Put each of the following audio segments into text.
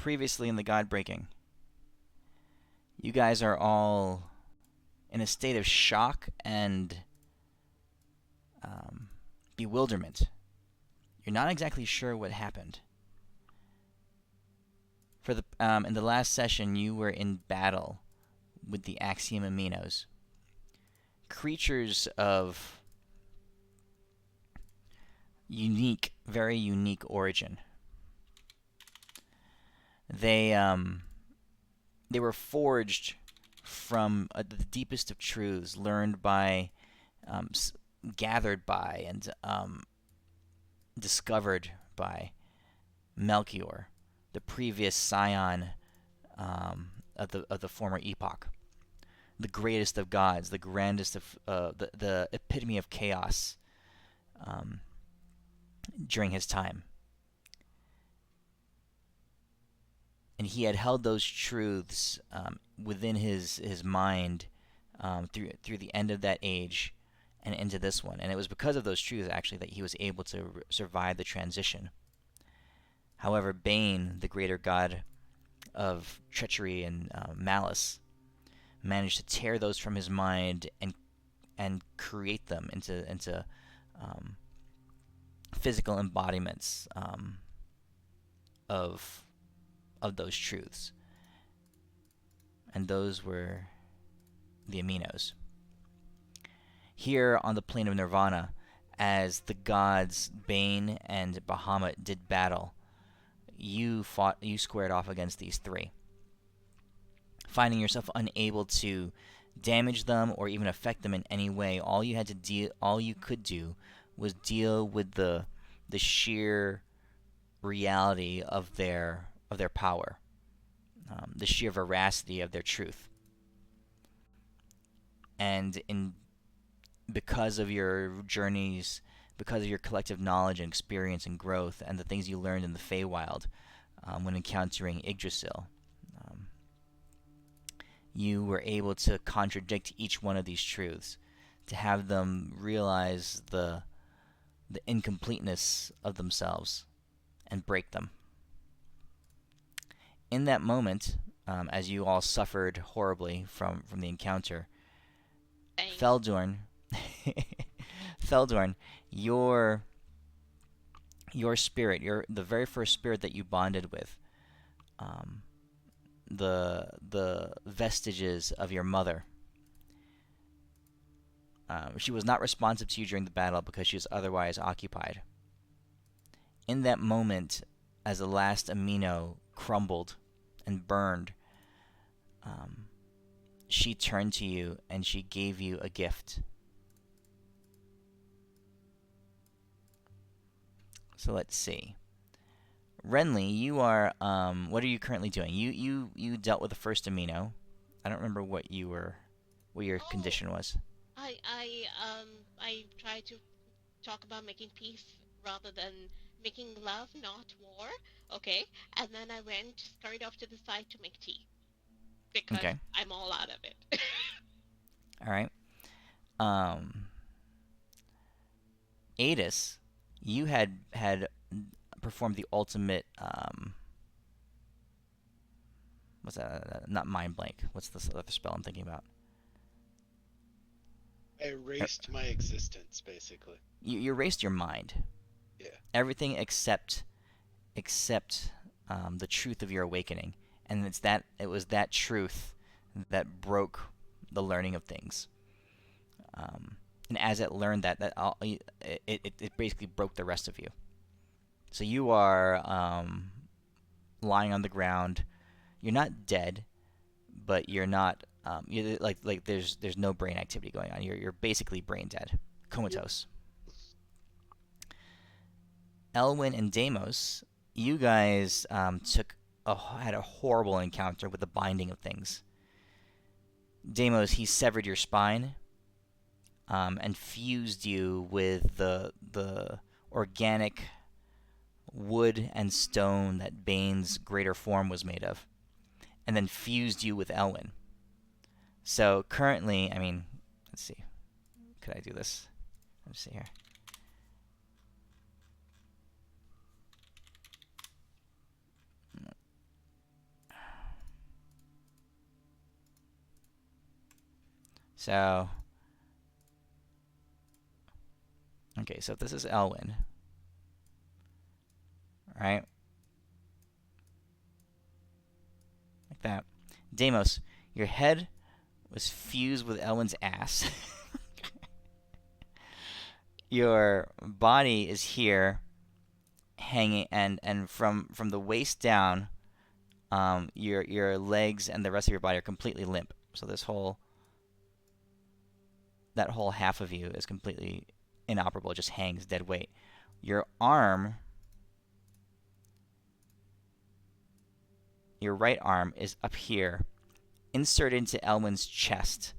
previously in the GodBreaking, you guys are all in a state of shock and bewilderment. You're not exactly sure what happened. For the in the last session, you were in battle with the Axiom Aminos, creatures of very unique origin. They were forged from the deepest of truths, learned by, gathered by, and discovered by Melchior, the previous scion of the former epoch, the greatest of gods, the grandest of the epitome of chaos during his time. And he had held those truths within his mind through the end of that age and into this one. And it was because of those truths, actually, that he was able to survive the transition. However, Bane, the greater god of treachery and malice, managed to tear those from his mind and create them into physical embodiments of those truths. And those were the Aminos. Here on the plane of Nirvana, as the gods Bane and Bahamut did battle, you squared off against these three, finding yourself unable to damage them or even affect them in any way. All you could do was deal with the sheer reality of their power, the sheer veracity of their truth. And because of your journeys, because of your collective knowledge and experience and growth, and the things you learned in the Feywild when encountering Yggdrasil, you were able to contradict each one of these truths, to have them realize the incompleteness of themselves and break them. In that moment, as you all suffered horribly from the encounter, Feldorn, Feldorn, your spirit, the very first spirit that you bonded with, the vestiges of your mother. She was not responsive to you during the battle because she was otherwise occupied. In that moment, as the last amino crumbled and burned, she turned to you and she gave you a gift. So let's see. Renly, you are what are you currently doing? You dealt with the first amino. I don't remember what your condition was. I try to talk about making peace rather than making love, not war. Okay, and then I scurried off to the side to make tea because Okay. I'm all out of it. All right. Um, Adis, you had performed the ultimate what's that? Not mind blank. What's the other spell I'm thinking about? I erased my existence, basically. You erased your mind. Yeah. Everything except the truth of your awakening, and it was that truth that broke the learning of things. And as it learned it basically broke the rest of you. So you are lying on the ground. You're not dead, but you're not you're like there's no brain activity going on. You're basically brain dead, comatose. Elwyn and Deimos, you guys had a horrible encounter with the binding of things. Deimos, he severed your spine and fused you with the organic wood and stone that Bane's greater form was made of, and then fused you with Elwyn. So currently, I mean, let's see. Could I do this? Let's see here. So, okay, so if this is Elwyn, right? Like that. Deimos, your head was fused with Elwyn's ass. Your body is here, hanging, and from the waist down, your legs and the rest of your body are completely limp. So that whole half of you is completely inoperable. It just hangs dead weight. Your arm, your right arm, is up here, inserted into Elwyn's chest,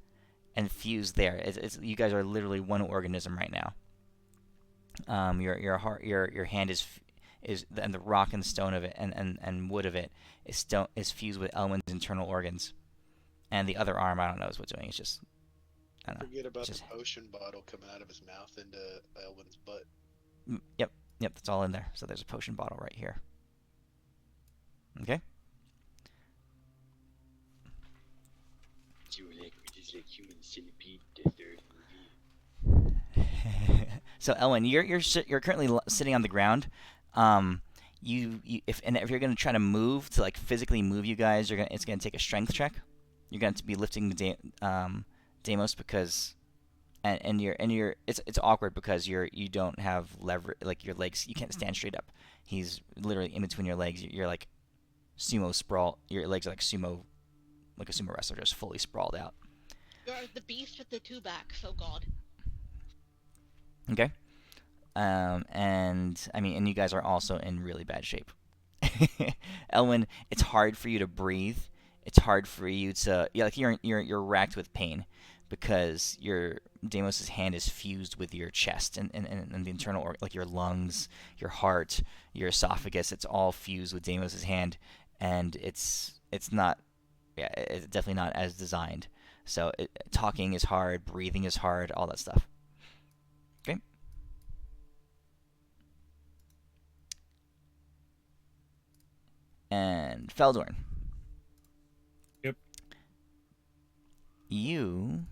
and fused there. You guys are literally one organism right now. Your heart, your hand is and the rock and stone of it and wood of it is fused with Elwyn's internal organs, and the other arm I don't know is what's doing. It's just I don't know. Forget about It's the just potion bottle coming out of his mouth into Elwyn's butt. yep, that's all in there. So there's a potion bottle right here. Okay. It is like human centipede, the third movie. So Elwyn, you're currently sitting on the ground. If you're gonna try to move to like physically move you guys, it's gonna take a strength check. You're going to be lifting the Deimos because it's awkward because you don't have lever, like your legs, you can't stand straight up. He's literally in between your legs. You're like sumo sprawl. Your legs are like like a sumo wrestler, just fully sprawled out. You're the beast with the two backs, oh god. Okay. And you guys are also in really bad shape. Elwyn, it's hard for you to breathe. It's hard for you to you're racked with pain because your Deimos' hand is fused with your chest and the internal like your lungs, your heart, your esophagus. It's all fused with Deimos' hand, and it's definitely not as designed. So talking is hard, breathing is hard, all that stuff. Okay. And Feldorn. Yep. You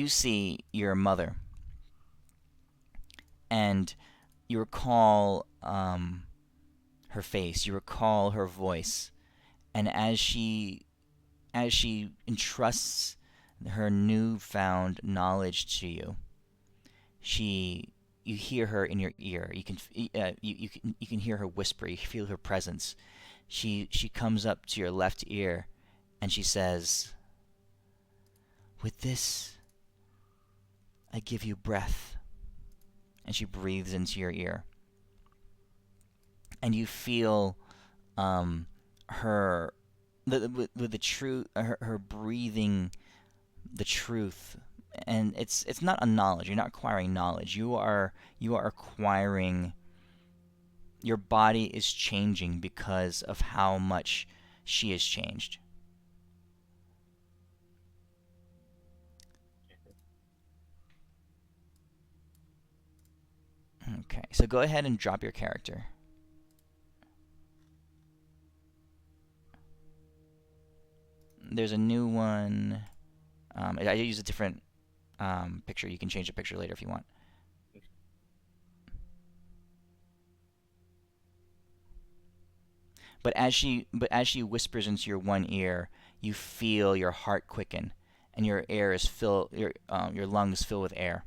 see your mother, and you recall her face, you recall her voice, and as she entrusts her newfound knowledge to you, you hear her in your ear. You can hear her whisper. You feel her presence. She comes up to your left ear, and she says, "With this, I give you breath." And she breathes into your ear, and you feel her with the truth, her breathing the truth. And it's not a knowledge. You're not acquiring knowledge. You are acquiring. Your body is changing because of how much she has changed. Okay, so go ahead and drop your character. There's a new one. I use a different picture. You can change the picture later if you want. But as she whispers into your one ear, you feel your heart quicken, and your lungs fill with air.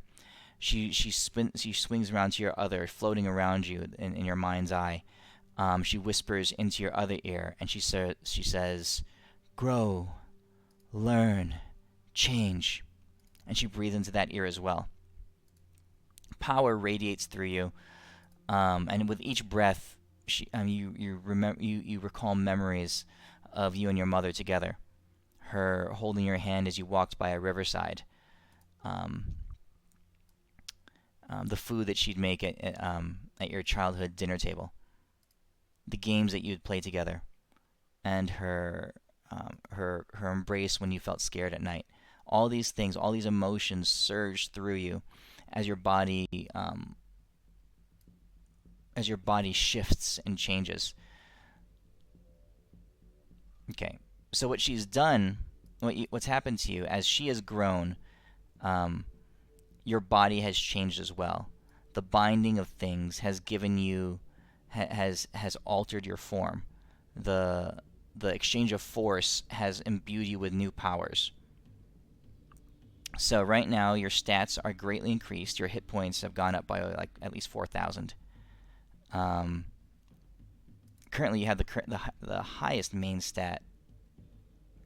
She swings around to your other, floating around you in your mind's eye. She whispers into your other ear, and she says, "Grow, learn, change." And she breathes into that ear as well. Power radiates through you, and with each breath, you recall memories of you and your mother together. Her holding your hand as you walked by a riverside. The food that she'd make at your childhood dinner table. The games that you'd play together, and her embrace when you felt scared at night. All these things, all these emotions surge through you as your body shifts and changes. Okay. So what she's done, what's happened to you as she has grown, your body has changed as well. The binding of things has given you, has altered your form. The exchange of force has imbued you with new powers. So right now your stats are greatly increased. Your hit points have gone up by like at least 4,000. Currently you have the highest main stat.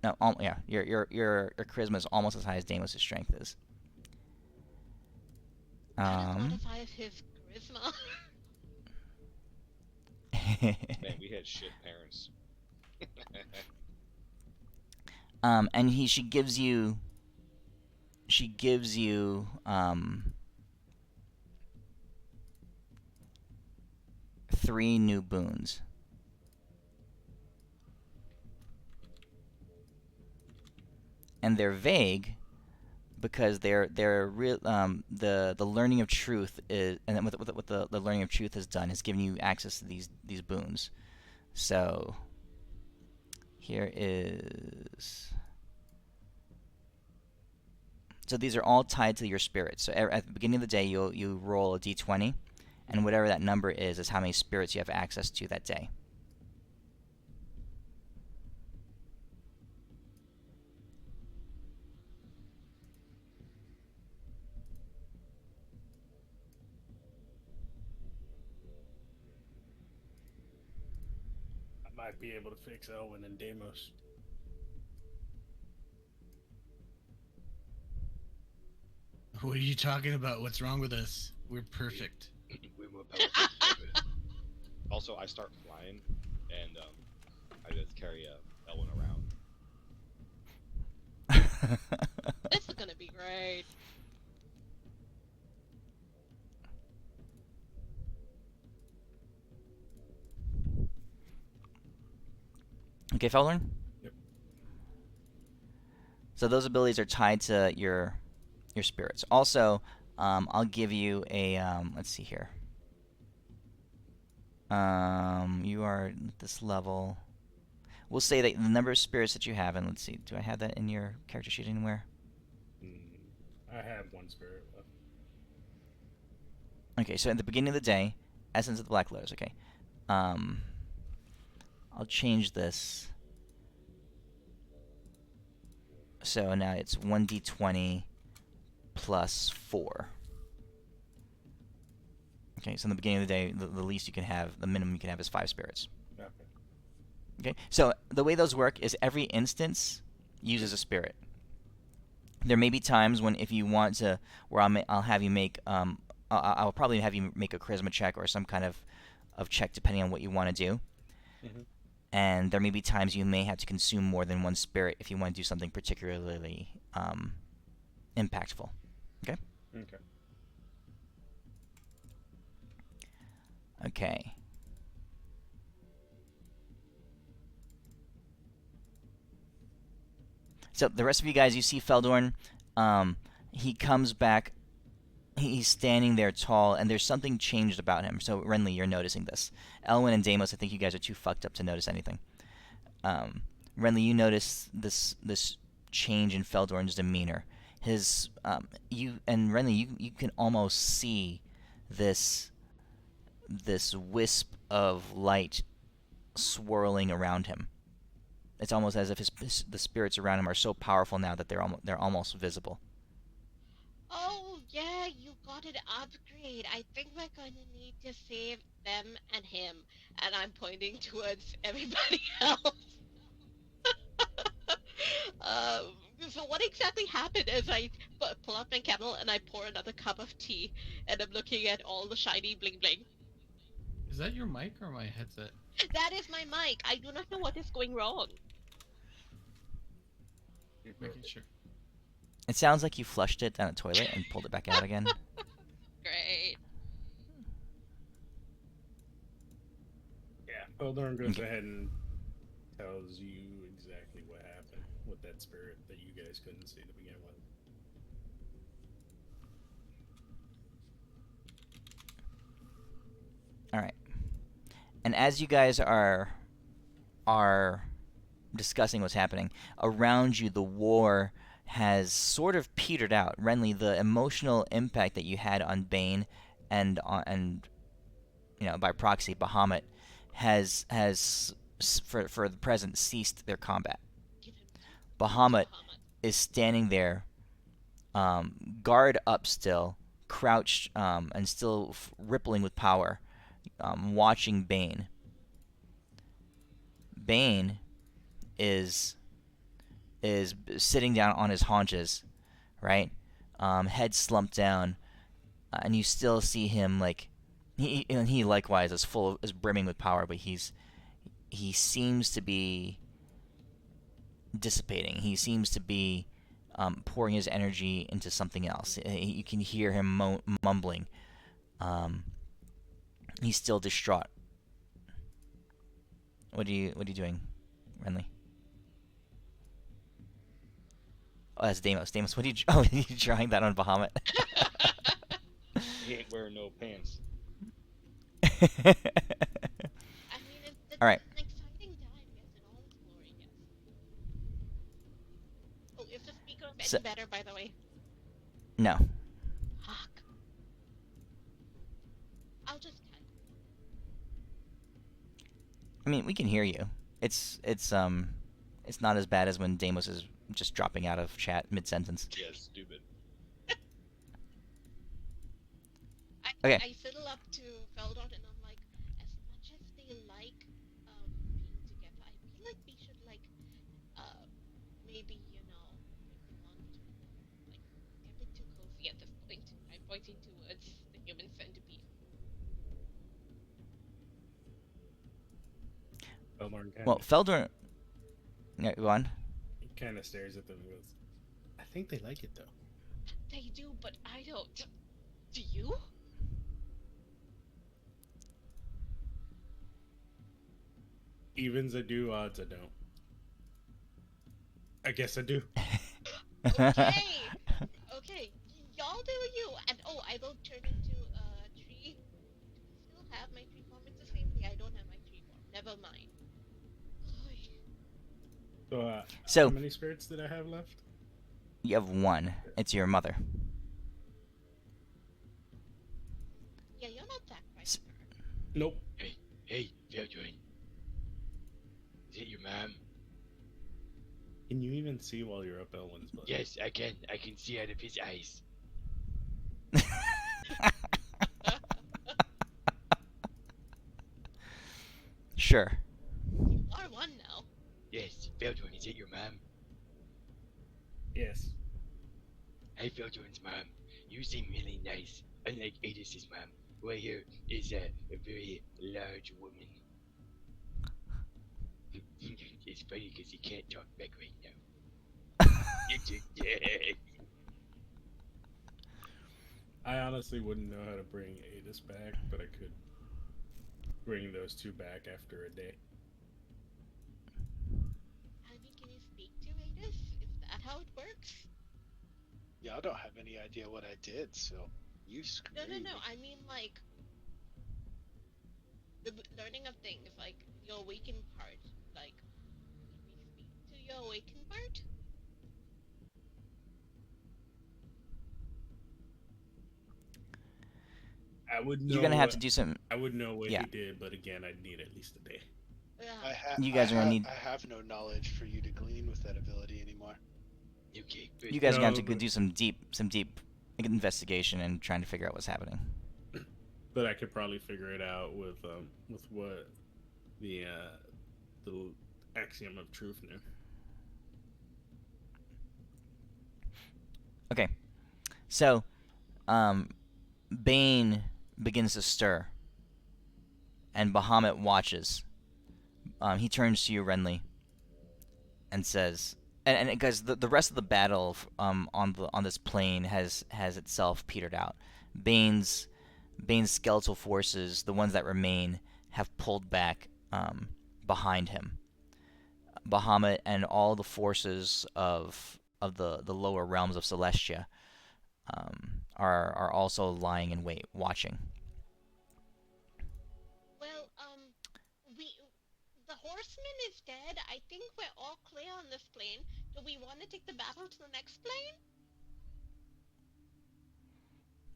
No, yeah, your charisma is almost as high as Deimos' strength is. That is not as high as his charisma. Man, we had shit parents. And she gives you 3 new boons. And they're vague because they're real. The learning of truth is, and then what the learning of truth has done is given you access to these boons. So here is. So these are all tied to your spirit. So at the beginning of the day, you roll a d20, and whatever that number is how many spirits you have access to that day. I might be able to fix Elwin and Deimos. What are you talking about? What's wrong with us? We're perfect. We're more powerful than ever. Also, I start flying, and I just carry Elwin around. This is gonna be great. Okay, Feldorn? Yep. So those abilities are tied to your spirits. Also, I'll give you a let's see here. You are at this level. We'll say that the number of spirits that you have, and let's see, do I have that in your character sheet anywhere? I have 1 spirit left. Okay, so at the beginning of the day, Essence of the Black Lotus. Okay, I'll change this. So now it's 1d20 plus 4. Okay, so in the beginning of the day, the least you can have, the minimum you can have is 5 spirits. Okay. Okay, so the way those work is every instance uses a spirit. There may be times when, if you want to, where I'll have you make, I'll probably have you make a charisma check or some kind of check depending on what you want to do. Mm-hmm. And there may be times you may have to consume more than 1 spirit if you want to do something particularly impactful. Okay? Okay. Okay. So the rest of you guys, you see Feldorn. He comes back. He's standing there tall, and there's something changed about him. So Renly, you're noticing this. Elwin and Deimos, I think you guys are too fucked up to notice anything. Renly, you notice this change in Feldorn's demeanor. Renly, you can almost see this wisp of light swirling around him. It's almost as if the spirits around him are so powerful now that they're almost visible. Oh yeah, you got an upgrade. I think we're gonna need to save them and him. And I'm pointing towards everybody else. So what exactly happened is I pull out my kettle and I pour another cup of tea, and I'm looking at all the shiny bling bling. Is that your mic or my headset? That is my mic. I do not know what is going wrong. Making sure. It sounds like you flushed it down the toilet and pulled it back out again. Great. Yeah. Feldorn goes Okay. ahead and tells you exactly what happened with that spirit that you guys couldn't see to begin with. All right. And as you guys are discussing what's happening. Around you, the war has sort of petered out. Renly, the emotional impact that you had on Bane and by proxy Bahamut has for the present ceased their combat. Give him to Bahamut Bahamut. is standing there, guard up still, crouched and still rippling with power, watching Bane. Bane is sitting down on his haunches, right? Head slumped down, and you still see him like he likewise is brimming with power, but he seems to be dissipating. He seems to be pouring his energy into something else. You can hear him mumbling. He's still distraught. What are you doing, Renly? Oh, that's Deimos. Deimos, what are you? Oh, are you drawing that on Bahamut? He ain't wearing no pants. I mean, it's All right. an exciting time, yes, in all its glory, yes. Oh, is the speaker any So- better, by the way? No. Fuck. I'll just type. I mean, we can hear you. It's not as bad as when Deimos is just dropping out of chat mid-sentence. Yeah, stupid. Okay. I fiddle up to Feldorn and I'm like, as much as they like being together, I feel like we should maybe want to like get a bit too cozy at this point. I'm pointing towards the human centipede. Feldorn kind Well, of Feldorn. Yeah, go on. stares at them and goes, I think they like it though. They do, but I don't. Do you? Evens I do, odds I don't. I guess I do. Okay. Okay. Y'all do you. And I will turn into a tree. Do I still have my tree form? It's the same thing. I don't have my tree form. Never mind. Oy. So, So- how many spirits did I have left? You have one. It's your mother. Yeah, you're not that S- right. Nope. Hey, Feldorn. Is it your mom? Can you even see while you're up Elwyn's butt? Yes, I can. I can see out of his eyes. Sure. You are one now. Yes, Feldorn, is it your mom? Yes. Hey, Feldorn's mom. You seem really nice. Unlike Adis's mom, who I hear is a very large woman. It's funny because he can't talk back right now. Yeah. I honestly wouldn't know how to bring Adis back, but I could bring those two back after a day. I mean, can you speak to Adis? Is that how it works? Yeah, I don't have any idea what I did, so you screw No. me. I mean, like, the learning of things, like, the awakened part. Like, can we speak to your awakened part? I would know. You're gonna have to do some. I would know what Yeah. he did, but again, I'd need at least a day. Yeah. You guys are gonna need- I have no knowledge for you to glean with that ability anymore. Okay, but You guys are gonna have No, to go but- do some deep investigation and trying to figure out what's happening. But I could probably figure it out with what the axiom of truth knew. Okay. So, Bane begins to stir, and Bahamut watches. He turns to you, Renly, and says, and because the rest of the battle on this plane has itself petered out. Bane's skeletal forces, the ones that remain, have pulled back behind him. Bahamut and all the forces of the lower realms of Celestia are also lying in wait, watching. Well, the horse marksman is dead. I think we're all clear on this plane. Do we want to take the battle to the next plane?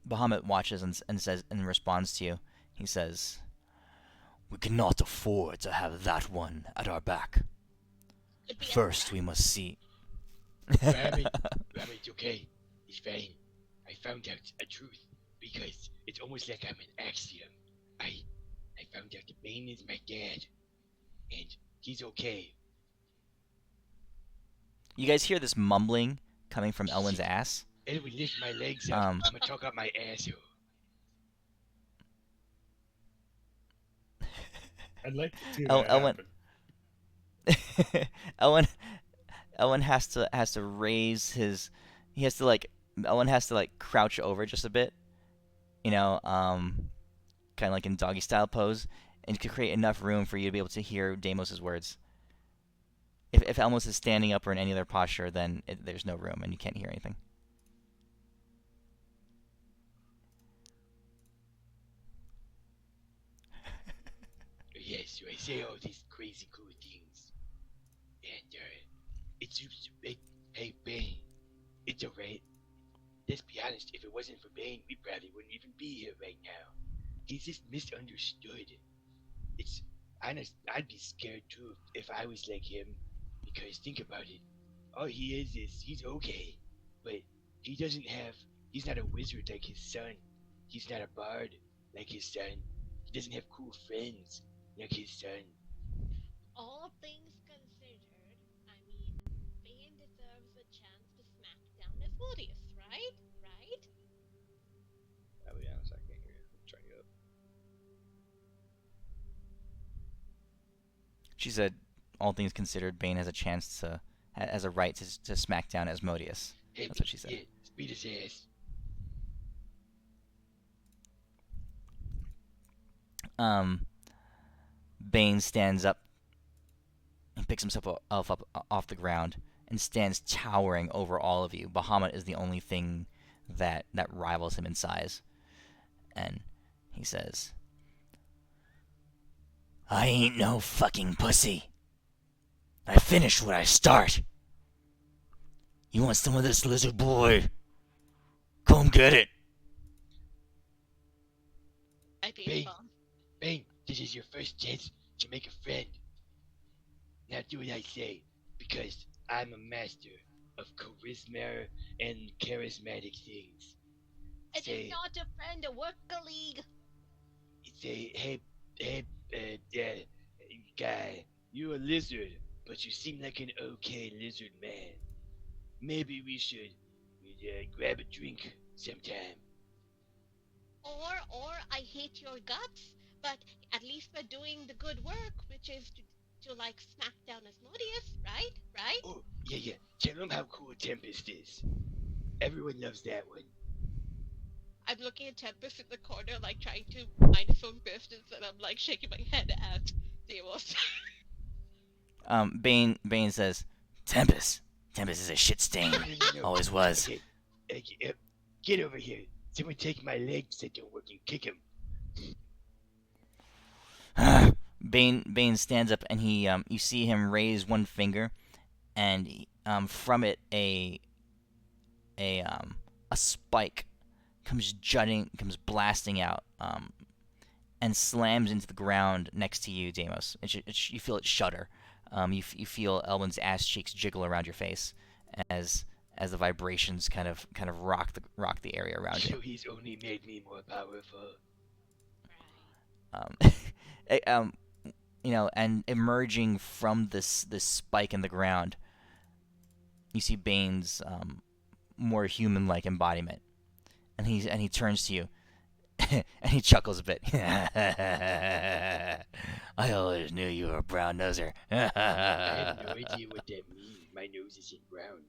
Bahamut watches and says, and responds to you. He says, "We cannot afford to have that one at our back. Could be First, we must see." Rabbit, it's okay. It's fine. I found out a truth because it's almost like I'm an axiom. I found out that Bane is my dad, and he's okay. You guys hear this mumbling coming from Elwin's ass? Elwin, lift my legs up. I'm gonna talk out my asshole. I'd like to see El- that Elwin- happen. Elwin has to raise his. He has to like. Elwin has to like crouch over just a bit. You know, kind of like in doggy style pose, and to create enough room for you to be able to hear Deimos's words. If Elmos is standing up or in any other posture, then there's no room and you can't hear anything. Yes, so I say all these crazy cool things, and it seems to make. Hey, Bane, it's alright. Let's be honest. If it wasn't for Bane, we probably wouldn't even be here right now. He's just misunderstood. It's honest. I'd be scared too if I was like him, because think about it. All he is he's okay, but he doesn't have. He's not a wizard like his son. He's not a bard like his son. He doesn't have cool friends like his son. All things considered, I mean, Bane deserves a chance to smack down Asmodeus, right? Right? I'll be honest, I can't hear you. I'm trying to get up. She said, all things considered, Bane has a chance to, has a right to smack down Asmodeus. Hey, That's what she said. Yeah, speed his ass. Bane stands up and picks himself up off the ground and stands towering over all of you. Bahamut is the only thing that rivals him in size. And he says, "I ain't no fucking pussy. I finish what I start. You want some of this, lizard boy? Come get it." I think Bane. so. Bane, this is your first chance to make a friend. Now do what I say, because I'm a master of charisma and charismatic things. It Say, is not a friend, a work colleague. say, hey, guy, you're a lizard, but you seem like an okay lizard man. Maybe we should grab a drink sometime. Or I hate your guts, but at least we're doing the good work, which is to like smack down Asmodeus, right? Right? Oh, yeah. Tell them how cool Tempest is. Everyone loves that one. I'm looking at Tempest in the corner, like trying to mind his own business, and I'm like shaking my head at Deimos. Bane says, Tempest is a shit stain. No. Always was. Okay, get over here. Someone take my legs that don't work and kick him. Bane stands up and he you see him raise one finger, and from it a spike comes blasting out, and slams into the ground next to you, Deimos. You feel it shudder. You feel Elwin's ass cheeks jiggle around your face as the vibrations kind of rock the area around you. So he's only made me more powerful. And emerging from this spike in the ground, you see Bane's more human-like embodiment, and he turns to you, and he chuckles a bit. I always knew you were a brown noser. I have no idea what that means. My nose isn't brown.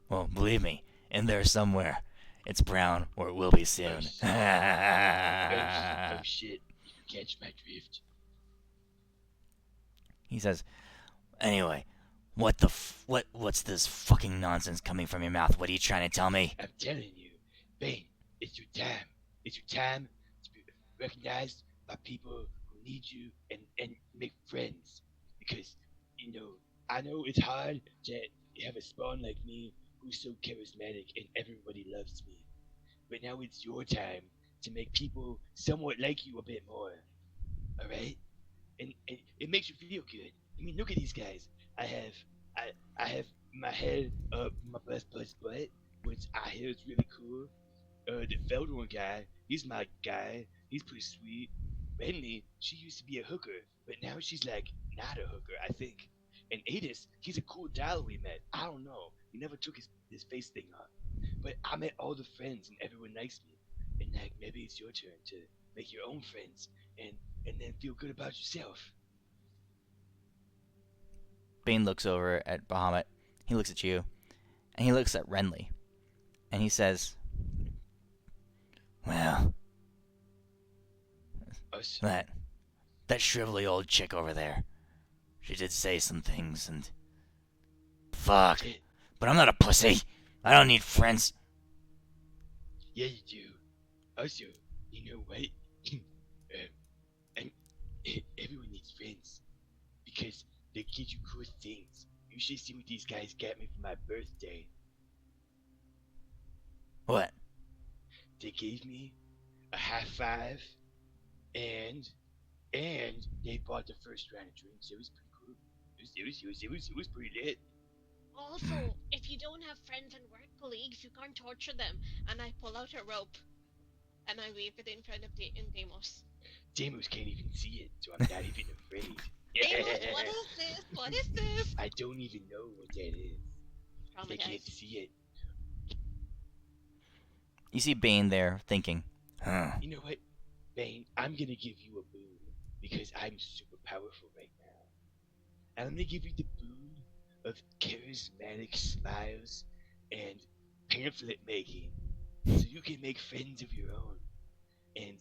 Well, believe me, in there somewhere, it's brown, or it will be soon. Oh shit! You catch my drift. He says, "Anyway, what's this fucking nonsense coming from your mouth? What are you trying to tell me?" I'm telling you, Bane, it's your time. It's your time to be recognized by people who need you and make friends because I know it's hard to have a spawn like me who's so charismatic and everybody loves me. But now it's your time to make people somewhat like you a bit more. All right? And it makes you feel good. I mean, look at these guys. I have I have my head up my butt, which I hear is really cool. The Feldorn guy, he's my guy. He's pretty sweet. Bentley, she used to be a hooker, but now she's like not a hooker, I think. And Adis, he's a cool doll we met. I don't know. He never took his face thing off. But I met all the friends and everyone likes me. And like maybe it's your turn to make your own friends and then feel good about yourself. Bane looks over at Bahamut. He looks at you, and he looks at Renly, and he says, "Well, Us? that shrivelly old chick over there, she did say some things, and fuck. Yeah, But I'm not a pussy. I don't need friends." yeah, you do. Also, you know what? And everyone needs friends because they get you cool things. You should see what these guys got me for my birthday. What? They gave me a high five, and they bought the first round of drinks. It was pretty cool. It was pretty lit. Also, if you don't have friends and work colleagues, you can't torture them. And I pull out a rope, and I wave it in front of Deimos. Deimos can't even see it, so I'm not even afraid. Deimos, what is this? What is this? I don't even know what that is. They can't Traumatized. see it. You see Bane there thinking, huh. You know what, Bane? I'm gonna give you a boon because I'm super powerful right now. And I'm gonna give you the boon of charismatic smiles and pamphlet making, so you can make friends of your own. And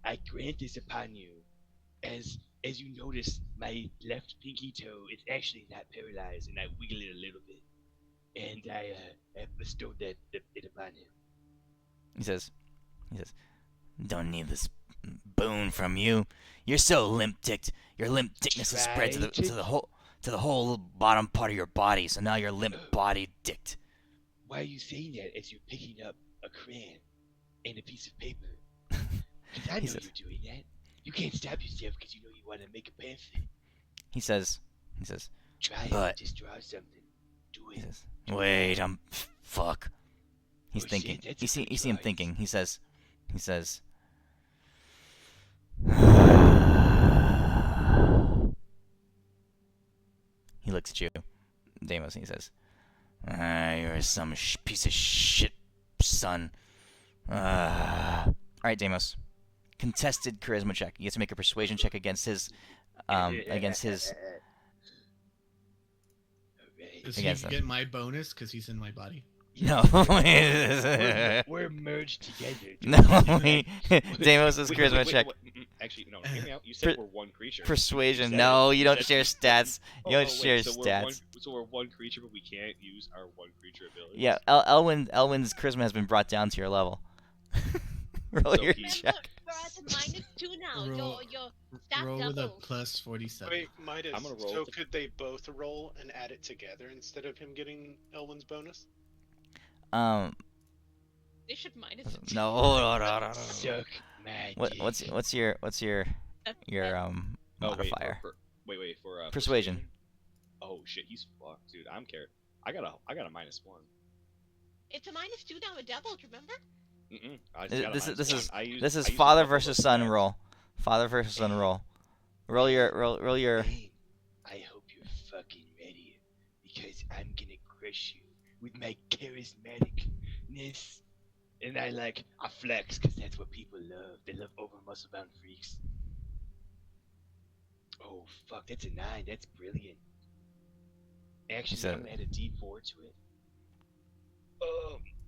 I grant this upon you, as you notice, my left pinky toe is actually not paralyzed, and I wiggle it a little bit, and I bestowed it upon him. He says, "Don't need this boon from you. You're so limp-dicked. Your limp-dickness is spread to the whole bottom part of your body, so now you're limp-bodied dicked." Why are you saying that as you're picking up a crayon and a piece of paper? Because I He know says- you're doing that. You can't stop yourself because you know you want to make a pamphlet. He says, Try But- it. Just draw something. Do he it. says, "Wait, fuck." He's Oh, shit, thinking. that's You a see good him drawing. thinking. He says, he looks at you, Deimos, and he says, "You're some piece of shit, son." All right, Deimos. Contested charisma check. You have to make a persuasion check against his, against his. Alright. Does he Against them. get my bonus because he's in my body? No. We're merged together. No. Deimos' charisma check. Actually, no. Hear me out. You said Per- we're one creature. Persuasion. You said No, it. you don't said- share stats. You don't share wait, so stats. we're one creature, but we can't use our one creature abilities. Yeah, Elwin's charisma has been brought down to your level. Roll So your he- check. Remember, we're at -2 now. Roll- Your stat Roll with a doubles. plus 47. Wait, Midas. I'm gonna roll So to- could they both roll and add it together instead of him getting Elwin's bonus? They should minus it. No. Suck my dick. What's your modifier? Wait, for Persuasion. Oh shit, he's fucked, dude. I'm cared. I got a -1. It's a -2 now. It doubled. Remember? I just got a This is -1. I used- this I is used a father couple of versus son stats. roll. Father versus son roll. Roll your. Bane, I hope you're fucking ready, because I'm gonna crush you with my charismaticness. And I flex, because that's what people love. They love over muscle bound freaks. Oh, fuck, that's a 9. That's brilliant. Actually, said- I'm gonna add a D4 to it.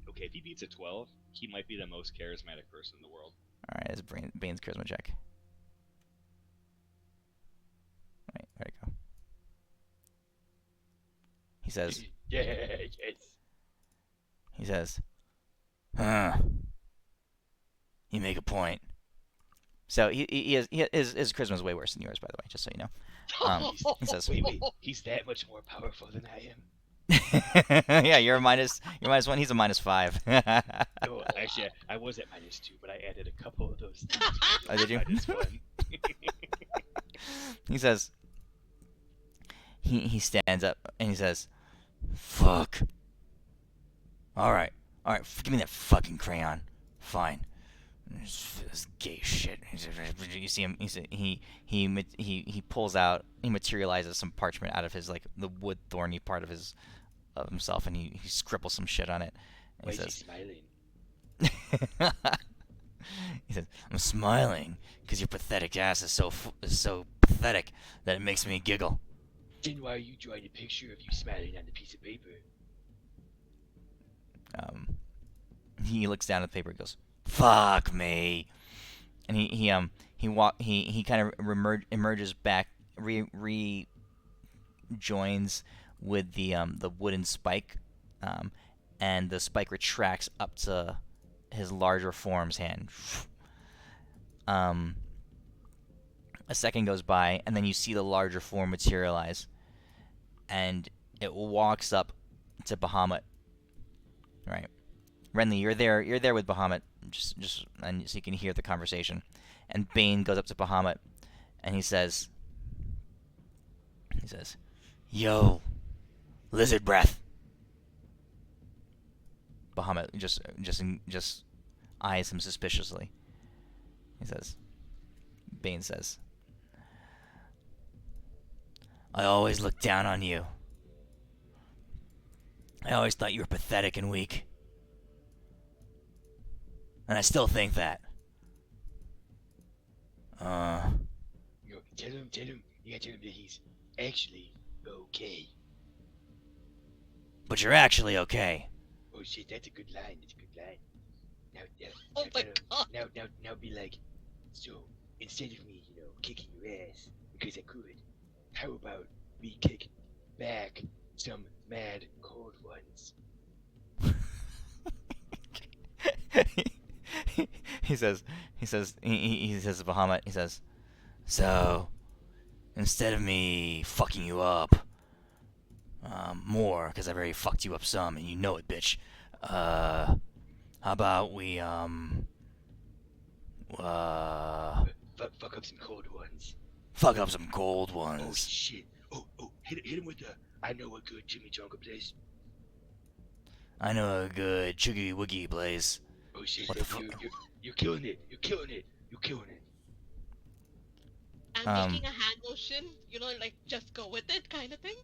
Okay, if he beats a 12, he might be the most charismatic person in the world. All right, it's Bane's charisma check. All right, there you go. He says, Yes. You make a point. So his charisma is way worse than yours, by the way, just so you know. He says, Wait, he's that much more powerful than I am. "Yeah, you're a -1. He's a -5." No, actually, I was at -2, but I added a couple of those. Oh, did you? -1. He says, he stands up and he says, "Fuck. All right, give me that fucking crayon. Fine. This gay shit." You see him. He pulls out. He materializes some parchment out of his the wood thorny part of himself, and he scribbles some shit on it. And Why he is he says, smiling? he says, "I'm smiling because your pathetic ass is so pathetic that it makes me giggle." Then why are you drawing a picture of you smiling on the piece of paper? He looks down at the paper and goes, "Fuck me," and he kind of emerges back, rejoins with the wooden spike, and the spike retracts up to his larger form's hand. A second goes by, and then you see the larger form materialize, and it walks up to Bahamut. Right, Renly, you're there with Bahamut, just and so you can hear the conversation. And Bane goes up to Bahamut, and he says, "Yo, lizard breath." Bahamut just eyes him suspiciously. Bane says, "I always looked down on you. I always thought you were pathetic and weak. And I still think that. Yo, tell him. You gotta tell him that he's actually okay. But you're actually okay." Oh shit, that's a good line. Now, Oh my god. now be like, so instead of me, kicking your ass because I could, how about we kick back some mad cold ones? he says to Bahamut, he says, "So, instead of me fucking you up, more, because I've already fucked you up some, and you know it, bitch, how about we, Fuck up some cold ones. fuck up some cold Oh ones." shit. Oh, hit him with the, I know a good Jimmy Jungle place. "I know a good chuggy woogie place." Oh shit, What the fuck? you're killing it. You're killing it. I'm making a hand motion, just go with it kind of thing.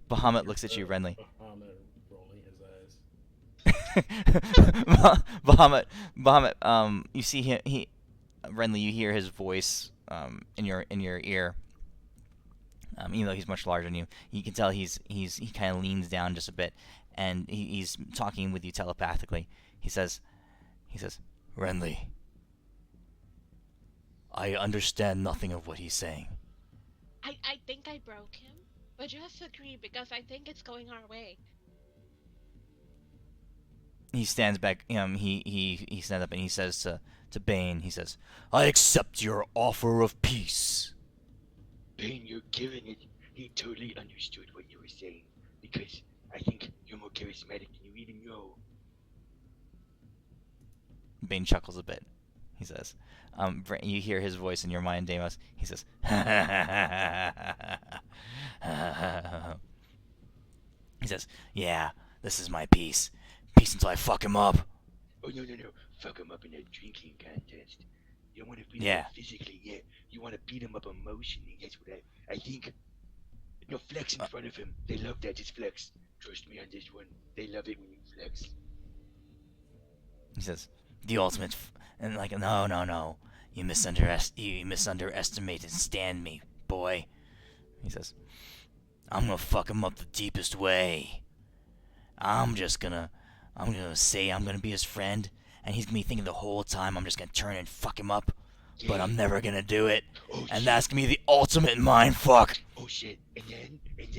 Bahamut looks at you, Renly. Bahamut rolling his eyes. Bahamut, you see him, Renly, you hear his voice, in your ear. Even though he's much larger than you, you can tell he kind of leans down just a bit, and he's talking with you telepathically. He says, "Renly, I understand nothing of what he's saying." I think I broke him, but just agree because I think it's going our way. He stands back. He stands up and he says to Bane. He says, "I accept your offer of peace." Bane, you're killing it. He totally understood what you were saying because I think you're more charismatic than you even know. Bane chuckles a bit. He says, you hear his voice in your mind, Deimos. He says, he says, "Yeah, this is my peace. Peace until I fuck him up." Oh no. Fuck him up in a drinking contest. You don't want to beat him Yeah. up physically yet. You want to beat him up emotionally. That's what I think. No, flex in front of him. They love that. Just flex. Trust me on this one. They love it when you flex. He says, "The ultimate," and no. You misunderestimate and stand me, boy. He says, "I'm gonna fuck him up the deepest way. I'm gonna say I'm gonna be his friend, and he's gonna be thinking the whole time I'm just gonna turn and fuck him up, but I'm never gonna do it, Oh, and shit. that's gonna be the ultimate mind fuck." Oh shit. And then, it's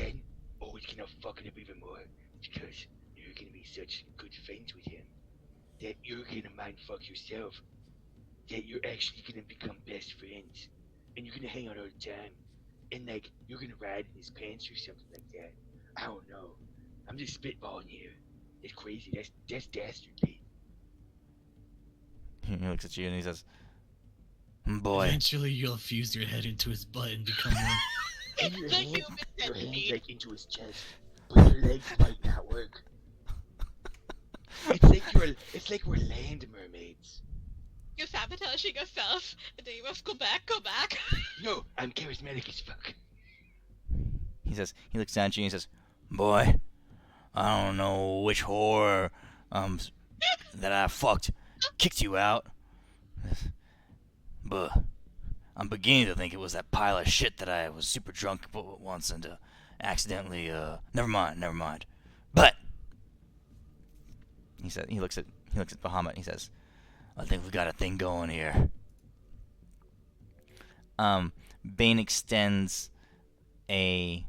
gonna fuck it up even more because you're gonna be such good friends with him that you're gonna mind fuck yourself. that you're actually gonna become best friends, and you're gonna hang out all the time, and like you're gonna ride in his pants or something like that. I don't know. I'm just spitballing here. It's crazy. That's dastardly. He looks at you and he says, "Boy." Eventually, you'll fuse your head into his butt and become one. And your The hand, human your hand centipede. like into his chest, but your legs might not work. It's like we're land mermaids. You're sabotaging yourself. And then you must go back, go back. No, I'm charismatic as fuck. He says, he looks down at you and he says, "Boy, I don't know which whore that I fucked kicked you out, but I'm beginning to think it was that pile of shit that I was super drunk once and accidentally never mind. But he said he looks at Bahamut and he says, I think we got a thing going here." Bane extends a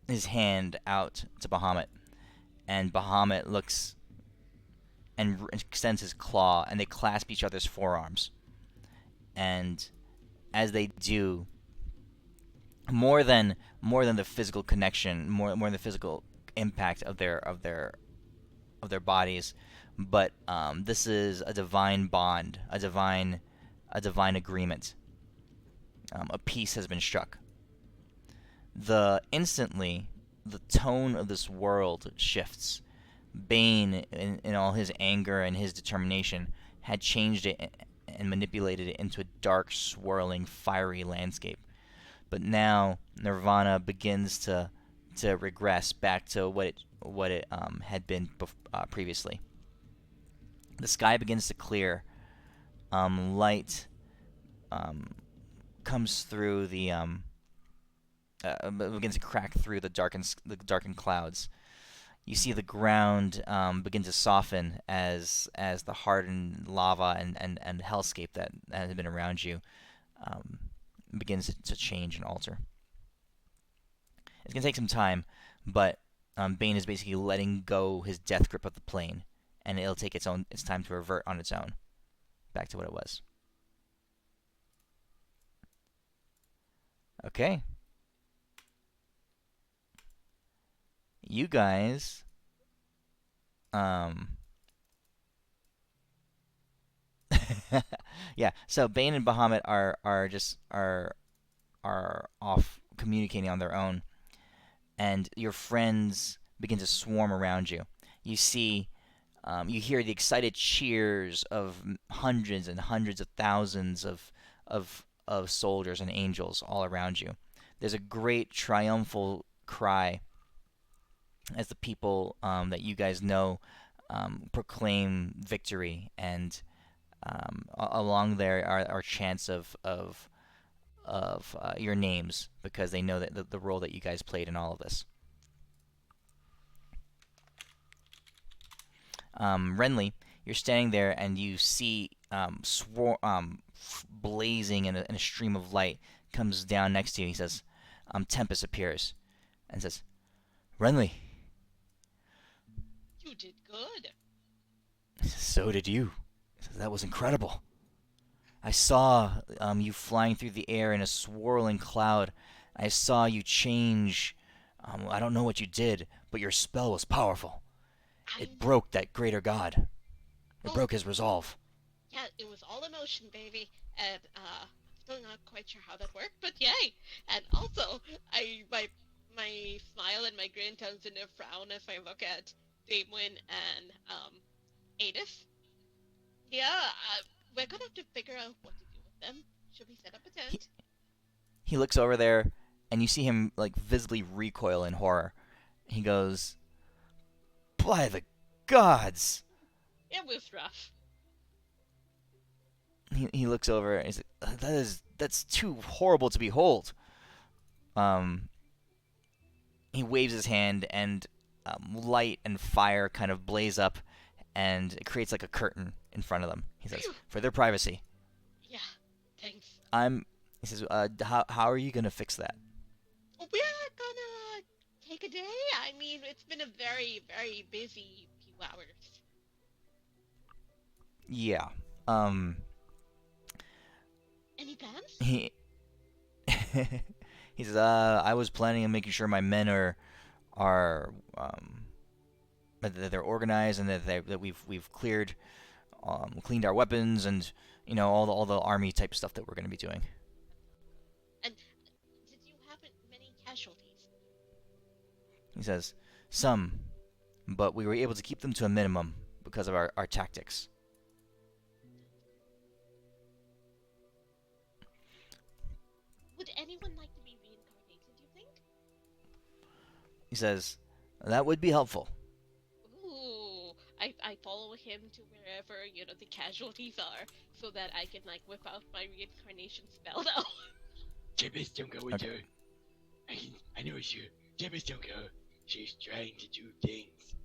his hand out to Bahamut, and Bahamut looks and extends his claw, and they clasp each other's forearms. And as they do, more than the physical connection, more than the physical impact of their bodies, but this is a divine bond, a divine agreement. A peace has been struck. Instantly, the tone of this world shifts. Bane, in all his anger and his determination, had changed it and manipulated it into a dark, swirling, fiery landscape. But now Nirvana begins to regress back to what it had been previously. The sky begins to clear. Light comes through begins to crack through the darkened clouds. You see the ground begin to soften as the hardened lava and hellscape that had been around you begins to change and alter. It's going to take some time, but Bane is basically letting go his death grip of the plane, and it'll take its time to revert on its own back to what it was. Okay. You guys yeah, so Bane and Bahamut are off communicating on their own, and your friends begin to swarm around you. You see, you hear the excited cheers of hundreds and hundreds of thousands of soldiers and angels all around you. There's a great triumphal cry as the people that you guys know proclaim victory, and along there are chants of your names, because they know that the role that you guys played in all of this. Renly, you're standing there and you see blazing in a stream of light comes down next to you. He says, Tempest appears and says, "Renly." You did good. "So did you." He says, "That was incredible. I saw you flying through the air in a swirling cloud. I saw you change. I don't know what you did, but your spell was powerful. It broke that greater god. It broke his resolve." Yeah, it was all emotion, baby. And still not quite sure how that worked, but yay! And also, my smile and my grin turns into a frown if I look at Damon and Adis. Yeah, we're gonna have to figure out what to do with them. Should we set up a tent? He looks over there, and you see him like visibly recoil in horror. He goes, "By the gods!" It was rough. He looks over and he's like, "That's too horrible to behold." He waves his hand, and light and fire kind of blaze up, and it creates like a curtain in front of them. He says, "For their privacy." Yeah, thanks. He says, "How are you gonna fix that?" We're gonna take a day. I mean, it's been a very, very busy few hours. Yeah. Um. Any plans? He he says, I was planning on making sure my men are that they're organized and that we've cleaned our weapons and all the army type stuff that we're going to be doing. And did you happen many casualties? He says, some, but we were able to keep them to a minimum because of our tactics. Would anyone like to be reincarnated, you think? He says, that would be helpful. Ooh, I follow him to wherever, the casualties are, so that I can, whip out my reincarnation spell now. Tempest, don't go with Okay. her. I know it's you. Tempest, don't go. She's trying to do things.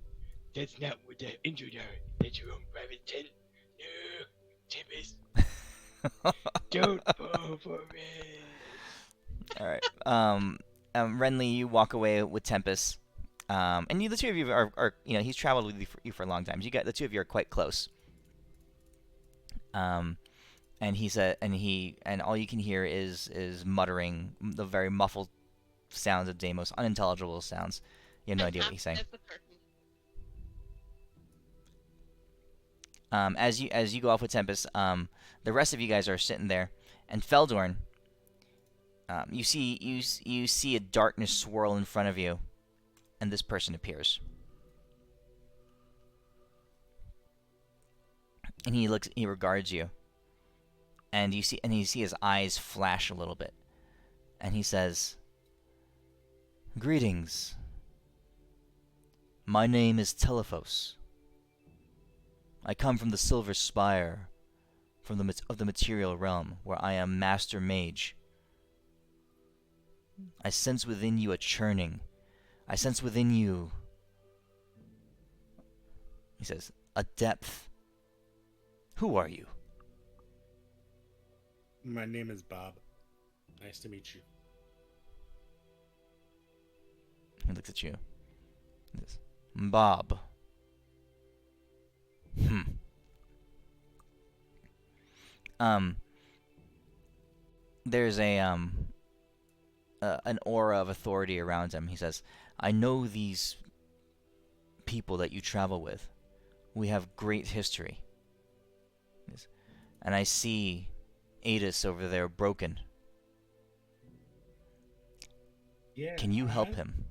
That's not what I injured her. That's your own private tent. No, Tempest, don't fall for it. All right. Renly, you walk away with Tempest. And the two of you are he's traveled with you for a long time. So the two of you are quite close. And he said, and all you can hear is muttering, the very muffled sounds of Deimos, unintelligible sounds. You have no idea what he's saying. As the curtain. As you go off with Tempest, the rest of you guys are sitting there, and Feldorn, you see a darkness swirl in front of you, and this person appears. And he regards you, and you see his eyes flash a little bit, and he says, "Greetings. My name is Telephos. I come from the Silver Spire, of the material realm, where I am Master Mage. I sense within you a churning. I sense within you," he says, "a depth. Who are you?" My name is Bob. Nice to meet you. He looks at you. He says, "Bob. There's an aura of authority around him. He says, "I know these people that you travel with. We have great history. Yes. And I see Adis over there broken. Yeah. Can you help I him?"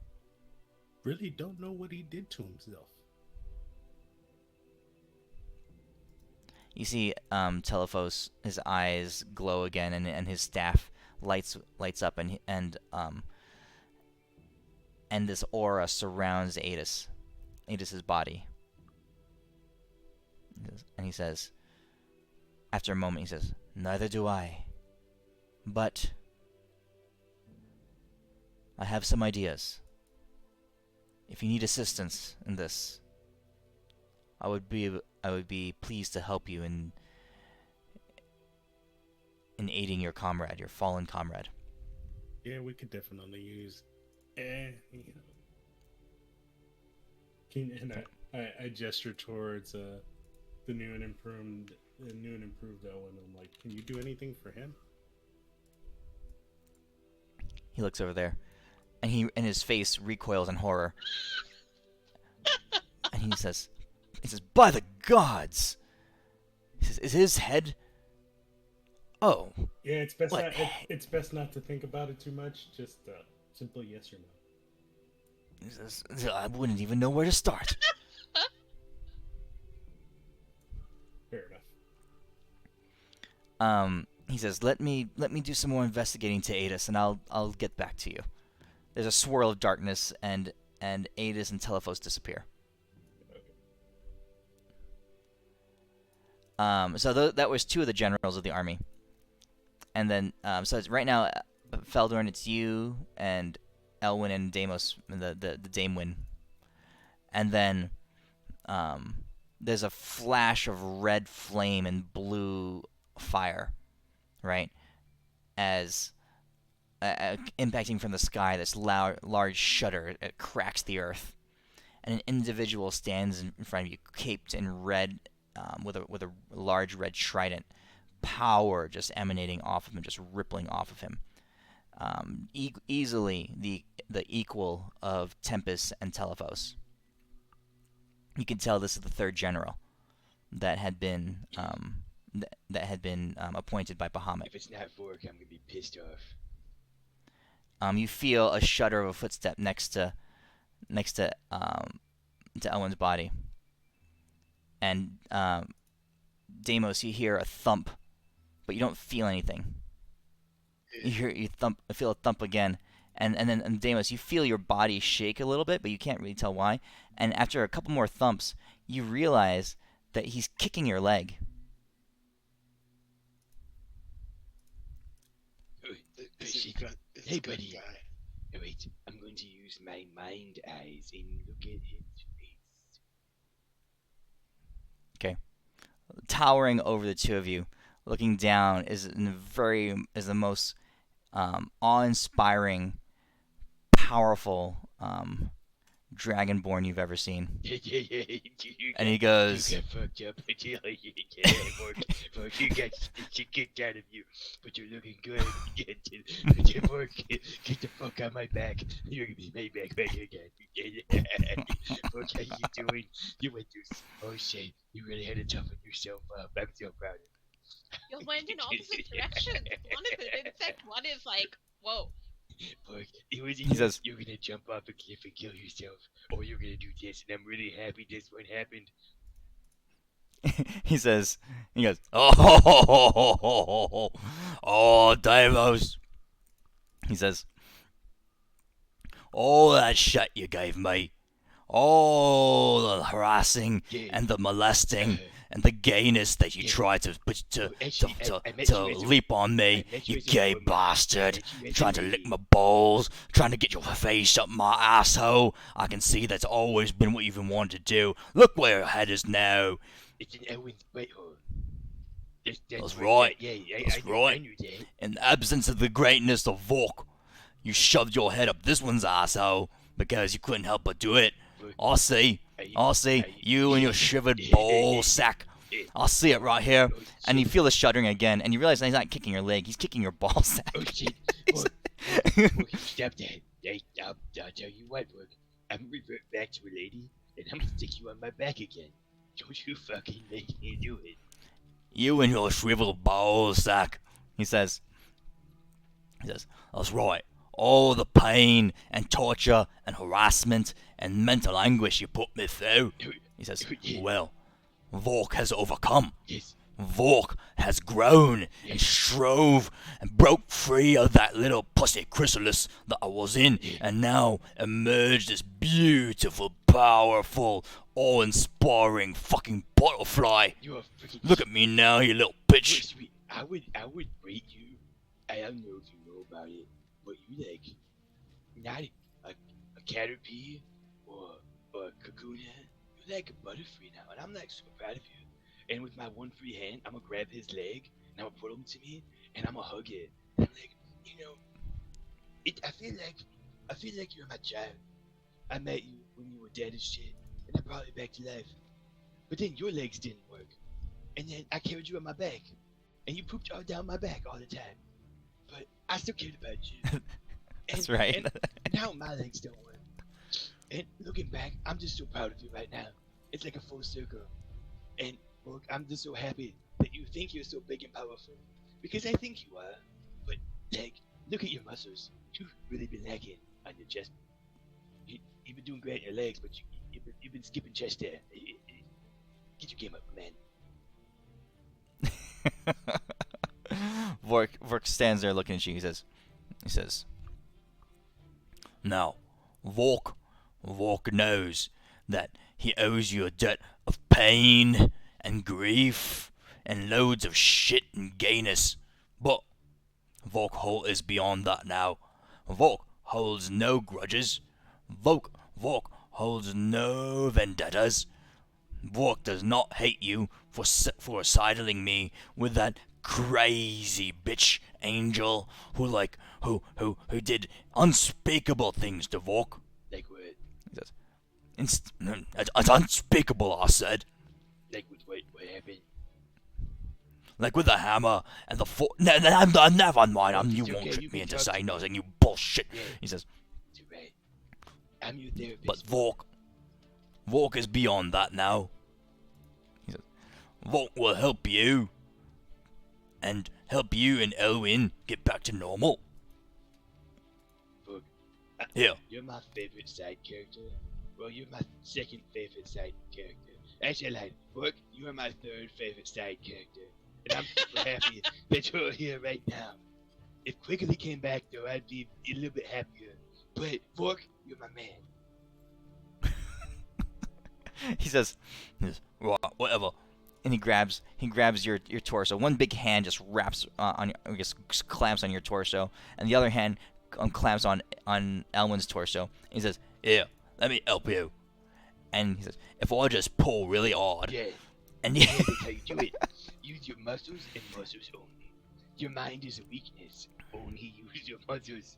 really don't know what he did to himself. You see Telephos, his eyes glow again, and his staff lights up, and this aura surrounds Adis's body. And he says, after a moment, he says, "Neither do I. But I have some ideas. If you need assistance in this, I would be pleased to help you in aiding your comrade, your fallen comrade." Yeah, we could definitely use. And I gesture towards the new and improved Owen. I'm like, can you do anything for him? He looks over there, and his face recoils in horror. And he says, "By the gods!" He says, "Is his head? Oh, Yeah, it's best What? not. It's best not to think about it too much. Just simple yes or no. He says, I wouldn't even know where to start." Fair enough. He says, "Let me do some more investigating to Adis, and I'll get back to you." There's a swirl of darkness, and Adis and Telephos disappear. So that was two of the generals of the army, and then so it's right now, Feldorn, it's you and Elwyn and Deimos, the Damewyn, and then there's a flash of red flame and blue fire, right, as impacting from the sky. This large shudder, it cracks the earth, and an individual stands in front of you, caped in red with a large red trident, power just emanating off of him, just rippling off of him. Easily the equal of Tempest and Telephos. You can tell this is the third general that had been appointed by Bahamut. If it's not Vork, I'm gonna be pissed off. You feel a shudder of a footstep next to Elwin's body, and Deimos, you hear a thump, but you don't feel anything. You feel a thump again, and then Deimos, you feel your body shake a little bit, but you can't really tell why. And after a couple more thumps, you realize that he's kicking your leg. Hey, buddy. Oh, wait, I'm going to use my mind eyes and look at his face. Okay. Towering over the two of you, looking down, is the most awe-inspiring, powerful dragonborn you've ever seen. And he goes, You got fucked up. Vork, you got shit kicked out of you, but you're looking good. Vork, get the fuck out my back. You're gonna be made back again. Vork, how you doing? You went through oh shit. You really had to toughen yourself up. I'm so proud of you. You went in opposite directions. One is an insect, one is like, whoa. Vork, it was He says, you're gonna jump off a cliff and kill yourself, or you're gonna do this, and I'm really happy this one happened. he goes, oh, Deimos. He says, all that shit you gave me, all the harassing and the molesting and the gayness that you tried to leap on me, you gay bastard, trying to lick my balls, trying to get your face up my asshole. I can see that's always been what you've been wanting to do. Look where your head is now. It's an Elwin's butthole. That's right. That's I right. knew that. In the absence of the greatness of Vork, you shoved your head up this one's asshole because you couldn't help but do it. I see. You and your shivered ball sack. I see it right here. And you feel the shuddering again, and you realize he's not kicking your leg, he's kicking your ball sack. Oh shit. Stop that. I'll tell you what, Vork. I'm gonna revert back to a lady, and I'm gonna stick you on my back again. Don't you fucking make me do it. You and your shriveled ball sack, he says. That's right. All the pain and torture and harassment and mental anguish you put me through. He says, well, Vork has overcome. Yes. Vork has grown and strove and broke free of that little pussy chrysalis that I was in, and now emerged as beautiful, powerful, awe-inspiring fucking butterfly. You're freaking. Look at me now, you little bitch. Sweet. I would rate you. I don't know if you know about it, but you like not a caterpie or a cocoon head. You're like a butterfly now, and I'm like super proud of you. And with my one free hand, I'm gonna grab his leg and I'm gonna put him to me and I'm gonna hug it. And I'm like, I feel like you're my child. I met you when you were dead as shit, and I brought you back to life. But then your legs didn't work, and then I carried you on my back, and you pooped all down my back all the time. But I still cared about you. That's right. And now my legs don't work. And looking back, I'm just so proud of you right now. It's like a full circle. And look, I'm just so happy that you think you're so big and powerful. Because I think you are. But, like, look at your muscles. You've really been lacking on your chest. You've been doing great on your legs, but you've been skipping chest there. Get your game up, man. Vork stands there looking at you. He says, now, Vork knows that he owes you a debt of pain and grief and loads of shit and gayness. But Vork is beyond that now. Vork holds no grudges. Vork holds no vendettas. Vork does not hate you for sidling me with that crazy bitch Angel who did unspeakable things to Vork. Like what? He says, it's unspeakable, I said. Like with what happened? Like with the hammer and the fork. Never mind. Oh, You it's won't okay, trick you me can into talk to saying me. nothing, you bullshit. Yeah. He says, It's alright. I'm your therapist. but Vork is beyond that now. He says, Vork will help you. And help you and Elwin get back to normal. Look, Here. you're my favorite side character. Well, you're my second favorite side character. Actually, like, look, you are my third favorite side character. And I'm super happy that you're here right now. If Quickly came back, though, I'd be a little bit happier. But, Fork, you're my man. He says, right, whatever. And he grabs your torso. One big hand just wraps on, I guess, clamps on your torso, and the other hand clamps on Elwin's torso. And he says, "Here, let me help you." And he says, "If I just pull really hard." Yeah, And yeah, that's how you do it. Use your muscles and muscles only. Your mind is a weakness. Only use your muscles.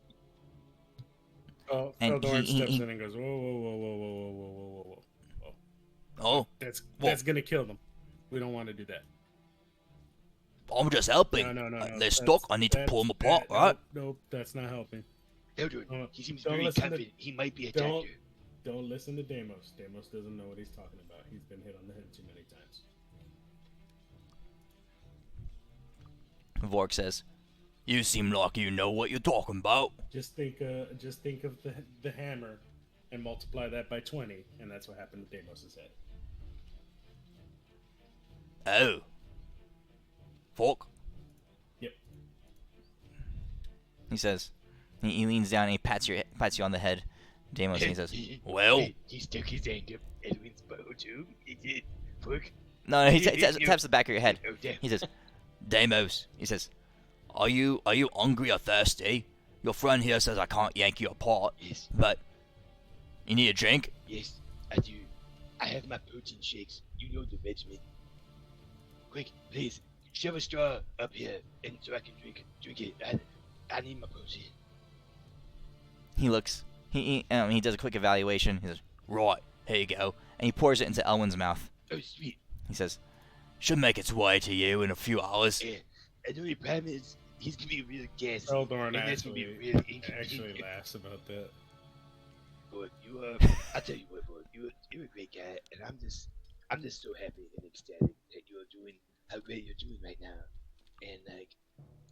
Oh, And Feldorn he- steps he- in and goes, whoa, whoa, whoa, whoa, whoa, whoa, whoa, whoa, whoa, whoa. oh, That's gonna kill them. We don't want to do that. I'm just helping. No. They're stuck. I need to pull them apart, right? Nope, that's not helping. Feldorn, he seems don't very listen to- confident. He might be a don't- doctor. Don't listen to Deimos. Deimos doesn't know what he's talking about. He's been hit on the head too many times. Vork says, "You seem like you know what you're talking about." Just think of the hammer, and multiply that by 20, and that's what happened to Deimos' head. Oh. Vork? Yep. He says, he leans down and he pats you on the head, Deimos, and he says, "Well." Hey, he stuck his hand up Edwin's butthole too. He did. Fork. No, he taps the back of your head. Oh, damn. He says, "Deimos," he says, are you hungry or thirsty? Your friend here says I can't yank you apart, Yes, but you need a drink?" yes, I do. I have my protein shakes. You know the regimen. Quick, please, shove a straw up here, and so I can drink it. I need my protein. He looks, he does a quick evaluation. He says, "Right, here you go." And he pours it into Elwin's mouth. Oh, sweet. He says, "Should make its way to you in a few hours." Yeah. And the only problem is he's gonna be real gassy. Feldorn and that's gonna be actually, really inconvenient. actually laughs about that. But you, I tell you what, boy, you're a great guy, and I'm just so happy and ecstatic that you're doing how great you're doing right now, and like,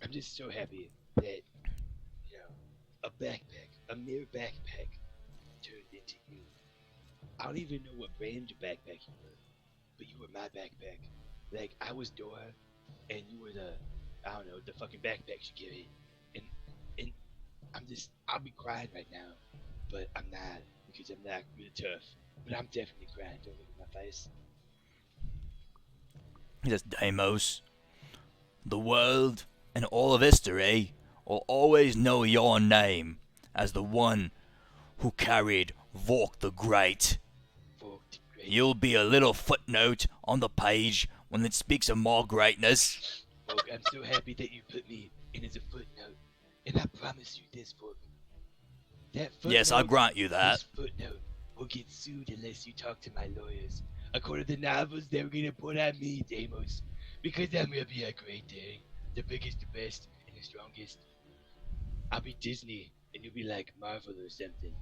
I'm just so happy that a backpack, a mere backpack, turned into you. I don't even know what brand of backpack you were, but you were my backpack. Like I was Dora, and you were the fucking backpack she carried, and I'll be crying right now. But I'm not, because I'm not really tough. But I'm definitely crying. Don't look at my face. He says, "Deimos, the world and all of history will always know your name as the one who carried Vork the Great. Forked great. You'll be a little footnote on the page when it speaks of my greatness." Fork, I'm so happy that you put me in as a footnote. And I promise you this, Fork. That footnote, Yes, I grant you that. This footnote will get sued unless you talk to my lawyers. According to the novels, they're gonna put on me, Deimos. Because I'm gonna be a great thing. The biggest, the best, and the strongest. I'll be Disney, and you'll be like Marvel or something.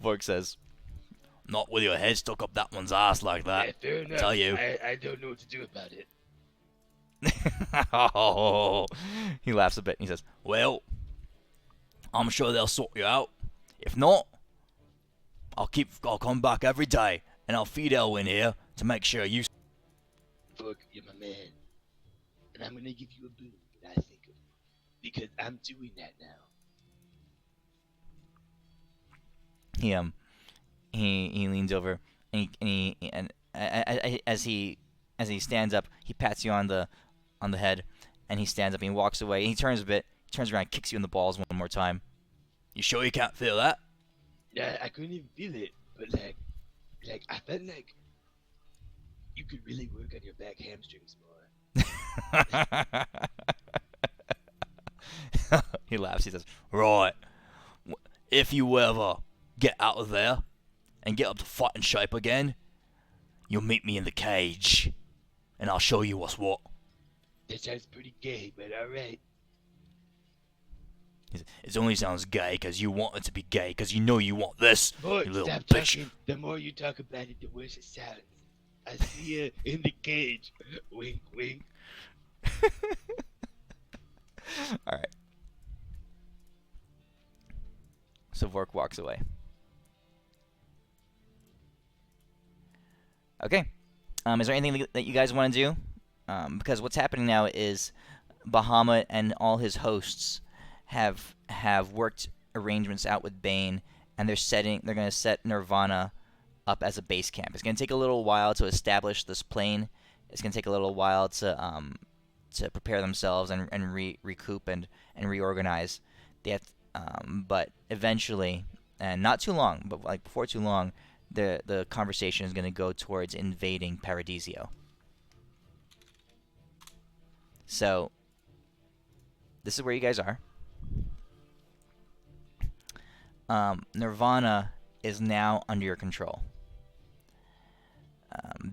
Vork says, "Not with your head stuck up that one's ass like Yeah, that." fair enough. tell you. I don't know what to do about it. He laughs a bit and he says, "Well, I'm sure they'll sort you out. If not, I'll come back every day and I'll feed Elwin here to make sure you." Fork, you're my man. And I'm gonna give you a boon when I think of you. Because I'm doing that now. He leans over and as he stands up, he pats you on the head, and he stands up and he walks away. And he turns around, and kicks you in the balls one more time. "You sure you can't feel that?" Yeah, I couldn't even feel it, but like I felt like you could really work on your back hamstrings more. He laughs. He says, "Right, if you ever get out of there and get up to fighting shape again, you'll meet me in the cage, and I'll show you what's what. That sounds pretty gay, but alright. It only sounds gay because you want it to be gay, because you know you want this, Boy, you little stop bitch. talking. The more you talk about it, the worse it sounds. I see you in the cage. Wink, wink. Alright. So Vork walks away. Okay. Is there anything that you guys want to do? Because what's happening now is Bahamut and all his hosts have worked arrangements out with Bane, and they're going to set Nirvana up as a base camp. It's going to take a little while to establish this plane. It's going to take a little while to prepare themselves and recoup and reorganize. They have, but eventually, and not too long, but like before too long, the conversation is going to go towards invading Paradisio. So this is where you guys are. Nirvana is now under your control.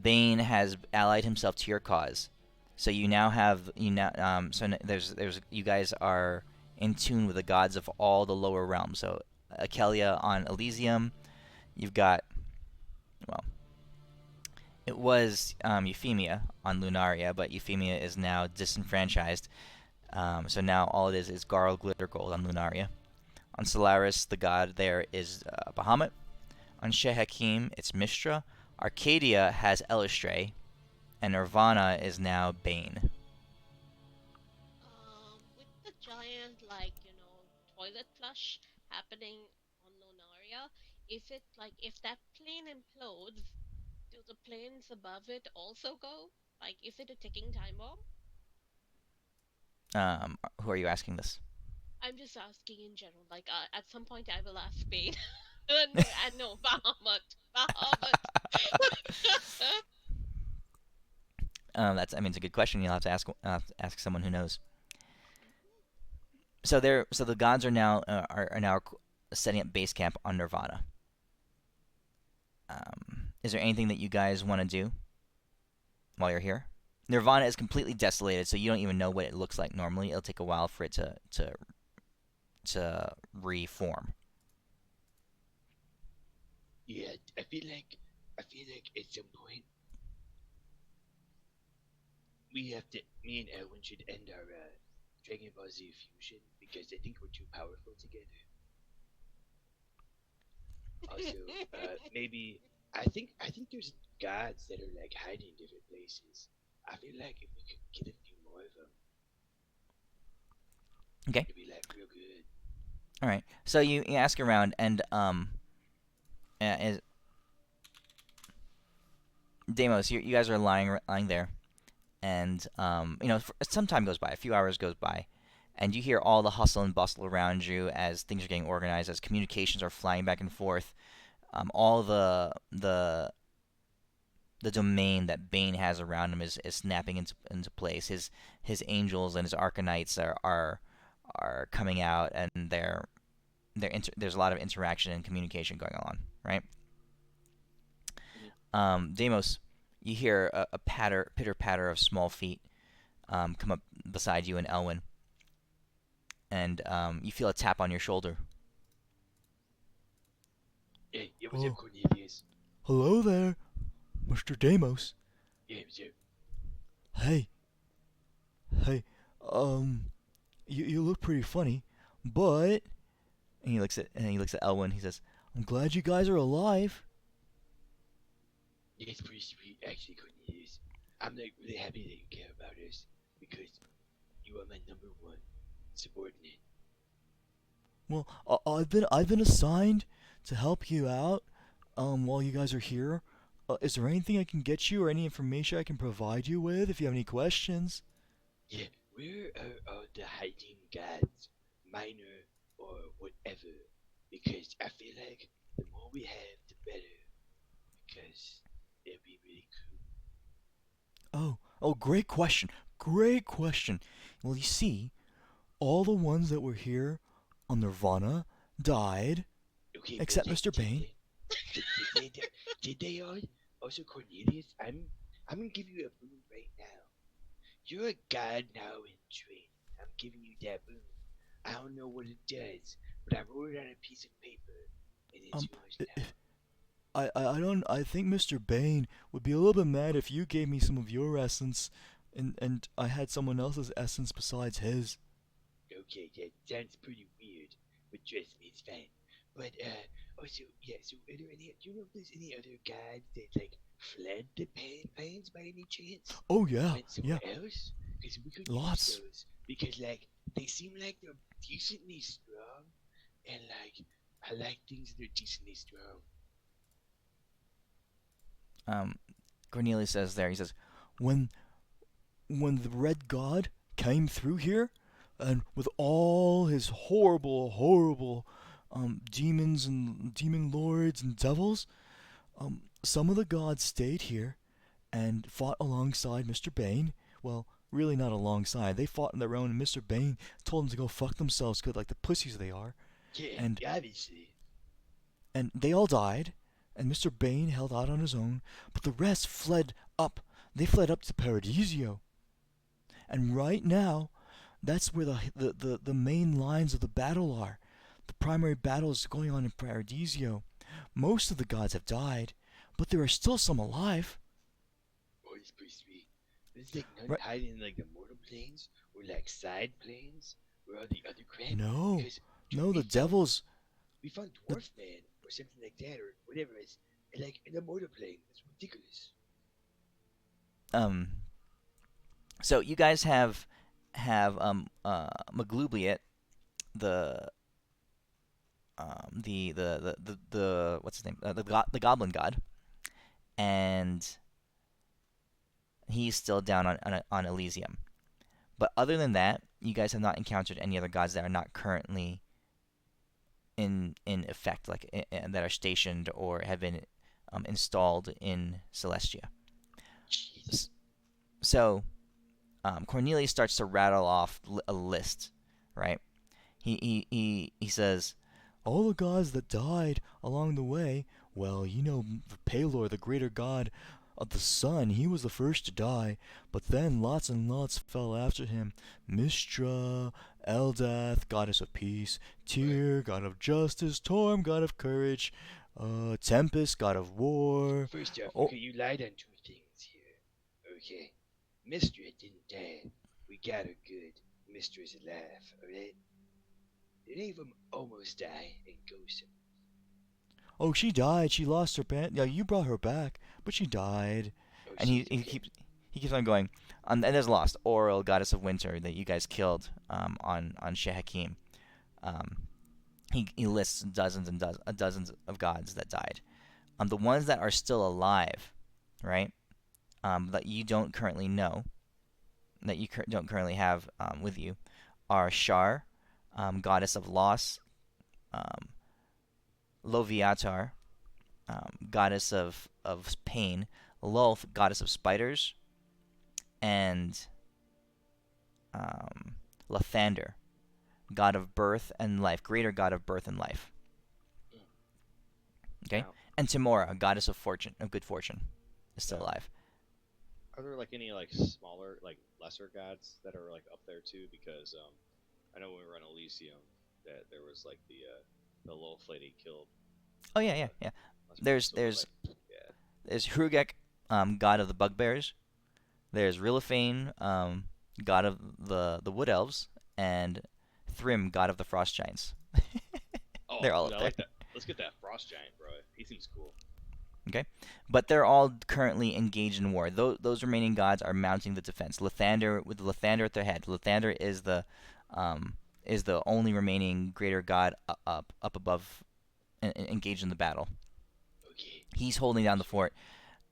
Bane has allied himself to your cause, so you now have there's you guys are in tune with the gods of all the lower realms. So Akelia on Elysium, you've got, well, it was Euphemia on Lunaria, but Euphemia is now disenfranchised. So now all it is Garl Glittergold on Lunaria. On Solaris, the god there is Bahamut. On Shehakim, it's Mistra. Arcadia has Elistray, and Nirvana is now Bane. With the giant, like, toilet flush happening on Lunaria, if that plane implodes, do the planes above it also go? Like, is it a ticking time bomb? Who are you asking this? I'm just asking in general. Like, at some point I will ask Bane. No, Bahamut. It's a good question. You'll have to ask someone who knows. So the gods are now setting up base camp on Nirvana. Is there anything that you guys want to do while you're here? Nirvana is completely desolated, so you don't even know what it looks like normally. It'll take a while for it to reform. Yeah, I feel like at some point me and Erwin should end our Dragon Ball Z fusion, because I think we're too powerful together. Also, maybe I think there's gods that are like hiding in different places. I feel like if we could get a few more of them, Okay. it'd be like real good. All right. So you ask around, and Deimos, you guys are lying there, and some time goes by, a few hours goes by, and you hear all the hustle and bustle around you as things are getting organized, as communications are flying back and forth. All the domain that Bane has around him is snapping into place. His angels and his arcanites are coming out, and there's a lot of interaction and communication going on, right? Deimos, you hear a pitter patter of small feet come up beside you and Elwyn, and you feel a tap on your shoulder. Hey, what's up, Cornelius? Hello there, Mr. Deimos. Yeah, what's up? Hey, you look pretty funny, but and he looks at Elwyn. He says, "I'm glad you guys are alive." Yeah, it's pretty sweet, actually, Cornelius. I'm like really happy that you care about us, because you are my number one subordinate. Well, I've been assigned to help you out while you guys are here. Is there anything I can get you, or any information I can provide you with if you have any questions? Yeah, where are all the hiding gods, minor or whatever? Because I feel like the more we have, the better. Because it'll be really cool. Oh, great question. Great question. Well, you see, all the ones that were here on Nirvana died. Okay, Except but like, Mr. Bane. Did they all? Also, Cornelius, I'm gonna give you a boon right now. You're a god now in training. I'm giving you that boon. I don't know what it does, but I wrote it on a piece of paper, and it's Um, yours i- now. I don't. I think Mr. Bane would be a little bit mad if you gave me some of your essence, and I had someone else's essence besides his. Okay, that sounds pretty weird, but trust me, it's fine. But also, yeah. So, are there any? Do you know if there's any other gods that like fled the plains by any chance? Oh yeah, Went yeah, somewhere else? Because we could use lots. those. Because like they seem like they're decently strong, and like I like things that are decently strong. Um, Cornelius says there. He says, when when the Red God came through here, and with all his horrible demons and demon lords and devils, some of the gods stayed here and fought alongside Mr. Bane. Well, really not alongside. They fought on their own, and Mr. Bane told them to go fuck themselves, 'cause like the pussies they are. Yeah, And obviously. and they all died, and Mr. Bane held out on his own, but the rest fled up. They fled up to Paradisio. And right now, that's where the main lines of the battle are. The primary battle is going on in Paradisio. Most of the gods have died, but there are still some alive. Oh, it's pretty sweet. There's like none Right? hiding in like the mortal planes or like side planes where all the other crap. No, Because no, we the found devils. we found The, Dwarf Man or something like that or whatever it's like in a mortal plane. It's ridiculous. um. So you guys have Maglubliet, the the what's his name, the goblin god, and he's still down on Elysium. But other than that, you guys have not encountered any other gods that are not currently in effect, like that are stationed or have been installed in Celestia. Jeez. So Cornelius starts to rattle off a list, right? He says, all the gods that died along the way. Well, you know, Pelor, the greater god of the sun, he was the first to die, but then lots and lots fell after him. Mystra, Eldath, goddess of peace, Tyr, god of justice, Torm, god of courage, Tempest, god of war. First off, Oh, okay, you lied on two things here. Okay. Mistress didn't die. We got her good. Mistress alive, alright? Did any of them almost die and go somewhere? oh, she died. She lost her band. Yeah, you brought her back, but she died. Oh, And she's he okay. keeps on going. And there's lost Oral, goddess of winter, that you guys killed on Shehakim. Um, he lists dozens and dozens of gods that died. The ones that are still alive, right? That you don't currently know, that you don't currently have with you, are Shar, goddess of loss, um, Loviatar, goddess of pain, Lolth, goddess of spiders, and Lathander, god of birth and life, greater god of birth and life. Okay, Now, and Timora, goddess of fortune, of good fortune, is still Yeah. alive. are there like any like smaller, like lesser gods that are like up there too? Because I know when we were on Elysium that there was like the little lady killed. Oh yeah. There's There's Hrugek, god of the bugbears. There's Rilifane, god of the wood elves, and Thrym, god of the frost giants. Oh, They're all dude, up I there. like that. Let's get that frost giant, bro. He seems cool. Okay, but they're all currently engaged in war. Those remaining gods are mounting the defense. Lathander, with Lathander at their head. Lathander is the only remaining greater god up above, engaged in the battle. Okay. He's holding down the fort.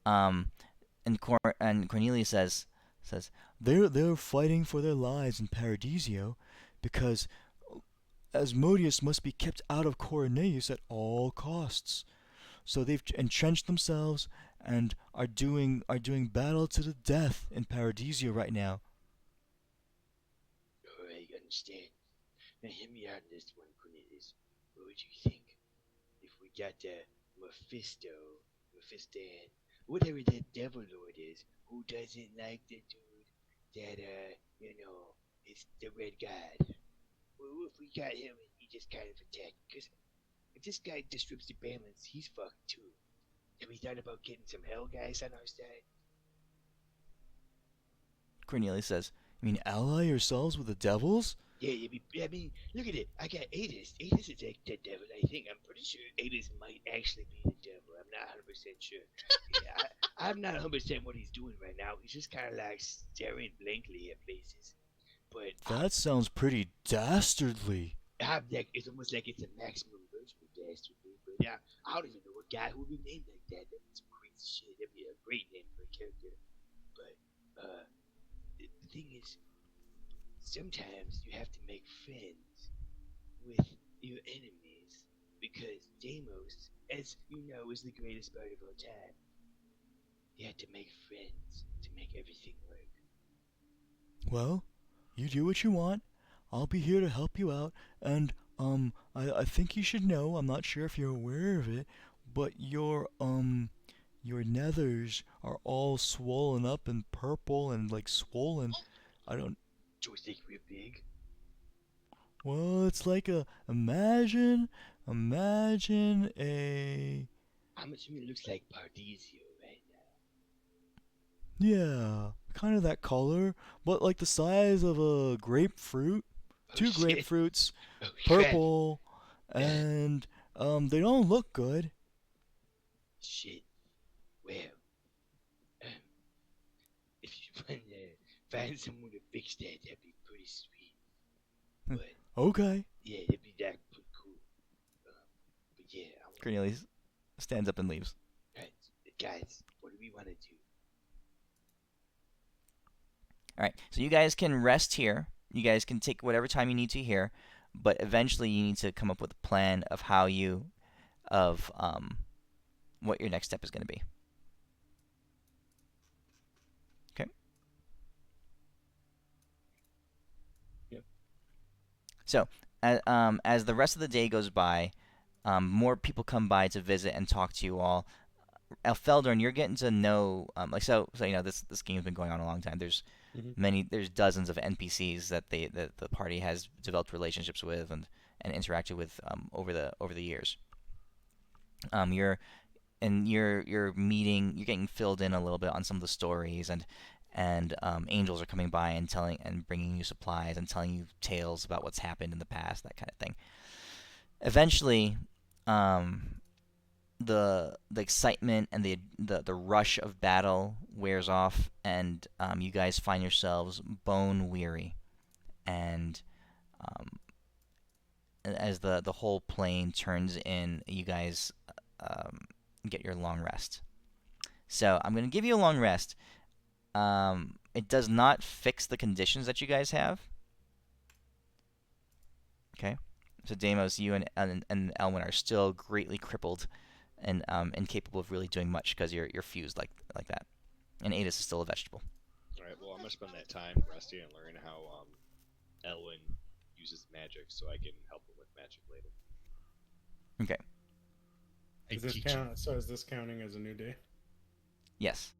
Um, and Cornelius says they're fighting for their lives in Paradisio, because Asmodeus must be kept out of Coroneus at all costs. So they've entrenched themselves and are doing battle to the death in Paradisio right now. Alright, understand. Now hear me out on this one, Cornelius. What would you think if got Mephiston, whatever that devil lord is, who doesn't like the dude that is the red god. Well, if we got him and he just kind of attacked, because if this guy disrupts the balance, he's fucked too. Have we thought about getting some hell guys on our side? Cornelius says, "You mean ally yourselves with the devils?" Yeah, I mean, look at it. I got Adis. Adis is like the devil, I think. I'm pretty sure Adis might actually be the devil. I'm not 100% sure. Yeah, I'm not 100% what he's doing right now. He's just kind of like staring blankly at places. But That sounds pretty dastardly. it's almost like it's a maximum version of dastardly. But yeah, I don't even know a guy who would be named like that. That'd be some crazy shit. That'd be a great name for a character. But the thing is, sometimes you have to make friends with your enemies because Deimos, as you know, is the greatest bard of all time. You have to make friends to make everything work. Well, you do what you want. I'll be here to help you out, and I think you should know. I'm not sure if you're aware of it, but your nethers are all swollen up and purple and like swollen. I don't. Do you think we're big? Well, it's like imagine a. I'm assuming it looks like Pardisio right now. Yeah, kind of that color, but like the size of a grapefruit. Oh Two shit! grapefruits, Oh purple, and they don't look good. shit! Well, um, if you want to find someone to fix that, that'd be pretty sweet. But Okay. yeah, that'd be that pretty cool. But yeah, Cornelius stands up and leaves. right, guys, what do we want to do? All right, so you guys can rest here. You guys can take whatever time you need to here, but eventually you need to come up with a plan of what your next step is going to be. Okay. Yep. So as the rest of the day goes by, more people come by to visit and talk to you all. Feldorn, you're getting to know so you know this game's been going on a long time. There's there's dozens of NPCs that the party has developed relationships with and interacted with over the years. You're getting filled in a little bit on some of the stories, and angels are coming by and telling and bringing you supplies and telling you tales about what's happened in the past, that kind of thing. Eventually, the excitement and the rush of battle wears off, and you guys find yourselves bone weary, and as the whole plane turns in, you guys get your long rest. So I'm going to give you a long rest. It does not fix the conditions that you guys have. Okay, so Deimos, you and Elwyn are still greatly crippled and incapable of really doing much because you're fused like that. And Adis is still a vegetable. All right. Well, I'm gonna spend that time resting and learning how Elwyn uses magic, so I can help him with magic later. Okay. Is this so is this counting as a new day? Yes.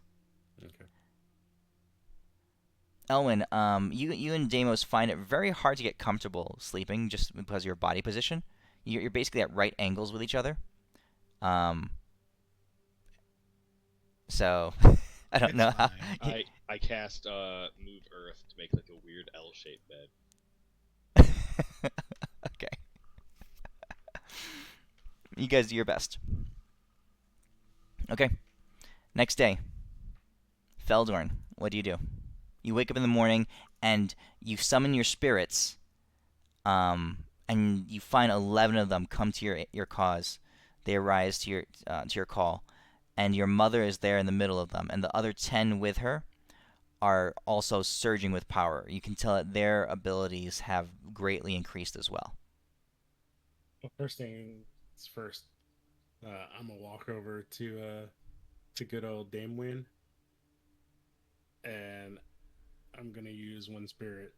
Okay. Elwyn, you and Deimos find it very hard to get comfortable sleeping just because of your body position. You're basically at right angles with each other. So I don't know how. I cast Move Earth to make like a weird L-shaped bed. Okay. You guys do your best. Okay. Next day. Feldorn, what do? You wake up in the morning and you summon your spirits, and you find 11 of them come to your cause. They arise to your call, and your mother is there in the middle of them, and the other 10 with her are also surging with power. You can tell that their abilities have greatly increased as well. Well, first things first, I'm gonna walk over to good old Dame Win, and I'm gonna use one spirit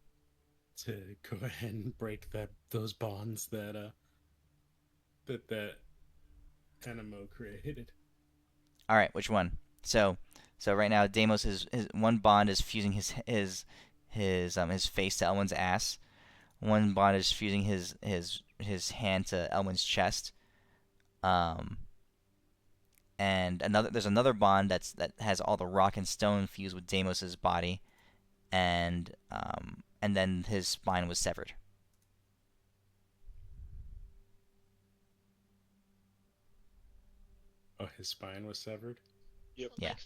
to go ahead and break those bonds that Enemo created. All right, which one? So right now, Deimos his one bond is fusing his face to Elwin's ass. One bond is fusing his hand to Elwin's chest. Um, and there's another bond that has all the rock and stone fused with Deimos's body, and then his spine was severed. Oh, his spine was severed. Yep. Yeah. Like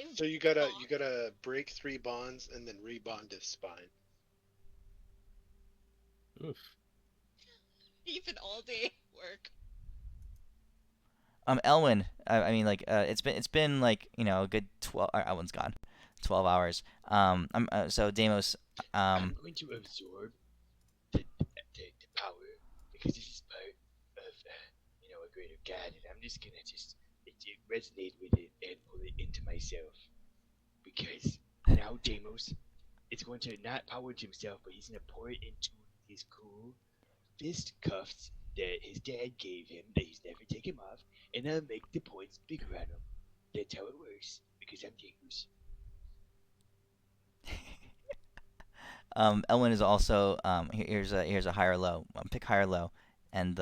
5. So you gotta break 3 bonds and then rebond his spine. Oof. Even all day work. Elwin, I mean, like, it's been like, a good 12. Elwin's gone, 12 hours. So Deimos, I'm going to absorb the power because this is part of a greater God, and I'm just gonna resonate with it and pull it into myself because now Deimos is going to not power it himself, but he's gonna pour it into his cool fist cuffs that his dad gave him that he's never taken off, and I'll make the points bigger on him. That's how it works because I'm Deimos. Elwin is also here's a high or low. Pick high or low, and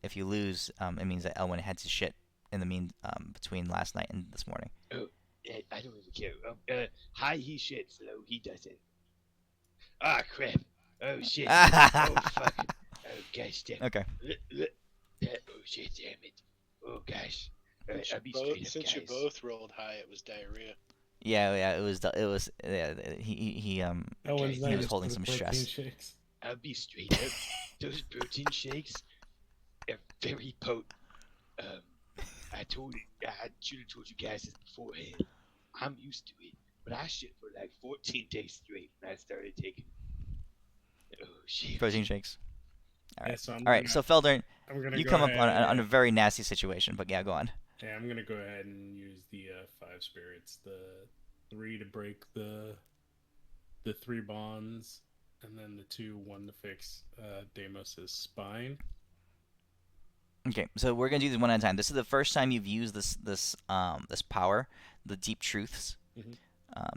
if you lose, it means that Elwin had to shit in the between last night and this morning. Oh, I don't really care. High he shits, low he doesn't. Ah, crap. Oh, shit. Oh, fuck. Oh, gosh, damn. Okay. Oh, shit, damn it. Oh, gosh. I'll be straight up, Since you guys. both rolled high, it was diarrhea. Yeah, it was yeah, he Elwin's he not was used holding to the some protein stress. shakes. I'll be straight up. Those protein shakes are very potent. I should have told you guys this beforehand. I'm used to it, but I shit for like 14 days straight when I started taking. Oh shit! Protein shakes. All right. Yeah, so All right. So Feldorn, I'm gonna you go come up ahead, on a very nasty situation, but yeah, go on. Yeah, I'm gonna go ahead and use the 5 spirits, the 3 to break the 3 bonds, and then the 2, 1 to fix Deimos's spine. Okay, so we're gonna do this one at a time. This is the first time you've used this power, the deep truths, Mhm.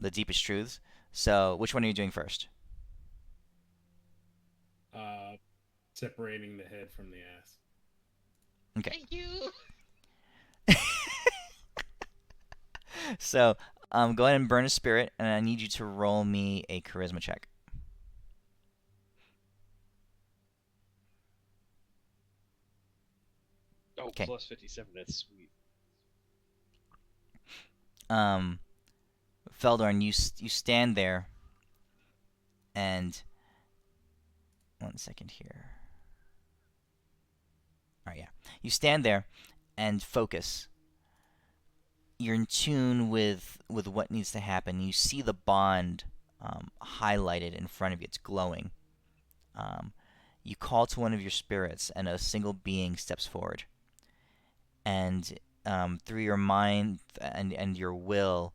the deepest truths. So which one are you doing first? Separating the head from the ass. Okay. Thank you. So go ahead and burn a spirit, and I need you to roll me a charisma check. Oh, Okay. plus 57. That's sweet. Feldorn, you stand there, and 1 second here. All right, yeah. You stand there and focus. You're in tune with what needs to happen. You see the bond highlighted in front of you. It's glowing. You call to one of your spirits, and a single being steps forward. And through your mind and your will,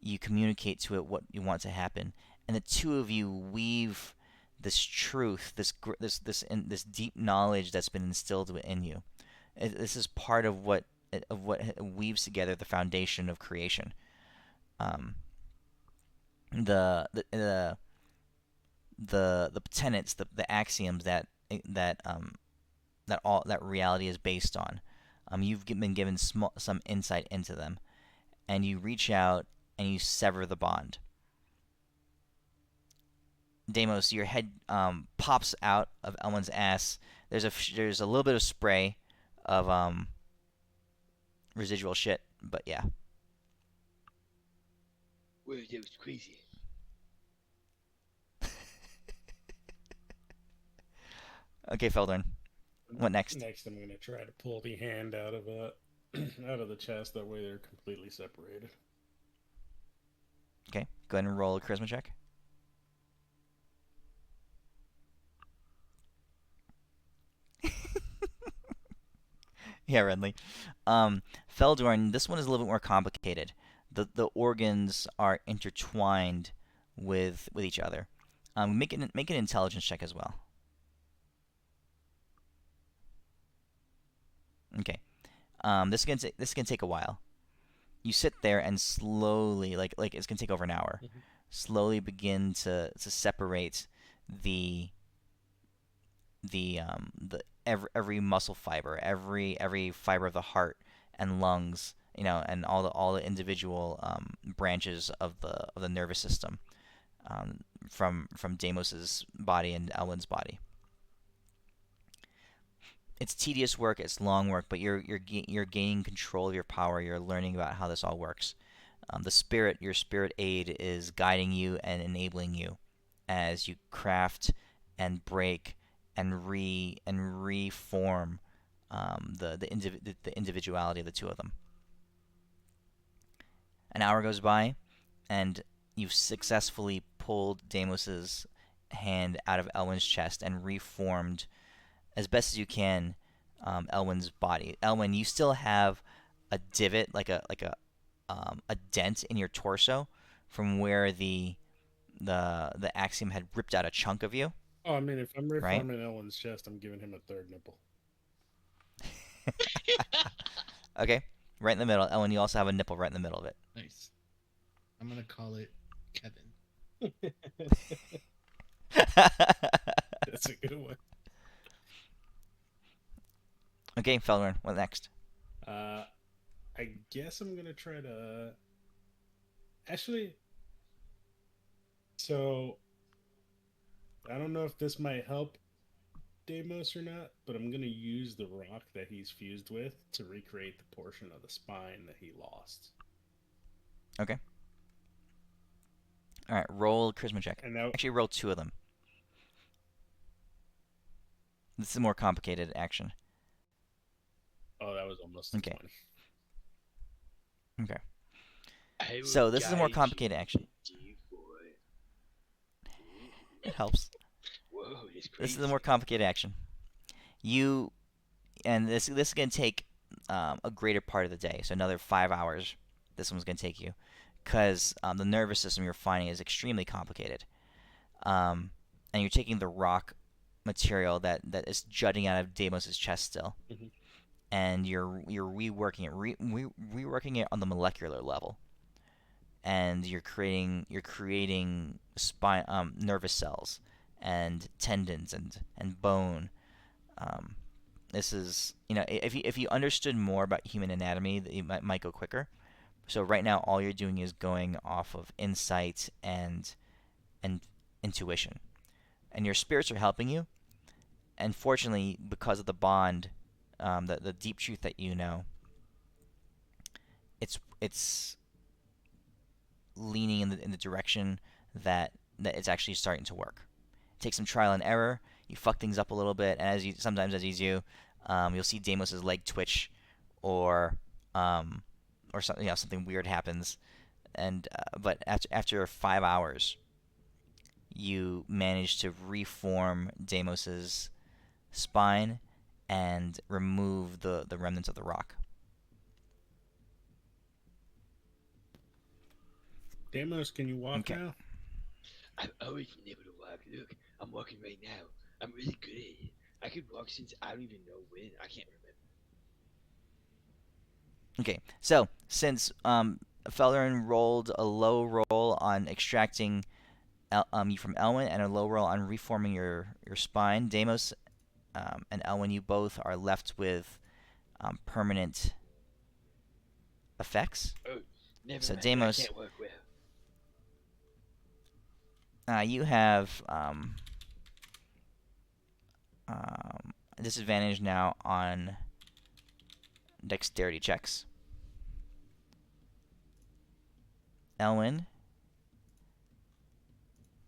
you communicate to it what you want to happen. And the two of you weave this truth, this deep knowledge that's been instilled within you. This is part of what weaves together the foundation of creation. The tenets, the axioms that reality is based on. You've been given some insight into them, and you reach out and you sever the bond. Deimos, your head pops out of Elwin's ass. There's a little bit of spray of residual shit, but yeah. Well, that was crazy. Okay, Feldorn. What next? Next, I'm gonna try to pull the hand out of out of the chest. That way, they're completely separated. Okay, go ahead and roll a charisma check. Yeah, Renly. Feldorn, this one is a little bit more complicated. The organs are intertwined with each other. Make an intelligence check as well. Okay. This is gonna take a while. You sit there and slowly, like it's gonna take over an hour. Mhm. Slowly begin to separate the every muscle fiber, every fiber of the heart and lungs, and all the individual branches of the nervous system, from Deimos's body and Elwyn's body. It's tedious work, it's long work, but you're gaining control of your power. You're learning about how this all works. Your spirit aid is guiding you and enabling you as you craft and break and reform the individuality of the two of them. An hour goes by, and you've successfully pulled Deimos's hand out of Elwyn's chest and reformed as best as you can Elwyn's body. Elwyn, you still have a divot, like a dent in your torso from where the axiom had ripped out a chunk of you, Oh, I mean, if I'm right? reforming Ellen's chest, I'm giving him a third nipple. Okay, right in the middle. Elwyn, you also have a nipple right in the middle of it. Nice. I'm gonna call it Kevin. That's a good one. Okay, Feldorn, what next? I guess I'm gonna try to. Actually, so I don't know if this might help Deimos or not, but I'm gonna use the rock that he's fused with to recreate the portion of the spine that he lost. Okay. All right, roll a charisma check. And now, Actually, roll two of them. This is a more complicated action. oh, that was almost a Okay. 20. Okay. I will So this is a more guide complicated you action. to D4. It helps. Whoa, it's crazy. This is a more complicated action. This is going to take a greater part of the day, so another 5 hours. This one's going to take you, because the nervous system you're finding is extremely complicated, and you're taking the rock material that is jutting out of Deimos's chest still, Mhm. and you're reworking it, reworking it on the molecular level, and you're creating spine nervous cells and tendons and bone. This is, if you understood more about human anatomy, you might go quicker. So right now, all you're doing is going off of insight and intuition, and your spirits are helping you. And fortunately, because of the bond, the deep truth that you know, it's leaning in the direction that it's actually starting to work. Take some trial and error. You fuck things up a little bit, and sometimes as you do, you'll see Deimos's leg twitch, or something, something weird happens, and but after 5 hours, you manage to reform Deimos's spine and remove the remnants of the rock. Deimos, can you walk Okay. now? I've always been able to walk. Look, I'm walking right now. I'm really good at it. I could walk since I don't even know when. I can't remember. Okay, so since Feldorn rolled a low roll on extracting you from Elwyn and a low roll on reforming your spine, Deimos and Elwyn, you both are left with permanent effects. Oh, never So mind. Deimos, I can't walk well. you have a disadvantage now on dexterity checks. Elwyn,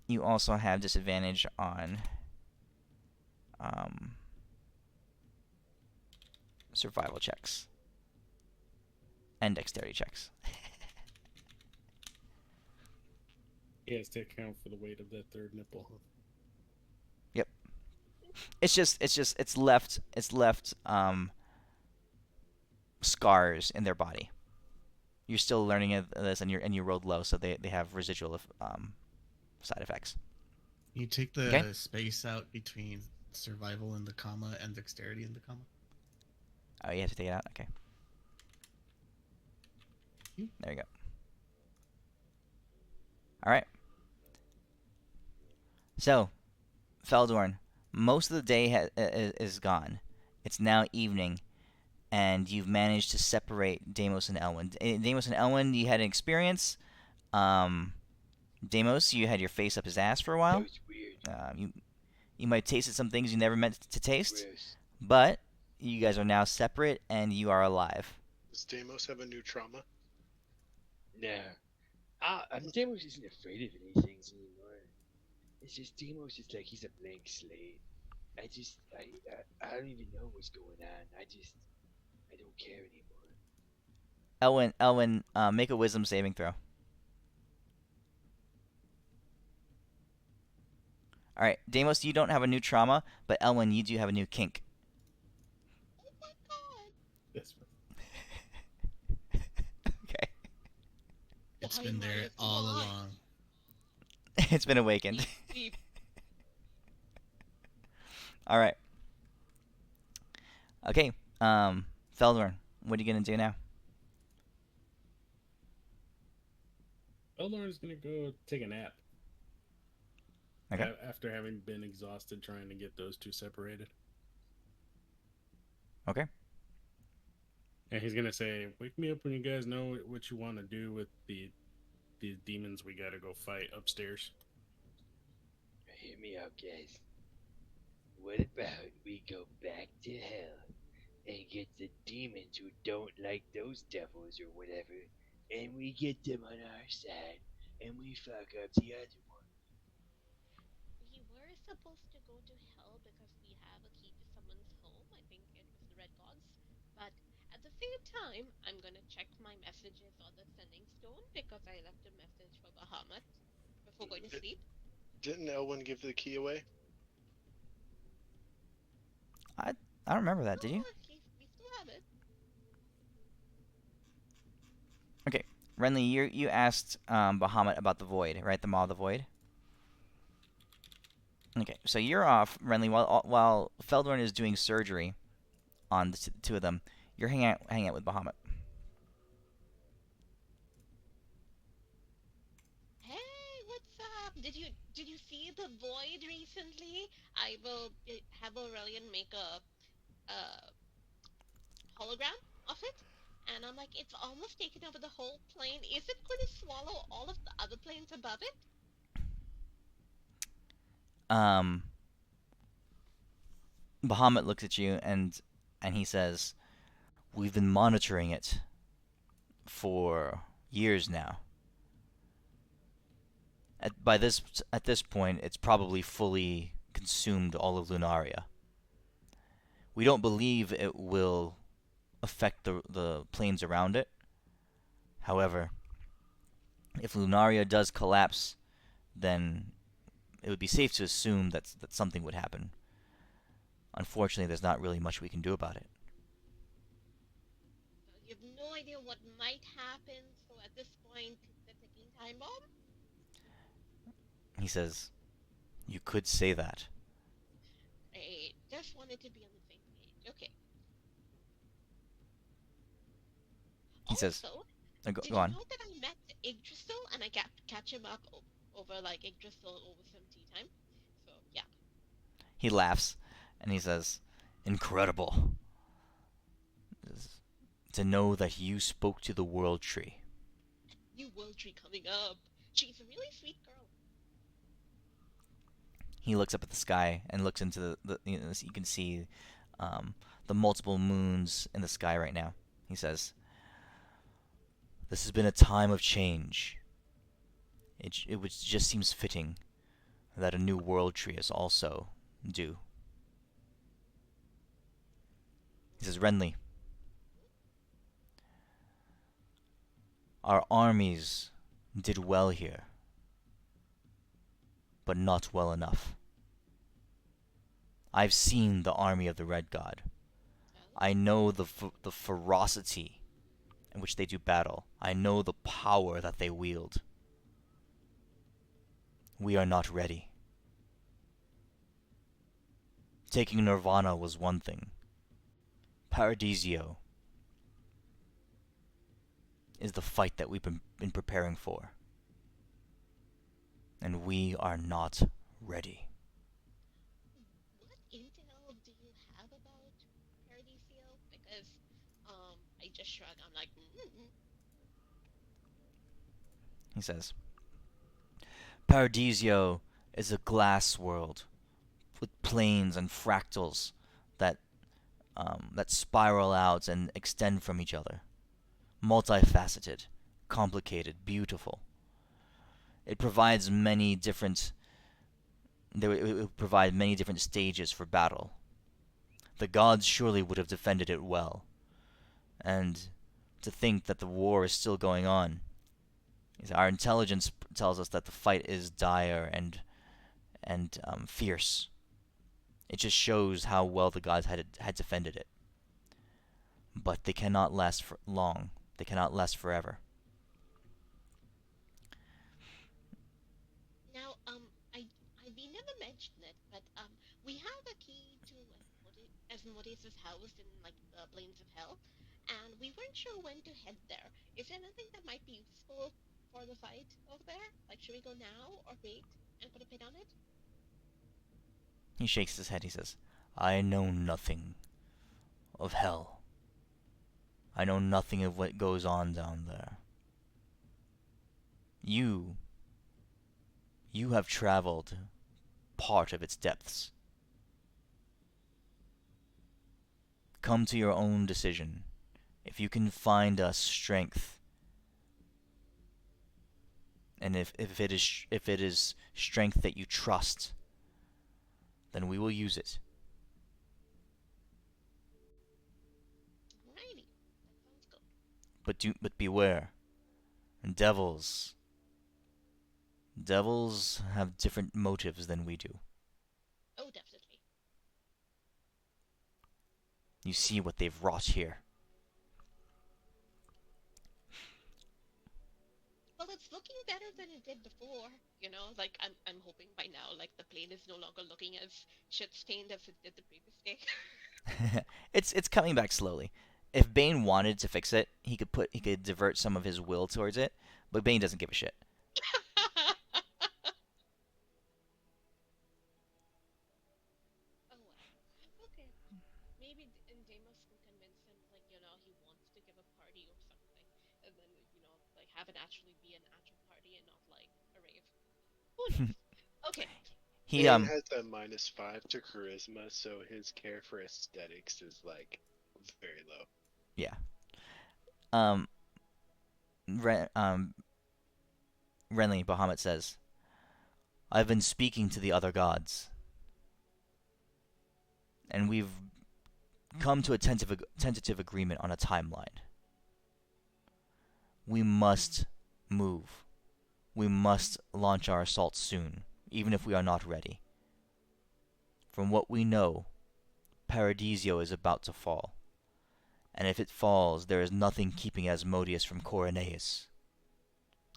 you also have disadvantage on survival checks and dexterity checks. He has to account for the weight of that third nipple. Yep. It's left scars in their body. You're still learning this, and you rolled low, so they have residual side effects. You take the Okay. space out between survival in the comma and dexterity in the comma. Oh, you have to take it out. Okay. you. There you go. All right. So, Feldorn, most of the day is gone. It's now evening, and you've managed to separate Deimos and Elwyn. Deimos and Elwyn, you had an experience. Um, Deimos, you had your face up his ass for a That while. was weird. You might have tasted some things you never meant to taste, Gross. but you guys are now separate, and you are alive. Does Deimos have a new trauma? Nah. Deimos isn't afraid of anything anymore. It's just Deimos is like he's a blank slate. I don't even know what's going on. I don't care anymore. Elwyn, make a wisdom saving throw. All right, Deimos, you don't have a new trauma, but Elwyn, you do have a new kink. Oh my god! This Okay. It's Why, been there Marius, all why? along. It's been awakened. Deep, deep. All right. Okay. Feldorn, what are you gonna do now? Feldorn is gonna go take a nap. Okay. After having been exhausted trying to get those two separated. Okay. And he's gonna say, "Wake me up when you guys know what you want to do with these demons we gotta go fight upstairs." Hear me out, guys. What about we go back to hell and get the demons who don't like those devils or whatever, and we get them on our side, and we fuck up the other one? We were supposed to go to hell because we have a key to someone's home. I think it was the Red Gods. But at the same time, I'm gonna check my messages on the sending stone because I left a message for Bahamut before going to sleep. Didn't Elwyn give the key away? I don't remember that. Did you? No, we still have it. Okay. Renly, you asked Bahamut about the void, right? The Maw of the Void. Okay, so you're off, Renly, while Feldorn is doing surgery on the two of them. You're hanging out with Bahamut. Hey, what's up? Did you see the void recently? I will have Aurelian make a hologram of it. And I'm like, it's almost taken over the whole plane. Is it going to swallow all of the other planes above it? Bahamut looks at you and he says, "We've been monitoring it for years now. At this point, it's probably fully consumed all of Lunaria. We don't believe it will affect the planes around it. However, if Lunaria does collapse, then it would be safe to assume that something would happen. Unfortunately, there's not really much we can do about it." So you have no idea what might happen. So at this point, it's a ticking time bomb. He says, "You could say that." I just wanted to be on the same page. Okay. He says, Also, Go did you on. know that I met Yggdrasil and I got catch him up over like Yggdrasil over some tea time? So yeah. He laughs, and he says, "Incredible to know that you spoke to the World Tree." New World Tree coming up. She's a really sweet girl. He looks up at the sky and looks into you can see the multiple moons in the sky right now. He says, "This has been a time of change. Just seems fitting that a new World Tree is also due." He says, "Renly, our armies did well here, but not well enough. I've seen the army of the Red God. I know the ferocity in which they do battle. I know the power that they wield. We are not ready. Taking Nirvana was one thing. Paradisio is the fight that we've been preparing for. And we are not ready. What intel do you have about Paradisio? Because, I just shrug. I'm like, He says, Paradisio is a glass world with planes and fractals that that spiral out and extend from each other. Multifaceted, complicated, beautiful. It provides many different. It would provide many different stages for battle. The gods surely would have defended it well, and to think that the war is still going on. Our intelligence tells us that the fight is dire and fierce. It just shows how well the gods had defended it. But they cannot last for long. They cannot last forever. now, we never mentioned it, but we have a key to Asmodeus' house in like the plains of hell, and we weren't sure when to head there. Is there anything that might be useful for the fight over there? Like, should we go now or wait and put a pin on it? He shakes his head. He says, I know nothing of hell. I know nothing of what goes on down there. You have traveled part of its depths. Come to your own decision. If you can find us strength, and if it is strength that you trust, then we will use it. Alrighty, that sounds good. But beware. Devils have different motives than we do. Oh, definitely. You see what they've wrought here. Well, it's looking better than it did before. You know, like I'm hoping by now, like the plane is no longer looking as shit-stained as it did the previous day. It's coming back slowly. If Bane wanted to fix it, he could divert some of his will towards it, but Bane doesn't give a shit. Oh well. Okay. Maybe Deimos can convince him, like, you know, he wants to give a party or something, and then, you know, like have it actually be an actual party and not like a rave. Who knows? Okay. He Bane has a -5 to charisma, so his care for aesthetics is like very low. yeah. Um Renly Bahamut says, I've been speaking to the other gods, and we've come to a tentative agreement on a timeline. We must move. We must launch our assault soon, even if we are not ready. From what we know, Paradisio is about to fall, and if it falls, there is nothing keeping Asmodeus from Coroneus,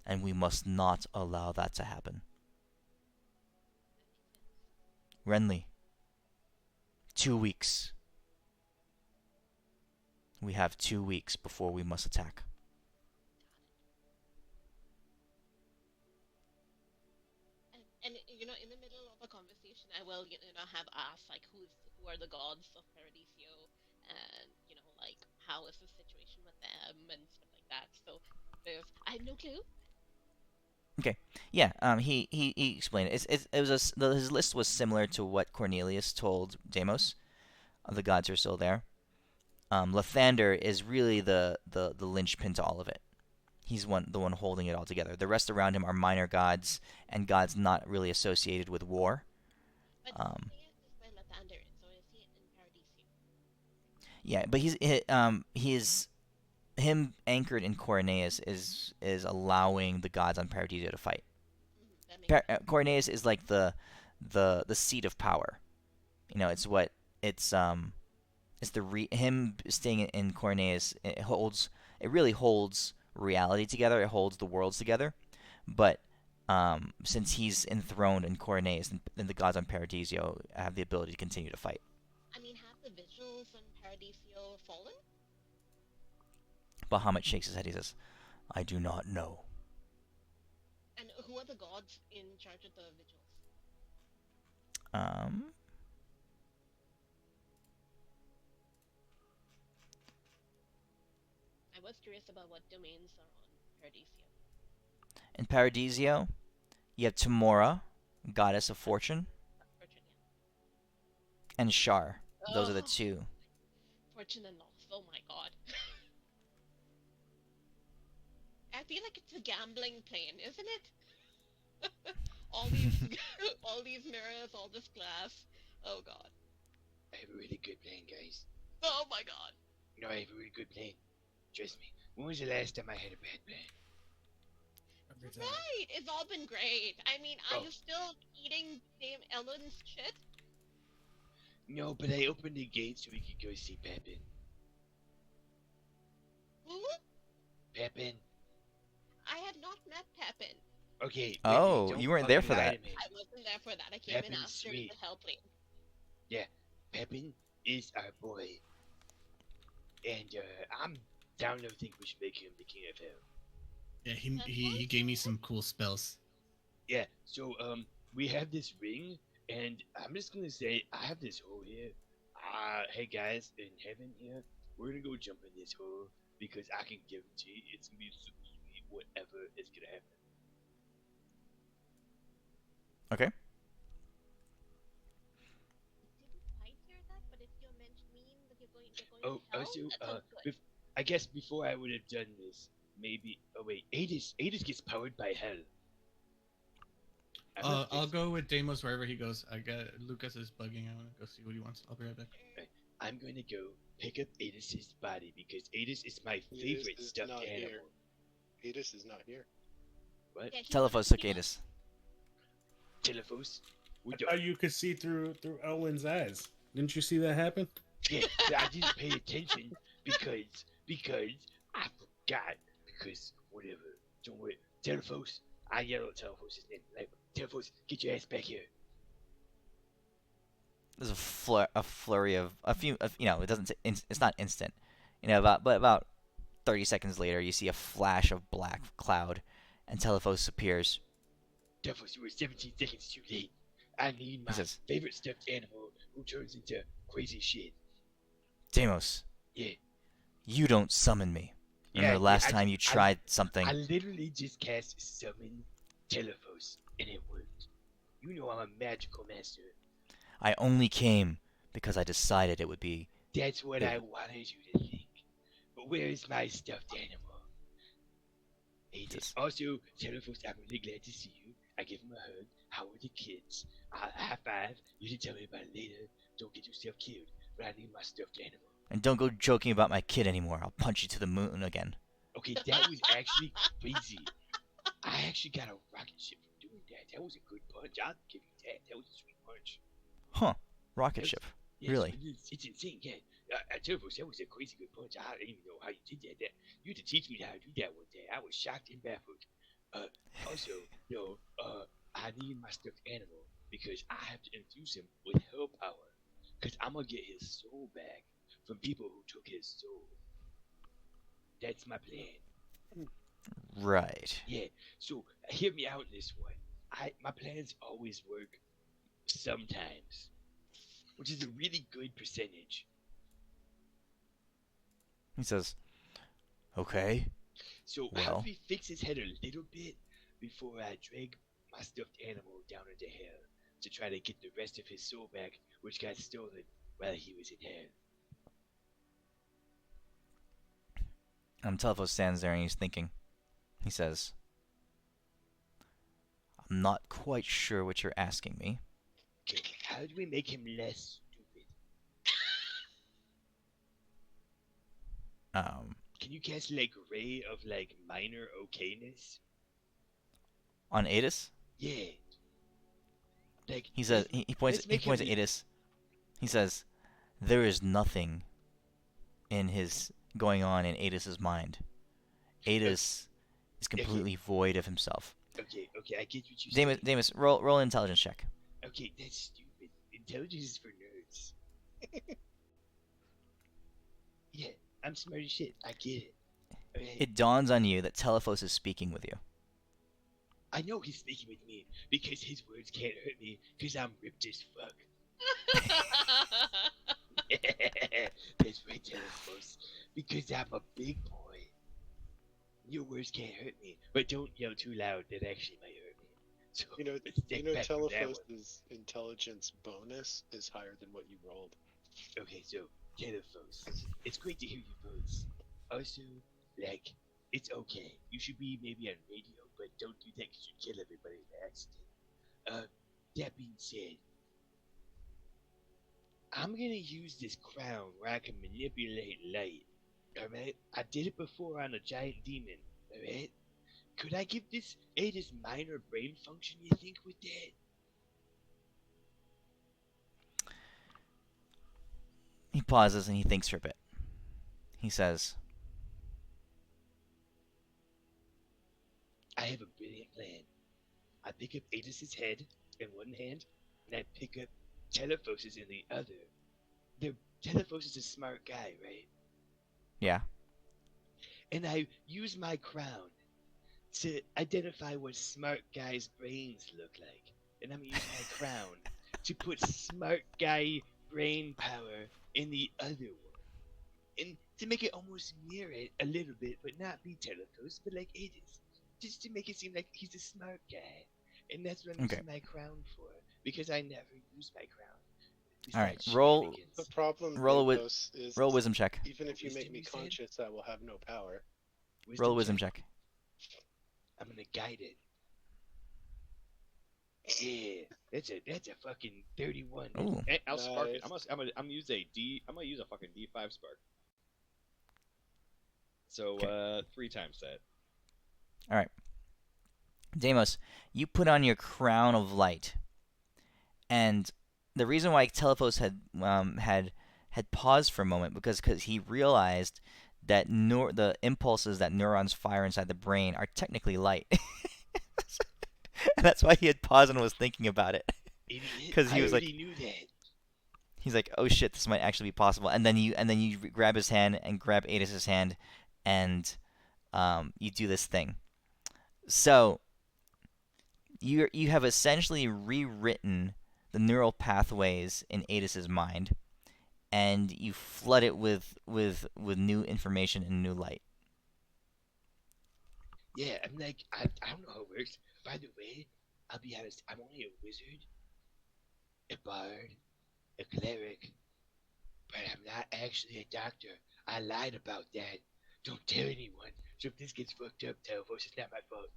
and we must not allow that to happen. Renly, 2 weeks. We have 2 weeks before we must attack. And you know, in the middle of a conversation, I will, you know, have asked like who are the gods of Paradisio, and you know, like how is the situation with them and stuff like that. So there's I have no clue. Okay. Yeah. He explained it. His list was similar to what Cornelius told Deimos. The gods are still there. Lathander is really the linchpin to all of it. He's the one holding it all together. The rest around him are minor gods and gods not really associated with war. But Cornelius is where Lathander is, so is he in Paradisio? Yeah, but he's him anchored in Coroneus is allowing the gods on Paradisio to fight. That makes sense. Coroneus is like the seat of power. You know, it's him staying in Coroneus. It really holds reality together. It holds the worlds together. But since he's enthroned in Coroneus, then the gods on Paradisio have the ability to continue to fight. I mean, have the visuals on Paradisio fallen? Bahamut shakes his head. He says, I do not know. And who are the gods in charge of the vigils? Um, I was curious about what domains are on Paradisio. in Paradisio, you have Tamora, goddess of fortune, Fortune, and Shar. yeah. Those are the Oh, two. Fortune and loss. Oh my god. I feel like it's a gambling plane, isn't it? all these, all these mirrors, all this glass. Oh god. I have a really good plan, guys. Oh my god. No, I have a really good plan. Trust me. When was the last time I had a bad plan? Every time. Right. It's all been great. I mean, are Oh. you still eating Dame Ellen's shit? No, but I opened the gate so we could go see Pepin. Who? Pepin. I have not met Pepin. Okay. Oh, don't you weren't there fucking for lie that. to me. I wasn't there for that. I came in Pepin's after sweet. the Hellplane. Pepin is our boy. And I'm down to think we should make him the king of hell. Yeah, he gave me some cool spells. Yeah, so we have this ring, and I'm just gonna say I have this hole here. Hey guys, in heaven here, we're gonna go jump in this hole because I can guarantee it's gonna be super sweet, whatever is gonna happen. Okay. Didn't quite hear that, but if you mean that you're going Oh, to hell, also, that sounds good. I guess before I would have done this, maybe. Oh wait, Adis gets powered by hell. I'm gonna I'll fix- go with Deimos wherever he goes. I got Lucas is bugging. I'm gonna go see what he wants. I'll be right back. I'm gonna go pick up Adis's body because Adis is my Adis favorite is stuffed not animal. here. Adis is not here. What? Yeah, he Telephos was- took he was- Adis. Telephos? We I don't. thought you could see through Elwin's eyes. Didn't you see that happen? Yeah, but I didn't pay attention because I forgot. Because whatever. Don't worry. Telephos. I yelled at Telephos' name. Like, Telephos, get your ass back here. There's a flurry of a few. It doesn't. It's not instant. About 30 seconds later, you see a flash of black cloud, and Telephos appears. Telephos, you were 17 seconds too late. I need my says- favorite stuffed animal who turns into crazy shit. Deimos, Yeah. you don't summon me. Remember Yeah, the last I- time you I- tried something? I literally just cast summon Telephos, and it worked. You know I'm a magical master. I only came because I decided it would be. That's what Yeah. I wanted you to think. But where is my stuffed animal? Adis. Just- Also, Telephos, I'm really glad to see you. I give him a hug. How are the kids? High five. You can tell me about it later. Don't get yourself killed. But I need my stuffed animal. And don't go joking about my kid anymore. I'll punch you to the moon again. Okay, that was actually crazy. I actually got a rocket ship from doing that. That was a good punch. I'll give you that. That was a sweet punch. Huh? Rocket Yes. ship. Yes, Really? it's insane, yeah. Telephos, that was a crazy good punch. I didn't even know how you did that. You had to teach me how to do that one day. I was shocked and baffled. Also, I need my stuffed animal because I have to infuse him with hell power. Because I'm going to get his soul back from people who took his soul. That's my plan. Right. Yeah, so hear me out in this one. My plans always work sometimes, which is a really good percentage. He says, "Okay." So Well. help me fix his head a little bit before I drag my stuffed animal down into hell to try to get the rest of his soul back, which got stolen while he was in hell. Telephos stands there and he's thinking. He says, "I'm not quite sure what you're asking me." Okay, how do we make him less stupid? Can you cast like ray of like minor okayness? On Adis, Yeah. Like he says. He points. let's He make points at him- Adis. He says, "There is nothing in his going on in Adis's mind. Adis is completely void of himself." Okay, I get what you Damus, say. Damus, roll an intelligence check. Okay, that's stupid. Intelligence is for nerds. Yeah, I'm smart as shit. I get it. Alright? It dawns on you that Telephos is speaking with you. I know he's speaking with me because his words can't hurt me because I'm ripped as fuck. That's right, Telephos. Because I'm a big boy. Your words can't hurt me, but don't yell too loud. That actually might hurt me. So step back from that one. Telephos' intelligence bonus is higher than what you rolled. Okay, so Telephos, it's great to hear your voice. Also, like, it's okay. You should be maybe on radio, but don't do that because you kill everybody by accident. That being said, I'm gonna use this crown where I can manipulate light. Alright? I did it before on a giant demon. Alright? Could I give this Ada's minor brain function, you think, with that? He pauses and he thinks for a bit. He says, I have a brilliant plan. I pick up Adas's head in one hand, and I pick up Telephos's in the other. Telephos is a smart guy, right? yeah. And I use my crown to identify what smart guys' brains look like. And I'm gonna use my crown to put smart guy brain power in the other one. And to make it almost mirror it a little bit, but not be Telephos, but like it is. Just to make it seem like he's a smart guy. And that's what I'm Okay. using my crown for. Because I never use my crown. All right, Besides roll- shenanigans. The problem, Roll a Deimos, is Roll a wisdom check. even if you make Wisdom, me you said? conscious, I will have no power. Roll a wisdom check. I'm gonna guide it. Yeah, that's a fucking 31. Ooh. Hey, I'll spark it. Nice. I'm gonna use a D. I'm gonna use a fucking D5 spark. So Okay. 3 times that. All right. Deimos, you put on your crown of light, and the reason why Telephos had paused for a moment because he realized that the impulses that neurons fire inside the brain are technically light. And that's why he had paused and was thinking about it. Idiot. 'Cause he I was like- already knew that. He's like, "Oh shit, this might actually be possible." And then you grab his hand and grab Adas's hand, and you do this thing. So you have essentially rewritten the neural pathways in Adas's mind, and you flood it with new information and new light. Yeah, I'm like, I don't know how it works. By the way, I'll be honest, I'm only a wizard, a bard, a cleric, but I'm not actually a doctor. I lied about that. Don't tell anyone. So if this gets fucked up, Telephos, it's not my fault.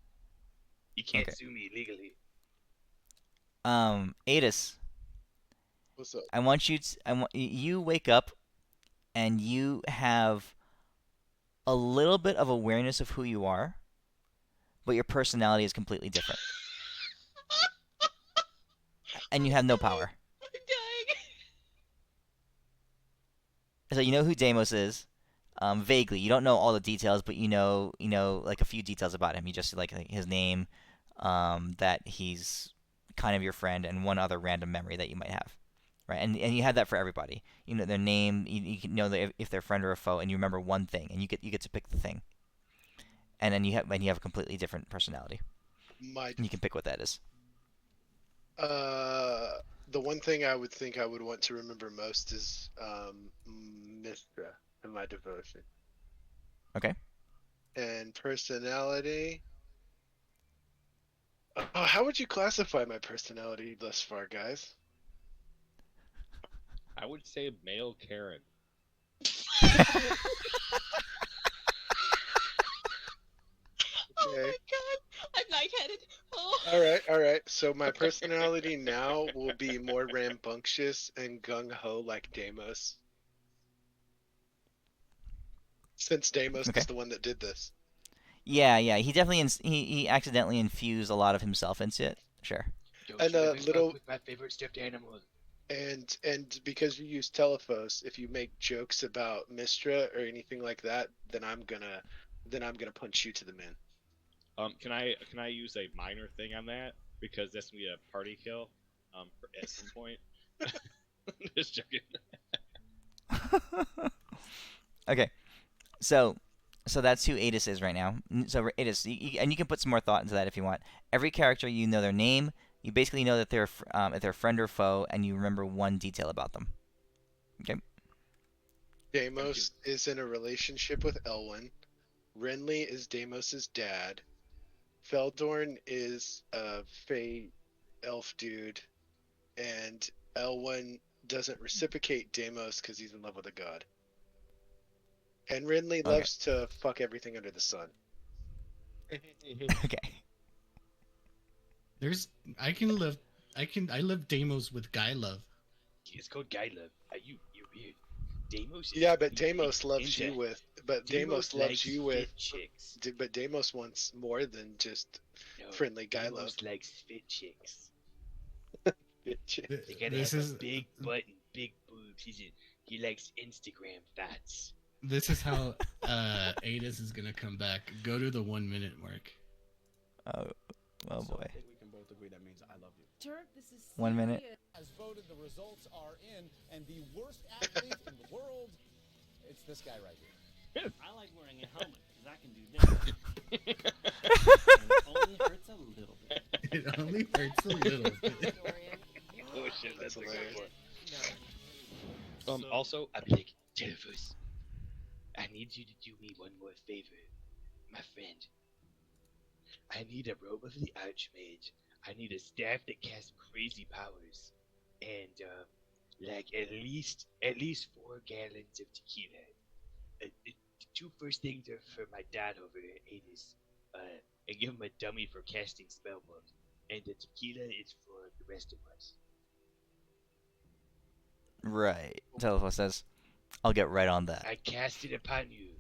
You can't Okay. sue me legally. Adas, What's up? I want you wake up, and you have a little bit of awareness of who you are, but your personality is completely different, and you have no power. I'm dying. So you know who Deimos is, vaguely. You don't know all the details, but you know like a few details about him. You just like his name, that he's kind of your friend, and one other random memory that you might have, right? And you have that for everybody. You know their name. You can know if they're a friend or a foe, and you remember one thing, and you get to pick the thing. And then you have a completely different personality. My And you can pick what that is. the one thing I would think I would want to remember most is Mistra and my devotion. Okay. And personality. Oh, how would you classify my personality thus far, guys? I would say male Karen. Oh Okay. my god, I'm lightheaded. Oh. All right. So my personality now will be more rambunctious and gung ho like Deimos. Since Deimos Okay. is the one that did this. Yeah. He definitely he accidentally infused a lot of himself into it. Sure. Don't And you a ever fuck little- with my favorite stuffed animal. And because you use Telephos, if you make jokes about Mistra or anything like that, then I'm gonna punch you to the man. Can I use a minor thing on that because that's gonna be a party kill at some point. Just joking. Okay. So So that's who Adis is right now. So Adis, and you can put some more thought into that if you want. Every character, you know their name. You basically know that if they're friend or foe, and you remember one detail about them. Okay. Deimos is in a relationship with Elwyn. Renly is Deimos's dad. Feldorn is a Fey elf dude, and Elwyn doesn't reciprocate Deimos because he's in love with a god. And Renly Okay. loves to fuck everything under the sun. Okay. I love Deimos with guy love. It's called guy love. You're weird. Deimos. Yeah, but Deimos loves you with. But Deimos Deimos loves likes you with. fit chicks. But Deimos wants more than just No, friendly guy Deimos love. likes fit chicks. Bitch. They gotta This have is a big butt and big boobs. He likes Instagram fats. this is how Adis is gonna come back. Go to the 1 minute mark. Oh So boy. I think we can both agree that means I love you. Turk, this is 1 minute. Has voted, the results are in, and the worst athlete in the world, it's this guy right here. I like wearing a helmet because I can do this. And it only hurts a little bit. It only hurts a little bit. Oh shit, That's that's a hilarious. good one. Also, I'm like, Telephus, I need you to do me one more favor, my friend. I need a robe of the Archmage. I need a staff that casts crazy powers, and like at least 4 gallons of tequila. The 2 first things are for my dad over at Adis. I give him a dummy for casting spellbook, and the tequila is for the rest of us. Right. Telephone says, "I'll get right on that." I cast it upon you.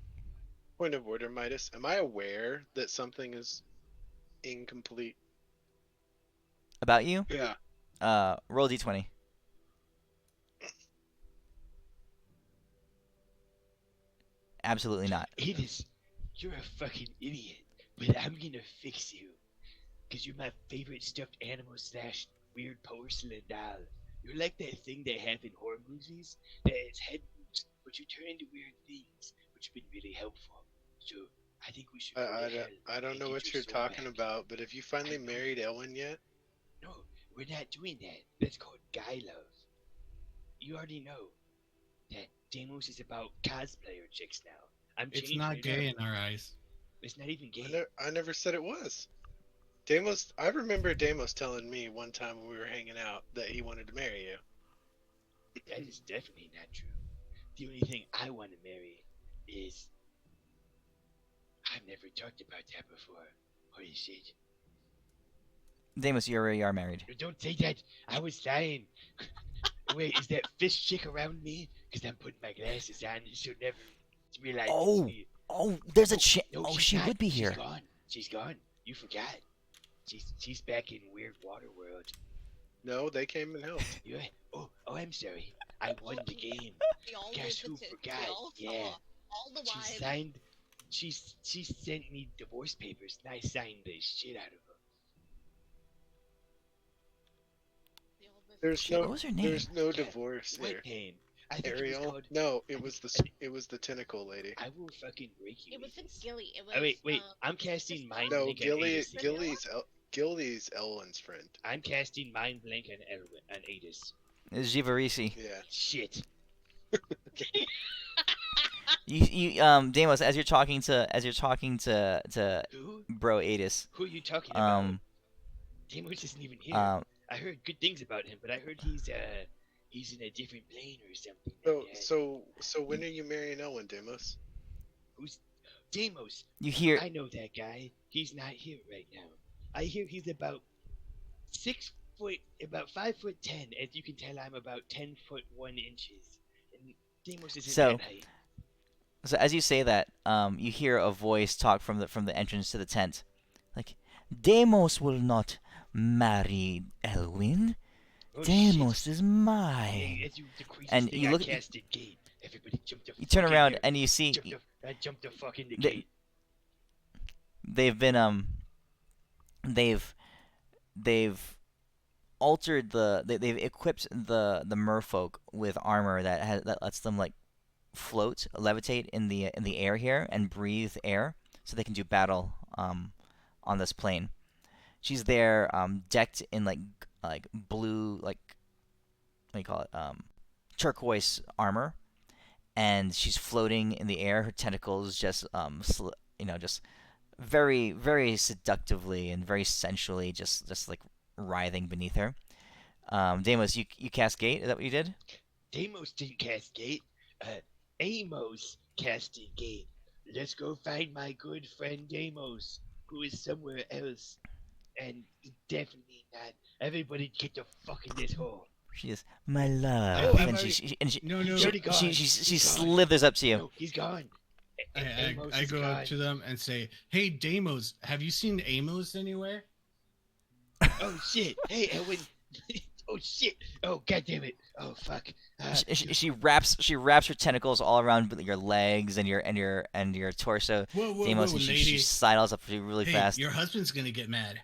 Point of order, Midas. Am I aware that something is incomplete? About you? Yeah. Roll d20. Absolutely not. Adis, you're a fucking idiot, but I'm gonna fix you. Cause you're my favorite stuffed animal / weird porcelain doll. You're like that thing they have in horror movies that has head moves, but you turn into weird things, which have been really helpful. So I think we should go to hell I don't and know get what your you're soul talking back. about, but have you finally I know. married Elwyn yet? No, we're not doing that. That's called guy love. You already know that Deimos is about cosplayer chicks now. I'm It's changing not it gay up. in our eyes. It's not even gay. I never said it was. Deimos, I remember Deimos telling me one time when we were hanging out that he wanted to marry you. That is definitely not true. The only thing I want to marry is. I've never talked about that before. Holy shit. Deimos, you already are married. Don't say that. I was lying. Wait, is that fish chick around me? Because I'm putting my glasses on and she'll never realize Oh, it's me. oh, there's a chance. No, Oh, she's she not. would be here. She's gone. She's gone. You forgot. She's back in weird water world. No, they came and helped. You're, oh, I'm sorry. I won the game. They all Guess who visited. forgot? They all Yeah. saw all the She wives. signed. She sent me divorce papers, and I signed the shit out of them. They all visited. There's Shit, no, what was her name? there's no Yeah, divorce What here. name? I think it was Ariel? called. No, it was the tentacle lady. I will fucking break you. It wasn't Gilly. It was. Oh wait. um, I'm casting just- mind No, blink on Gilly, Adis. Gilly's Elwyn's friend. I'm casting mind blink on Adis. It's Givarisi. Yeah. Shit. Deimos, as you're talking to Who? Bro Adis, Who are you talking about? um, Deimos isn't even here. um, I heard good things about him, but I heard he's in a different plane or something. So, like that. so when are you marrying Elwyn, Deimos? Who's Deimos? you hear I know that guy. He's not here right now. I hear he's about 6 foot, about 5'10". As you can tell, I'm about 10 foot 1 inches. And Deimos isn't So- that height. So as you say that, you hear a voice talk from the entrance to the tent, like, "Deimos will not marry Elwyn. Oh, Deimos shit. is mine." As you, the craziest And thing you I look- casted gate. Everybody jumped the You turn fuck in around here. and you see I jumped the fuck in the They- gate. they've been they've altered they've equipped the merfolk with armor that lets them like float, levitate in the air here and breathe air, so they can do battle on this plane. She's there, decked in like blue, like what do you call it, turquoise armor, and she's floating in the air. Her tentacles just just very very seductively and very sensually just like writhing beneath her. Deimos, you cast gate. Is that what you did? Deimos didn't cast gate. Amos casted gate. Let's go find my good friend Deimos, who is somewhere else, and definitely not. Everybody get the fuck in this hole. She is my love, Oh, I'm and already- she No, He's already gone. she He's gone. slithers up to you. No, he's gone. Amos I is go gone. up to them and say, "Hey, Deimos, have you seen Amos anywhere?" Oh shit! Hey, Elwin. Oh shit! Oh god damn it! Oh fuck! She wraps her tentacles all around your legs and your torso. Whoa, Deimos, whoa, and lady. she sidles up to you really Hey, fast. your husband's gonna get mad.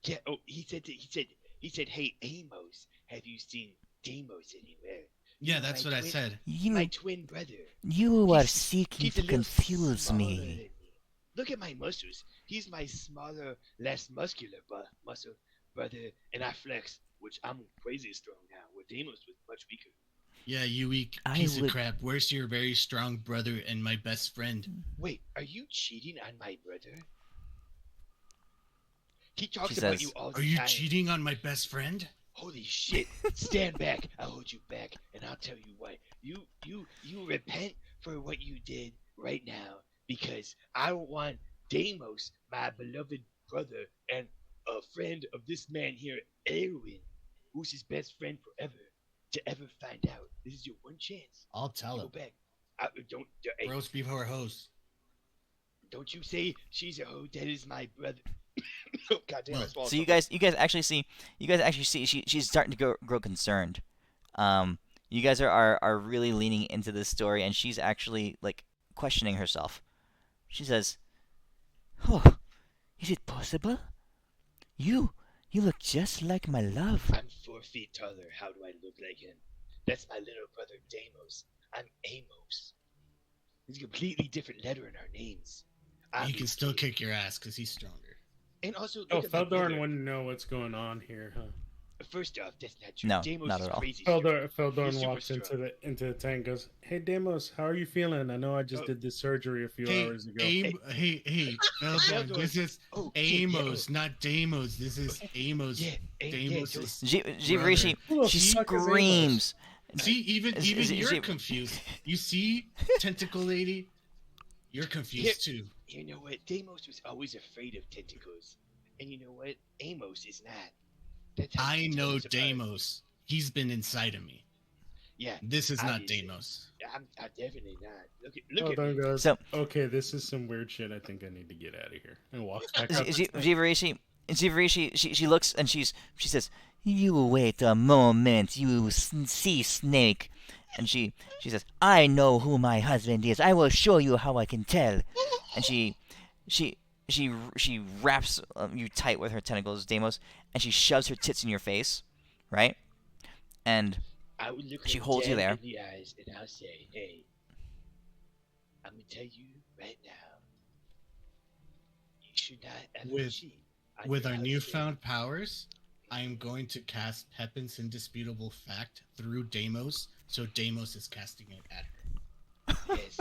Yeah. Oh, he said, hey Amos, have you seen Deimos anywhere? Yeah, that's My what I twin- said. My twin brother. You are He's- seeking He's to a little confuse smaller me. than me. Look at my muscles. He's my smaller, less muscular muscle brother, and I flex, which I'm crazy strong now. Where Deimos was much weaker. Yeah, you weak I piece would- of crap. Where's your very strong brother and my best friend? Wait, are you cheating on my brother? He talks She about says, you all the Are you time. cheating on my best friend? Holy shit! Stand back. I'll hold you back, and I'll tell you what. You repent for what you did right now, because I don't want Deimos, my beloved brother and a friend of this man here, Erwin, who's his best friend forever, to ever find out. This is your one chance. I'll tell Go him. back. Don't hey, Bros before hoes. don't you say she's a hoe. That is my brother. Oh, God damn, I Well, swallowed So you something. guys actually see she's starting to grow concerned. You guys are really leaning into this story, and she's actually like questioning herself. She says, "Oh, is it possible? You look just like my love." I'm 4 feet taller. How do I look like him? That's my little brother Deimos. I'm Amos. There's a completely different letter in our names. He can still Obviously. kick your ass because he's stronger. And also, look Oh, at my Feldorn brother. wouldn't know what's going on here, huh? First off, that's not true. No, Deimos not is at all. crazy strong. Feldorn He's super walks into strong. the tank and goes, "Hey Deimos, how are you feeling? I know I just Oh. did this surgery a few Hey, hours ago." hey, Feldorn, Feldorn. this is Oh, Amos, not Deimos. This is Amos. Yeah, Deimos yeah, is... Jivrishi, Who the she fuck is Amos? screams. See, even Is you're she- confused. You see, Tentacle Lady, you're confused too. You know what? Deimos was always afraid of tentacles. And you know what? Amos is not. That's how I you can tell know us apart. Deimos. He's been inside of me. Yeah, This is not obviously. Deimos. I'm definitely not. Look at Feldorn me. goes, So- "Okay, this is some weird shit. I think I need to get out of here." And walks back up. Jivrishi, she looks and she says, "You wait a moment, you sea snake." And she says, "I know who my husband is. I will show you how I can tell." And she wraps you tight with her tentacles, Deimos, and she shoves her tits in your face, right? And I would look she her holds you dead there. in the eyes and I'll say, hey, I'm gonna tell you right now, you should not ever With- cheat. on With your our husband. newfound powers, I am going to cast Pepin's Indisputable Fact through Deimos, so Deimos is casting it at her. Yes,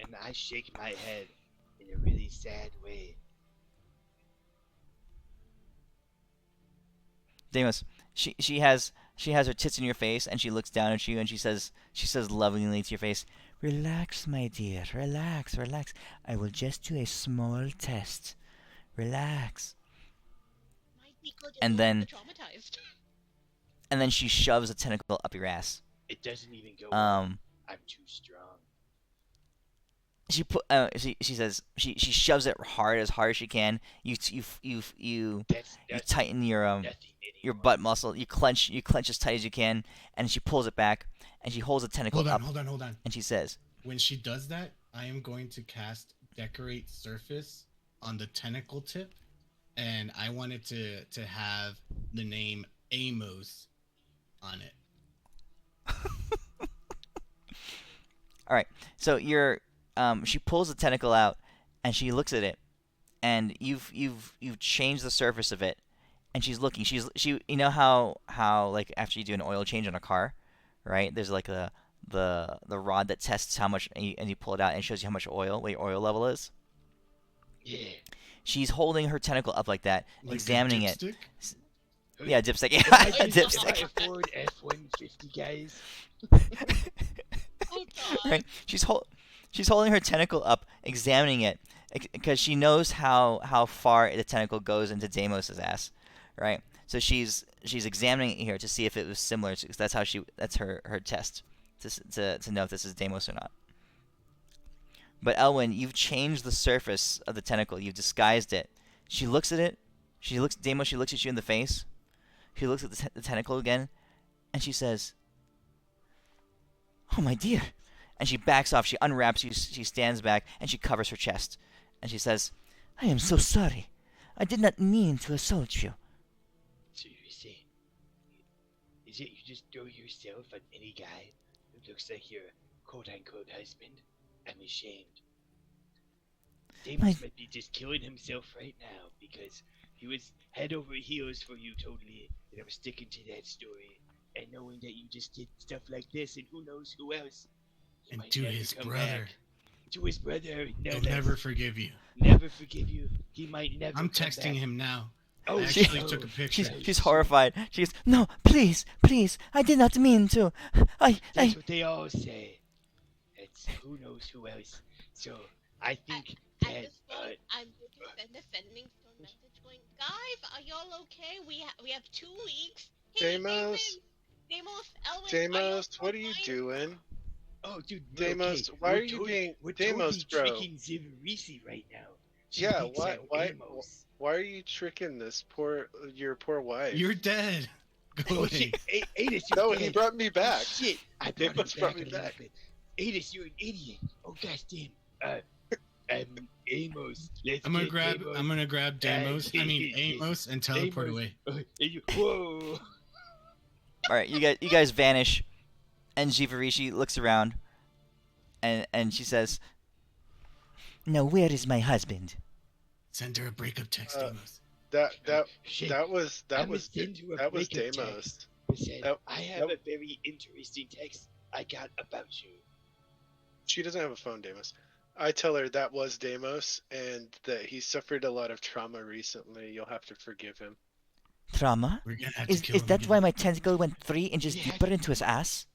and I shake my head in a really sad way. Deimos, she has her tits in your face, and she looks down at you, and she says lovingly to your face, "Relax, my dear, relax. I will just do a small test. Relax." Might be good And if then- we're traumatized. And then she shoves a tentacle up your ass. It doesn't even go. Um, I'm too strong. she says she shoves it hard as she can. You That's tighten your nothing your anymore. butt muscle. You clench as tight as you can, and she pulls it back, and she holds the tentacle up, Hold on. and she says, When she does that, I am going to cast Decorate Surface on the tentacle tip, and I want it to have the name Amos on it. All right. So she pulls the tentacle out, and she looks at it, and you've changed the surface of it, and she's looking. You know how like after you do an oil change on a car, right? There's like the rod that tests how much, and you pull it out and it shows you how much oil, what your oil level is. Yeah. She's holding her tentacle up like that, Like examining a it. dipstick? Yeah, dipstick. If Yeah, I a could dipstick. afford F-150, guys. Oh God. Right? She's holding her tentacle up, examining it, because she knows how far the tentacle goes into Deimos's ass, right? So she's examining it here to see if it was similar, because that's her test to know if this is Deimos or not. But Elwyn, you've changed the surface of the tentacle. You've disguised it. She looks at it. Deimos. She looks at you in the face. She looks at the tentacle again, and she says, "Oh my dear." And she backs off. She unwraps. She stands back and she covers her chest. And she says, "I am so sorry. I did not mean to assault you." So you say, is it you just throw yourself on any guy who looks like your quote-unquote husband? I'm ashamed. Deimos might be just killing himself right now because he was head over heels for you totally, and I'm sticking to that story. And knowing that you just did stuff like this, and who knows who else. He And might to never his come brother. back. To his brother. No, He'll that's- never forgive you. never forgive you. He might never I'm come texting back. him now. Oh, I actually no. took a picture. She's horrified. She goes, "No, please, please. I did not mean to. That's what they all say. It's who knows who else. So I think At that this point, I'm going to send a sending stone message going, guys, are y'all okay? We have 2 weeks. Hey, Deimos? Deimos, Elwyn, Deimos, are what are you fine? doing? oh, dude, we're Deimos, okay. why We're are you being we're Deimos, totally bro? tricking Zivarisi right now. She Yeah, thinks why, I'm why, Amos. why are you tricking your poor wife? You're dead. Go Oh away. shit, Adis, you're No, dead. he brought me back. Oh, shit, I Deimos brought me back. Adis, you're an idiot. Oh gosh damn. Amos. Let's I'm gonna get grab Amos. Deimos. I mean Amos and teleport Amos. away. Whoa. All right, you guys vanish, and Jivarishi looks around, and she says, "Now where is my husband?" Send her a breakup text, Deimos. Shit. That was I'ma send you a breakup Deimos. text. Listen, That- I have that- a very interesting text I got about you. She doesn't have a phone, Deimos. I tell her that was Deimos and that he suffered a lot of trauma recently. You'll have to forgive him. Trauma? We're gonna have to Is kill him that again. why my tentacle went 3 inches Yeah. deeper into his ass?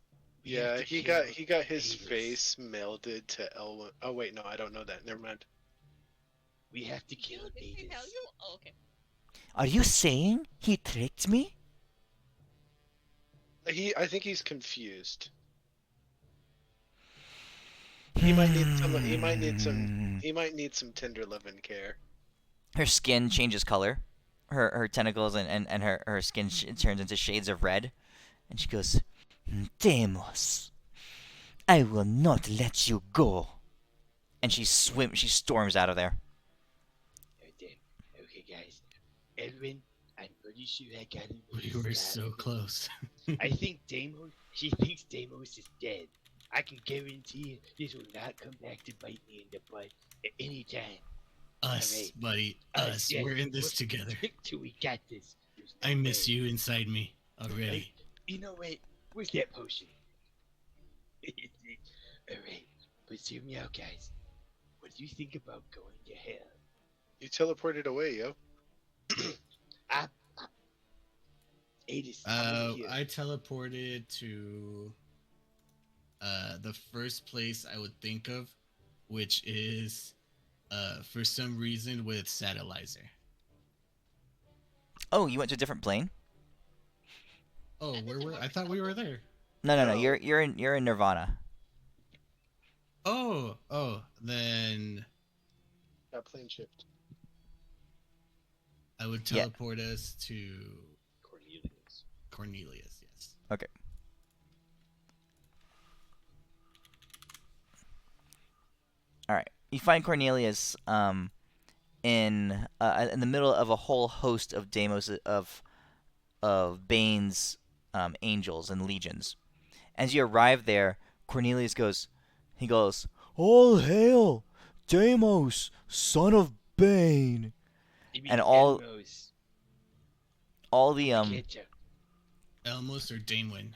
We have Yeah, to he kill got his Amos. face melded to Elwyn. Oh wait, no, I don't know that. Never mind. We have to kill Did they Adis. tell you? Oh, okay. Are you saying he tricked me? I think he's confused. He might need some. He might need some. He might need some tender love and care. Her skin changes color. Her tentacles and her skin turns into shades of red. And she goes, "Deimos, I will not let you go." And she storms out of there. Okay, guys. Edwin, I'm pretty sure I got him. We were so close. I think she thinks Deimos is dead. I can guarantee this will not come back to bite me in the butt at any time. Us, Alright. buddy. Us, Us. yes. We're in this together. Till we got this. There's no I miss way. you inside me already. You know what? Where's that potion? Alright, but hear me out, guys. What do you think about going to hell? You teleported away, yo. Adis, I'm over here. I teleported to the first place I would think of, which is for some reason with Satellizer. Oh, you went to a different plane? Oh, where were I thought we were there. No. No. You're in Nirvana. Oh, then Got plane shift. I would Yeah. teleport us to Cornelius. Cornelius, yes. Okay. All right. You find Cornelius in the middle of a whole host of Deimos of Bane's angels and legions. As you arrive there, Cornelius goes, He goes, "All hail, Deimos, son of Bane!" You mean And all Elmos. the I get ya. Elmos or Damewin?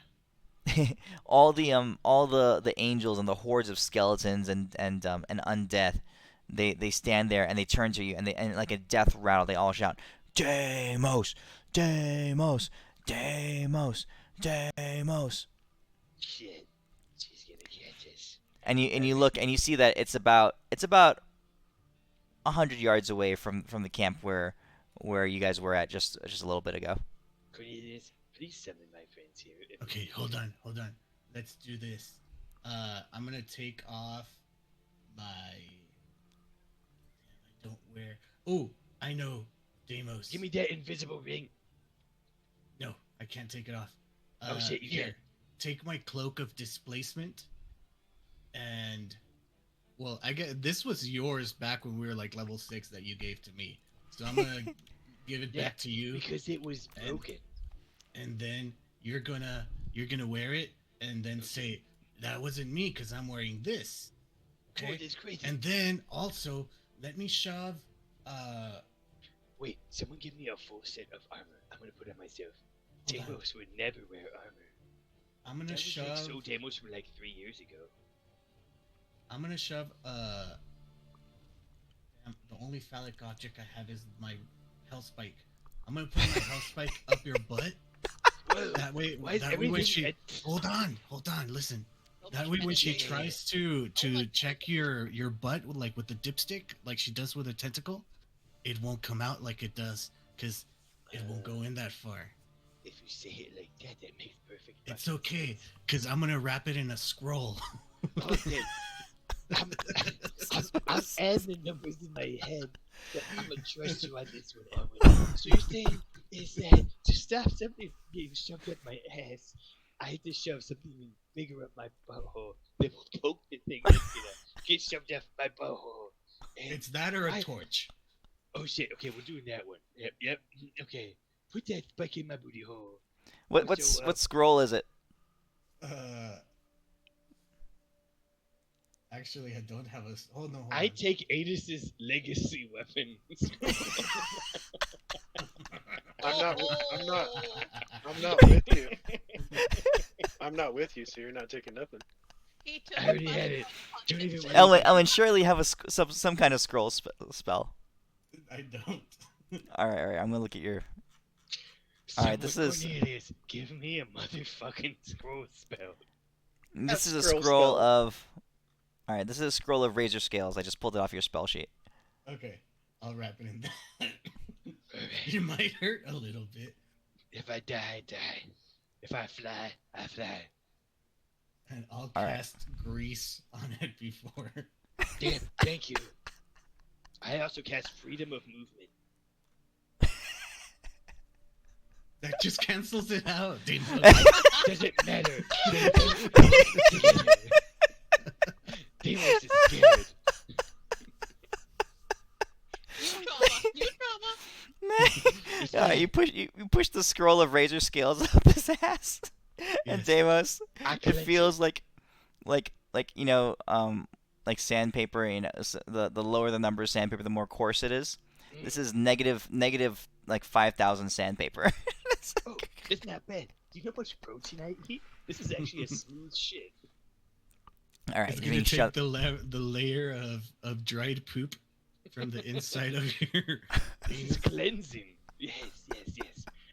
all the angels and the hordes of skeletons and undeath, they stand there and they turn to you and like a death rattle they all shout, "Deimos, Deimos, Deimos, Deimos!" Shit. She's gonna catch us. And you look and you see that it's about 100 yards away from the camp where you guys were at just a little bit ago. Cornelius, please summon my friends here. Okay, hold on. Let's do this. I'm gonna take off my. I don't wear. Oh, I know, Deimos. Give me that invisible ring. No, I can't take it off. Oh shit, you here, can. take my cloak of displacement, and well, I get this was yours back when we were like level 6 that you gave to me. So I'm gonna give it back to you. Because it was broken. And then you're gonna wear it and then say that wasn't me because I'm wearing this. Okay. That's crazy. And then also let me shove. Wait, someone give me a full set of armor. I'm gonna put it on myself. Hold on. Deimos would never wear armor. I'm gonna That was shove. like so Deimos from like 3 years ago. I'm gonna shove. The only phallic object I have is my hell spike. I'm gonna put my hell spike up your butt. Whoa, That way, why is that way when everything she red? hold on, listen. That way when she tries to check your butt with, like with the dipstick, like she does with a tentacle, it won't come out like it does because it won't go in that far. If you say it like that, that makes perfect. It's okay because I'm gonna wrap it in a scroll. Okay. I'm adding the numbers in my head. But I'm gonna trust you on this one, Elwin. So you're saying is that to stop something from getting shoved up my ass, I had to shove something bigger up my butthole that will poke the thing that's gonna get shoved up my butthole. And It's that or a torch. oh shit! Okay, we're doing that one. Yep. Okay, put that spike in my booty hole. What scroll is it? Actually, I don't have a. Oh no! Hold I on. take Adis's legacy weapon. I'm not with you. I'm not with you, so you're not taking nothing. He took I already my had it. Don't even worry. Ellen, surely you have some kind of scroll spell. I don't. All right. I'm gonna look at your. All right, this is Cornelius, give me a motherfucking scroll spell. this is a scroll scroll spell. of. All right, this is a scroll of razor scales. I just pulled it off your spell sheet. Okay, I'll wrap it in that. Alright. It might hurt a little bit. If I die, I die. If I fly, I fly. And I'll All right. cast grease on it before. Damn, thank you. I also cast freedom of movement. That just cancels it out. Dude. Doesn't matter. Deimos is scared. New drama. Yeah, you push the scroll of razor scales up his ass, and Yes. Deimos, I it collect feels like like sandpaper. The lower the number of sandpaper, the more coarse it is. This is negative like 5,000 sandpaper. Oh, it's not bad. Do you know how much protein I eat? This is actually a smooth shit. All right, It's you're gonna being take shoved. the layer of dried poop from the inside of your. It's cleansing. Yes.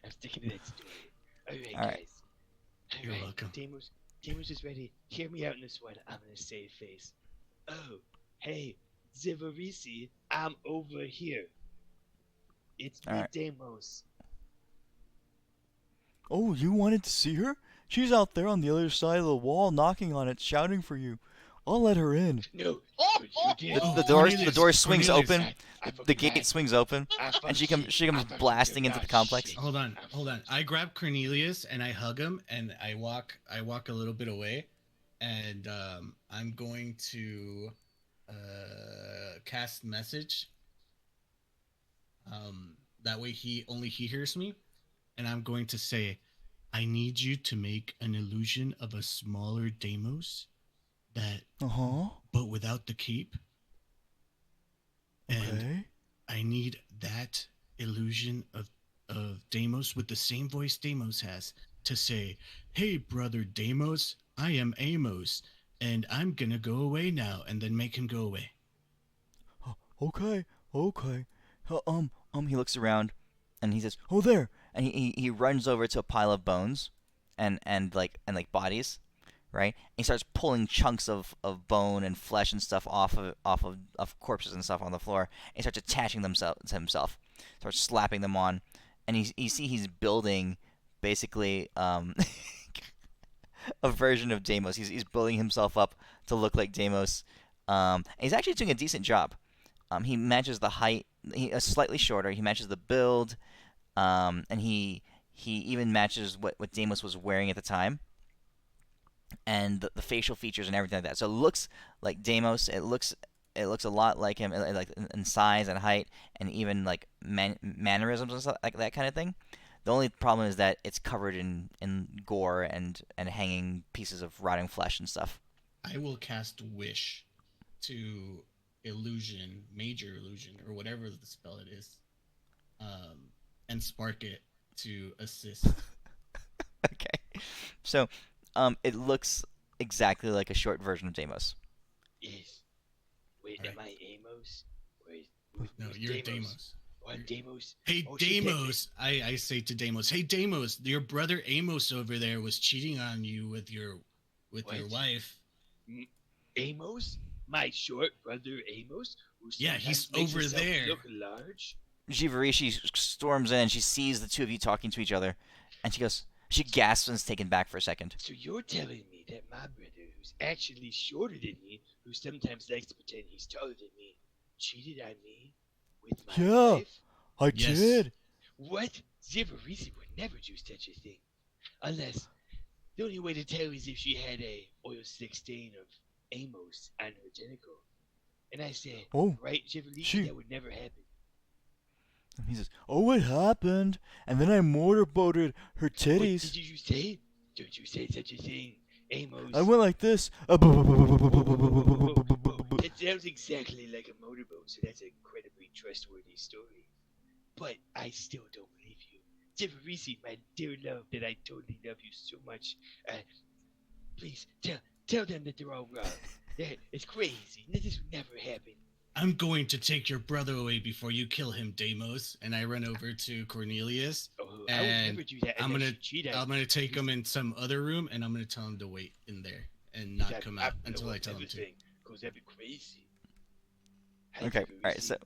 I'm sticking to that story. Alright, All right. guys. You're welcome. Deimos is ready. Hear me out in this one. I'm gonna save face. Oh, hey, Zivarisi, I'm over here. It's me, Alright. Deimos. Oh, you wanted to see her? She's out there on the other side of the wall, knocking on it, shouting for you. I'll let her in. No, Oh, you did. Oh, The Cornelius, door swings Cornelius. open. I The fucking gate lied. swings open, and she comes blasting into the complex. Hold on. I grab Cornelius and I hug him and I walk a little bit away, and I'm going to cast message. That way he hears me, and I'm going to say, I need you to make an illusion of a smaller Deimos that, Uh-huh. but without the keep. And Okay. I need that illusion of Deimos with the same voice Deimos has to say, "Hey, brother Deimos, I am Amos, and I'm gonna go away now," and then make him go away. Okay. Okay. He looks around, and he says, "Oh, there!" And he runs over to a pile of bones, and bodies, right? And he starts pulling chunks of bone and flesh and stuff off of corpses and stuff on the floor. And he starts attaching them to himself, starts slapping them on, and you see he's building basically a version of Deimos. He's building himself up to look like Deimos. And he's actually doing a decent job. He matches the height. He is slightly shorter. He matches the build, and he even matches what Deimos was wearing at the time, and the facial features and everything like that. So it looks like Deimos. It looks a lot like him, like in size and height, and even like mannerisms and stuff like that kind of thing. The only problem is that it's covered in gore and hanging pieces of rotting flesh and stuff. I will cast Wish to illusion, major illusion, or whatever the spell it is, and spark it to assist. Okay, so it looks exactly like a short version of Deimos. Yes. Wait, All am right. I Amos? Wait, No, who's you're Deimos. What, Deimos? Hey, Oh, shit, Deimos! I say to Deimos, "Hey, Deimos, your brother Amos over there was cheating on you with your What? wife." Amos? My short brother Amos? Who Yeah, sometimes he's makes over himself there. Look large? Jivarishi storms in. She sees the two of you talking to each other, and she gasps and is taken back for a second. So you're telling me that my brother, who's actually shorter than me, who sometimes likes to pretend he's taller than me, cheated on me with my Yeah. wife? I Yes. did. What? Zivarisi would never do such a thing. Unless the only way to tell is if she had a oil slick stain of Amos on her tentacle. And I said, Oh, right, Zivarisi, she- that would never happen. And he says, "Oh, it happened, and then I motorboated her What titties. did you say? Don't you say such a thing, Amos. I went like this." That sounds exactly like a motorboat, so that's an incredibly trustworthy story. But I still don't believe you. Zivarisi, my dear love, that I totally love you so much. Please, tell them that they're all wrong. It's crazy. This would never happen. I'm going to take your brother away before you kill him, Deimos. And I run over to Cornelius. Oh, I would And never do that. I'm unless gonna you cheat on I'm me. gonna take him in some other room, and I'm gonna tell him to wait in there and not That- come out I until will I tell him never to. think, 'cause that'd be crazy. Okay, all right. So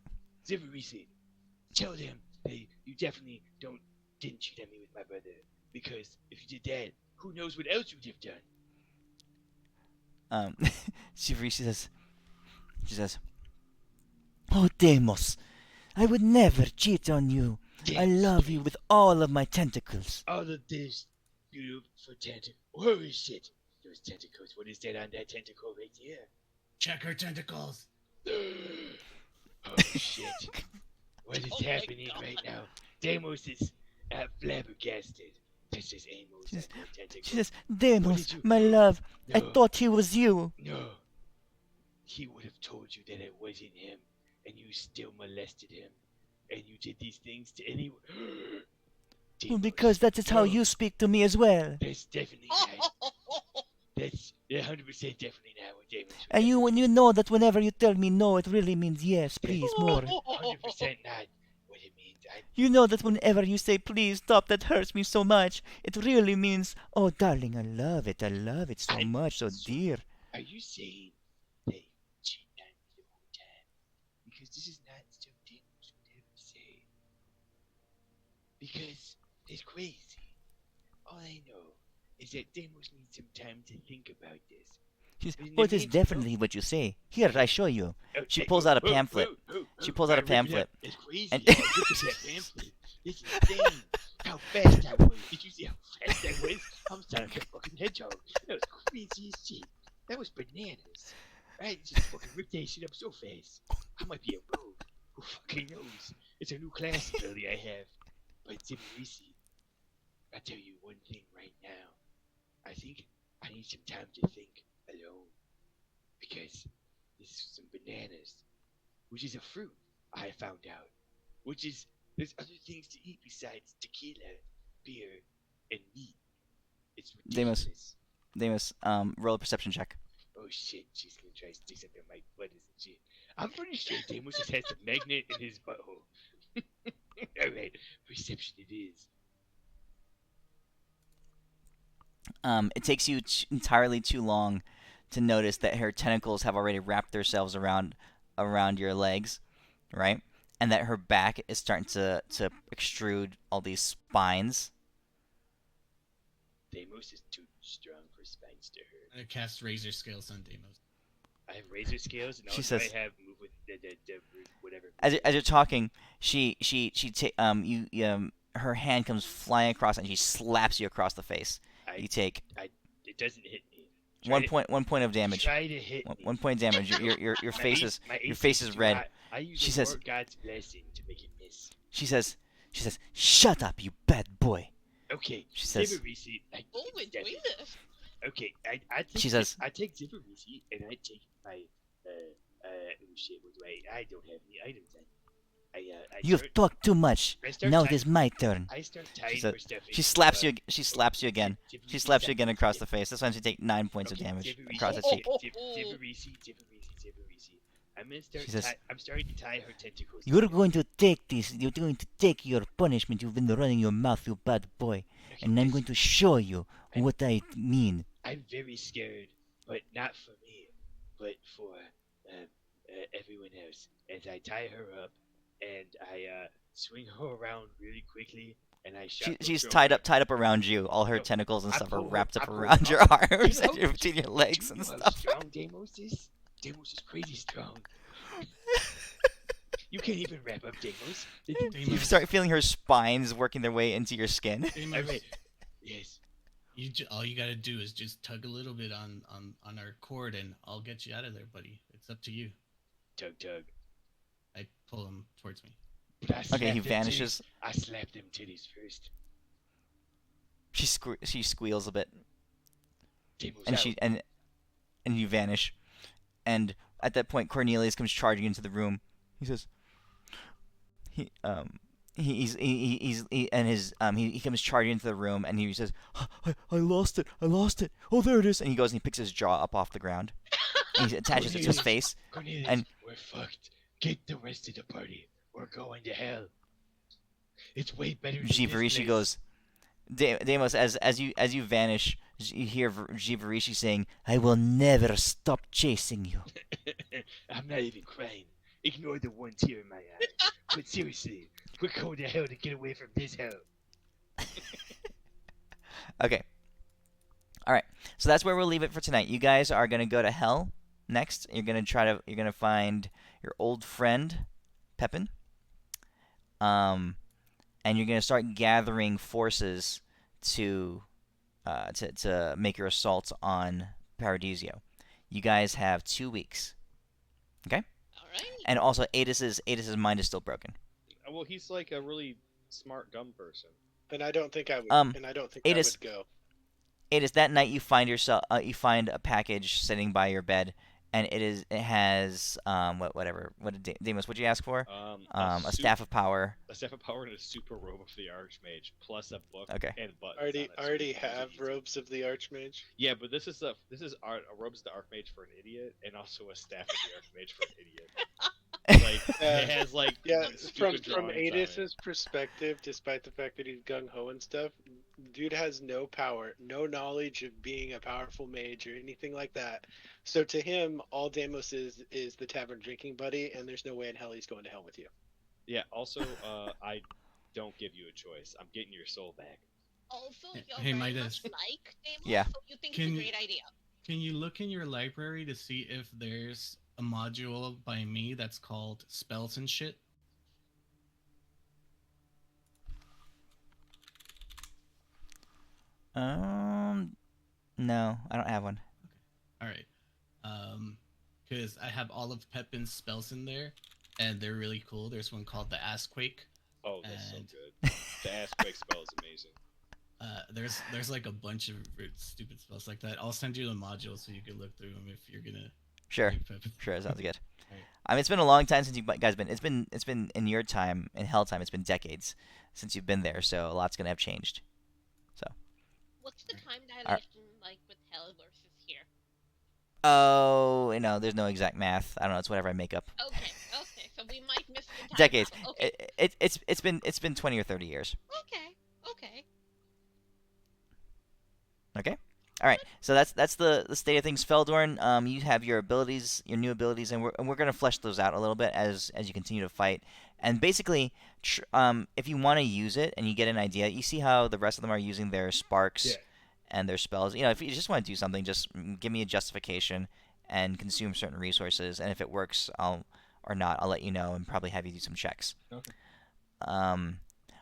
Zivarisi, tell them that you definitely didn't cheat on me with my brother, because if you did that, who knows what else you'd have done? Jivarishi says, "Oh, Deimos, I would never cheat on you. I love you with all of my tentacles." All of this beautiful tentacle. Holy shit! Those tentacles. What is that on that tentacle right there? Check her tentacles. Oh shit! What is Oh my happening God. right now? Deimos is flabbergasted. This is Amos She's- on that tentacle. She says, What "Deimos, did you- my love, I No. thought he was you." No. He would have told you that it wasn't him, and you still molested him, and you did these things to anyone. Well, because that is how No. you speak to me as well. That's definitely not. That's 100% definitely not what Deimos would And you know that whenever you tell me no, it really means yes, please, more. 100% not what it means. You know that whenever you say, "Please stop, that hurts me so much," it really means, "Oh, darling, I love it so much, so dear." Are you saying that you cheat on me the whole time? Because this is not stuff Deimos would ever say. Because it's crazy. All I know is that Deimos needs some time to think about this. She says, In "Oh, the it is meantime- definitely what you say. Here, I show you." She Okay, pulls out a pamphlet. She pulls out a am I ripping pamphlet. up? It's crazy. And- Look at that pamphlet. It's insane. How fast I was. Did you see how fast I was? I was sounding like a fucking hedgehog. That was crazy as shit. That was bananas. I just fucking ripped that shit up so fast. I might be a rogue. Who fucking knows? It's a new class ability I have. But Zibarisi, I'll tell you one thing right now. I think I need some time to think alone. Because this is some bananas, which is a fruit, I found out. Which is, there's other things to eat besides tequila, beer, and meat. It's Deimos, ridiculous. Deimos, roll a perception check. Oh shit, she's gonna try to stick something in my butt, isn't she? I'm pretty sure Deimos just has a magnet in his butthole. Alright, perception it is. It takes you entirely too long to notice that her tentacles have already wrapped themselves around your legs, right? And that her back is starting to extrude all these spines. Deimos is too strong for spines to hurt. I'm gonna cast Razor Scales on Deimos. I have razor scales, and She also says- I have move with the whatever. As you're talking, her hand comes flying across and she slaps you across the face. You take It doesn't hit me. 1 point of damage. Try to hit me. 1 point of damage. Your My face ace- is my your ace face is too red. high. I use She the says- Lord God's blessing to make it miss. She says, "Shut up, you bad boy." Okay. She says- Zipperisi, Oh, invasive. Okay, I take She says- I take Zipperisi and I take my oh shit, what do I don't have any items then. I You've start, talked too much. I start Now ty- it is my turn. I start tying She said- her stuff She into, slaps you. She slaps you again. Zipperisi She slaps you stuff again into across Zip- the face. This time you take 9 points of Okay, damage Zipperisi, across the Oh, cheek. oh, Zipperisi. I'm gonna start. She says- I'm starting to tie her tentacles. You're going to take this. You're going to take your punishment. You've been running your mouth, you bad boy. Okay, And I'm listen, going to show you what I mean. I'm very scared, but not for me, but for everyone else. As I tie her up and I swing her around really quickly, and I shot. She's tied up around you. All her No, tentacles and I stuff are pull her- wrapped I up pull around her your up. arms You and know- between your legs Do and you know how stuff. strong Deimos is? Deimos is crazy strong. You can't even wrap up Deimos. The dude- You start feeling her spines working their way into your skin. Deimos, Alright. Yes. all you gotta do is just tug a little bit on our cord, and I'll get you out of there, buddy. It's up to you. Tug. I pull him towards me. But I Okay, slapped he them vanishes. titties. I slapped them titties first. She squeals a bit, Deimos and out. and you vanish. And at that point, Cornelius comes charging into the room. He says, he comes charging into the room, and he says, I lost it. Oh, there it is. And he goes and he picks his jaw up off the ground. And he attaches it to his face. Cornelius, and- we're fucked. Get the rest of the party. We're going to hell. It's way better than this Jivarishi place. goes, Deimos, as you vanish, you hear Jivarishi saying, "I will never stop chasing you." I'm not even crying. Ignore the one tear in my eye. But seriously, we're going to hell to get away from this hell. Okay. All right. So that's where we'll leave it for tonight. You guys are gonna go to hell next. You're gonna find your old friend, Pepin. And you're gonna start gathering forces to make your assault on Paradisio. You guys have 2 weeks. All right. And also, Adis's mind is still broken. Well, he's like a really smart, dumb person. And I don't think I would. And I don't think it I is- would go. Adis, that night you find a package sitting by your bed, and it has what did Deimos, what'd you ask for? A staff of power. A staff of power and a super robe of the Archmage, plus a book Okay. and buttons. Already on it, so already you can have use it. robes of the Archmage. Yeah, but this is a robes of the Archmage for an idiot, and also a staff of the Archmage for an idiot. Like it has like Yeah, from stupid drawings on it. Adis's perspective, despite the fact that he's gung ho and stuff, dude has no power, no knowledge of being a powerful mage or anything like that. So to him, all Deimos is the tavern drinking buddy, and there's no way in hell he's going to hell with you. Yeah. Also, I don't give you a choice. I'm getting your soul back. Also, you're Hey, very Midas. much like Deimos, Yeah. so you think it's Can- a great idea. Can you look in your library to see if there's a module by me that's called Spells and Shit? No, I don't have one. All right. Because I have all of Pepin's spells in there, and they're really cool. There's one called the Assquake. Oh, that's so And- good. The ass quake spell is amazing. There's like a bunch of stupid spells like that. I'll send you the module so you can look through them if you're gonna Sure. Right, Pep? Sure, that sounds good. Right. I mean, it's been a long time since you guys been. It's been in your time, in Hell time. It's been decades since you've been there, so a lot's gonna have changed. So, What's the time Ar- dilation like with hell versus here? oh, there's no exact math. I don't know. It's whatever I make up. Okay, okay, so we might miss the time Decades. travel. Okay, It's been 20 or 30 years. okay, okay. Okay. All right. So that's the state of things. Feldorn, you have your abilities, your new abilities, and we're gonna flesh those out a little bit as you continue to fight. And basically, if you want to use it and you get an idea, you see how the rest of them are using their sparks Yeah. and their spells. If you just want to do something, just give me a justification and consume certain resources. And if it works, or not, I'll let you know and probably have you do some checks. Okay.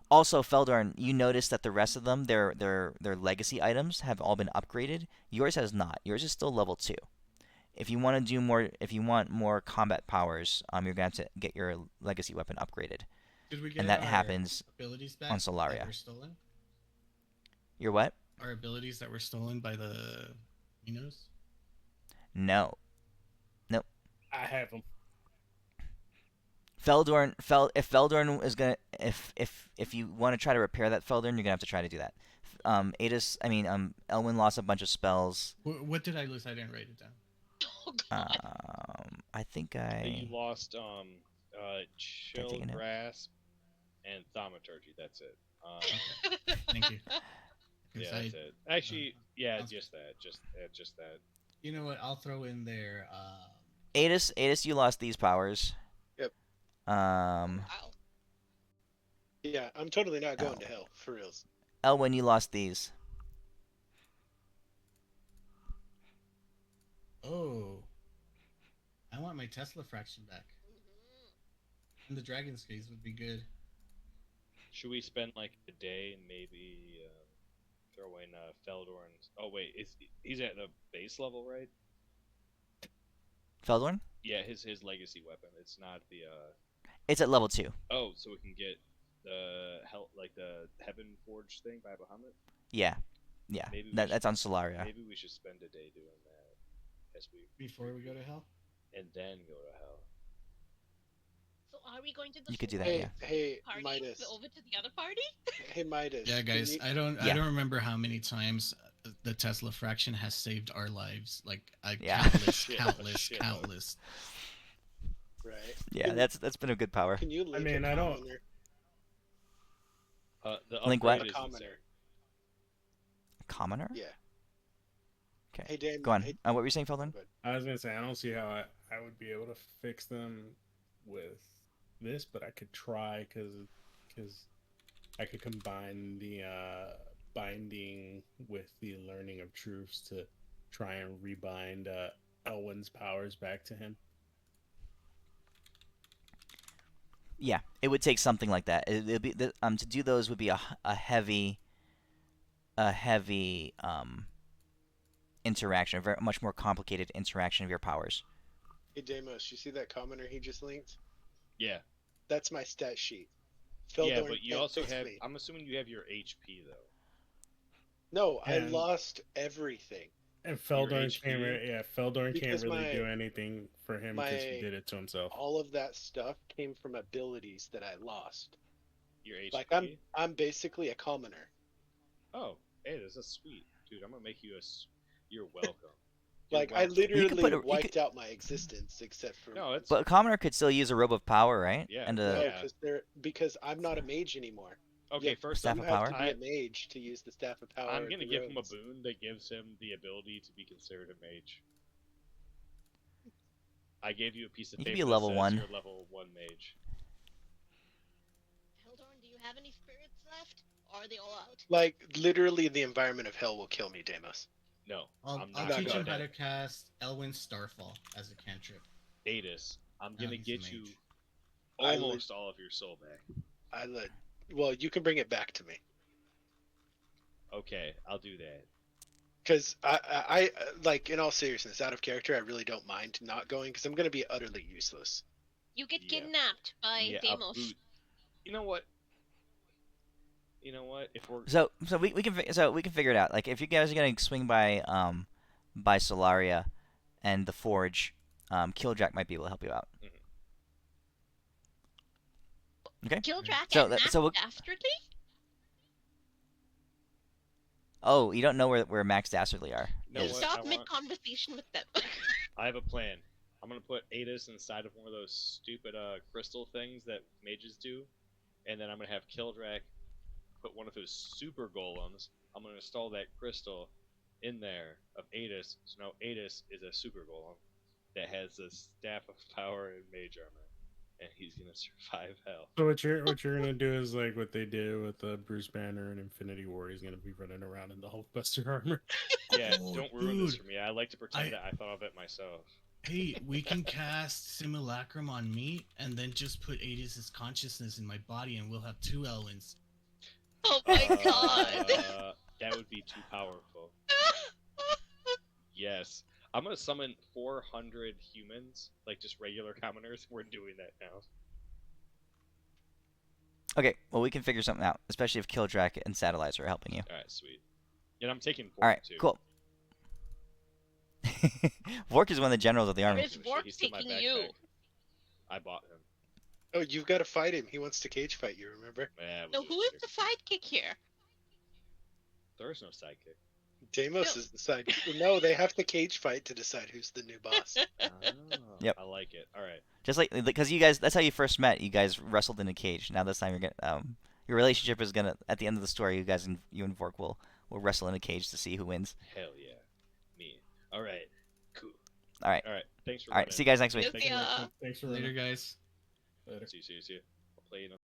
Also, Feldorn, you notice that the rest of them, their legacy items have all been upgraded. Yours has not. Yours is still level 2. If you want to do more, if you want more combat powers, you're gonna have to get your legacy weapon upgraded, Did we get and that our happens abilities back on Solaria. that were stolen? Your what? Our abilities that were stolen by the Minos? No. Nope. I have them. If Feldorn is gonna, if you want to try to repair that Feldorn, you're gonna have to try to do that. Elwyn lost a bunch of spells. What did I lose? I didn't write it down. Oh god. I think You I. lost Did I chill take a note? grasp and thaumaturgy. That's it. Thank you. 'Cause Yeah, that's it. Actually, yeah, just that. Just that. You know what? I'll throw in there. Adis, you lost these powers. Yep. Um, Wow. Yeah, I'm totally not going Oh. to hell for reals. Elwyn, you lost these. Oh, I want my Tesla fraction back. And the Dragon's Gaze would be good. Should we spend like a day and maybe throw in Feldorn's? Oh wait, he's at the base level, right? Feldorn? Yeah, his legacy weapon. It's not the It's at level 2. Oh, so we can get the the Heaven Forge thing by Bahamut. Yeah. Maybe we That's on Solaria. Maybe we should spend a day doing that as we Before we go to hell? and then go to hell. So are we going to the You could do that, Hey, yeah. hey, party Midas. over to the other party? Hey, Midas. Yeah, can guys. you- I don't Yeah. remember how many times the Tesla fraction has saved our lives. Like Yeah. countless. Right. Yeah, Can- that's been a good power. Can you link mean, a I don't- commoner? The Link what? upgrade A is commoner. insane. Commoner? Yeah. Okay. Hey, Dan. Go on. Hey, What were you saying, Feldorn? I was gonna say I don't see how I would be able to fix them with this, but I could try because I could combine the binding with the learning of truths to try and rebind Elwyn's powers back to him. Yeah, it would take something like that. It'd be to do those would be a heavy interaction, a very much more complicated interaction of your powers. Hey, Damos, you see that commoner he just linked? Yeah. That's my stat sheet. Yeah, Feldorn but you can't also fix have. me. I'm assuming you have your HP though. No, I And- lost everything. And Feldorn HP? Feldorn Because can't really my- do anything for him because he my- did it to himself. All of that stuff came from abilities that I lost. Your HP. Like I'm basically a commoner. Oh, hey, this is sweet, dude. I'm gonna make you You're welcome. Like I could literally put a- wiped out my existence except for No, it's But a commoner could still use a robe of power, right? Yeah. And no, Yeah. because I'm not a mage anymore. okay. Yeah, First, Staff you of have power? to be a mage to use the staff of power. I'm or gonna the give him a robes. boon that gives him the ability to be considered a mage. I gave you a piece of You paper could be a that level says 1. you're level 1 mage. Feldorn, do you have any spirits left? Or are they all out? Like literally, the environment of hell will kill me, Damos. No, I'll I'm not teach him gonna. how to cast Elwyn's Starfall as a cantrip. Adis, I'm gonna he's a get you mage. I would- almost all of your soul back. Well, you can bring it back to me. Okay, I'll do that. Because I like, in all seriousness, out of character, I really don't mind not going because I'm going to be utterly useless. You get Yeah. kidnapped by Yeah, a Deimos. boot. You know what? If we're So we can figure it out. Like if you guys are gonna swing by Solaria and the Forge, Killjack might be able to help you out. Okay. Gildrak So and that- Max so we'll- Dastardly? Oh, you don't know where Max Dastardly are. No, You what? stop I want- mid-conversation with them. I have a plan. I'm gonna put Adis inside of one of those stupid crystal things that mages do, and then I'm gonna have Kildrak put one of his super golems. I'm gonna install that crystal in there of Adis, so now Adis is a super golem that has the staff of power and mage armor, and he's gonna survive hell. So what you're gonna do is like what they did with Bruce Banner and Infinity War. He's gonna be running around in the Hulkbuster armor. Yeah, Oh, don't ruin this dude. for me. I like to pretend that I thought of it myself. Hey, we can cast Simulacrum on me, and then just put Adis' consciousness in my body, and we'll have 2 Elwins. Oh my god! That would be too powerful. Yes. I'm gonna summon 400 humans, like just regular commoners. We're doing that now. Okay, well, we can figure something out, especially if Killdrack and Satellites are helping you. Alright, sweet. And I'm taking Vork, All right, too. cool. Vork is one of the generals of the army. Where's Vork He's in my taking you? backpack. I bought him. Oh, you've got to fight him. He wants to cage fight you, remember? Yeah, No, we'll who do is it the later. sidekick here? There is no sidekick. Deimos No. is the side. No, they have to cage fight to decide who's the new boss. Oh, Yep. I like it. Alright. Just like, because you guys, that's how you first met. You guys wrestled in a cage. Now this time you're gonna, your relationship is gonna, at the end of the story, you guys and you and Vork will wrestle in a cage to see who wins. Hell yeah. Me. Alright. Cool. All right. Alright. Thanks for All right. running. See you guys next week. Yeah. Thanks for Later, running. guys. Later. See you. I'll play you in a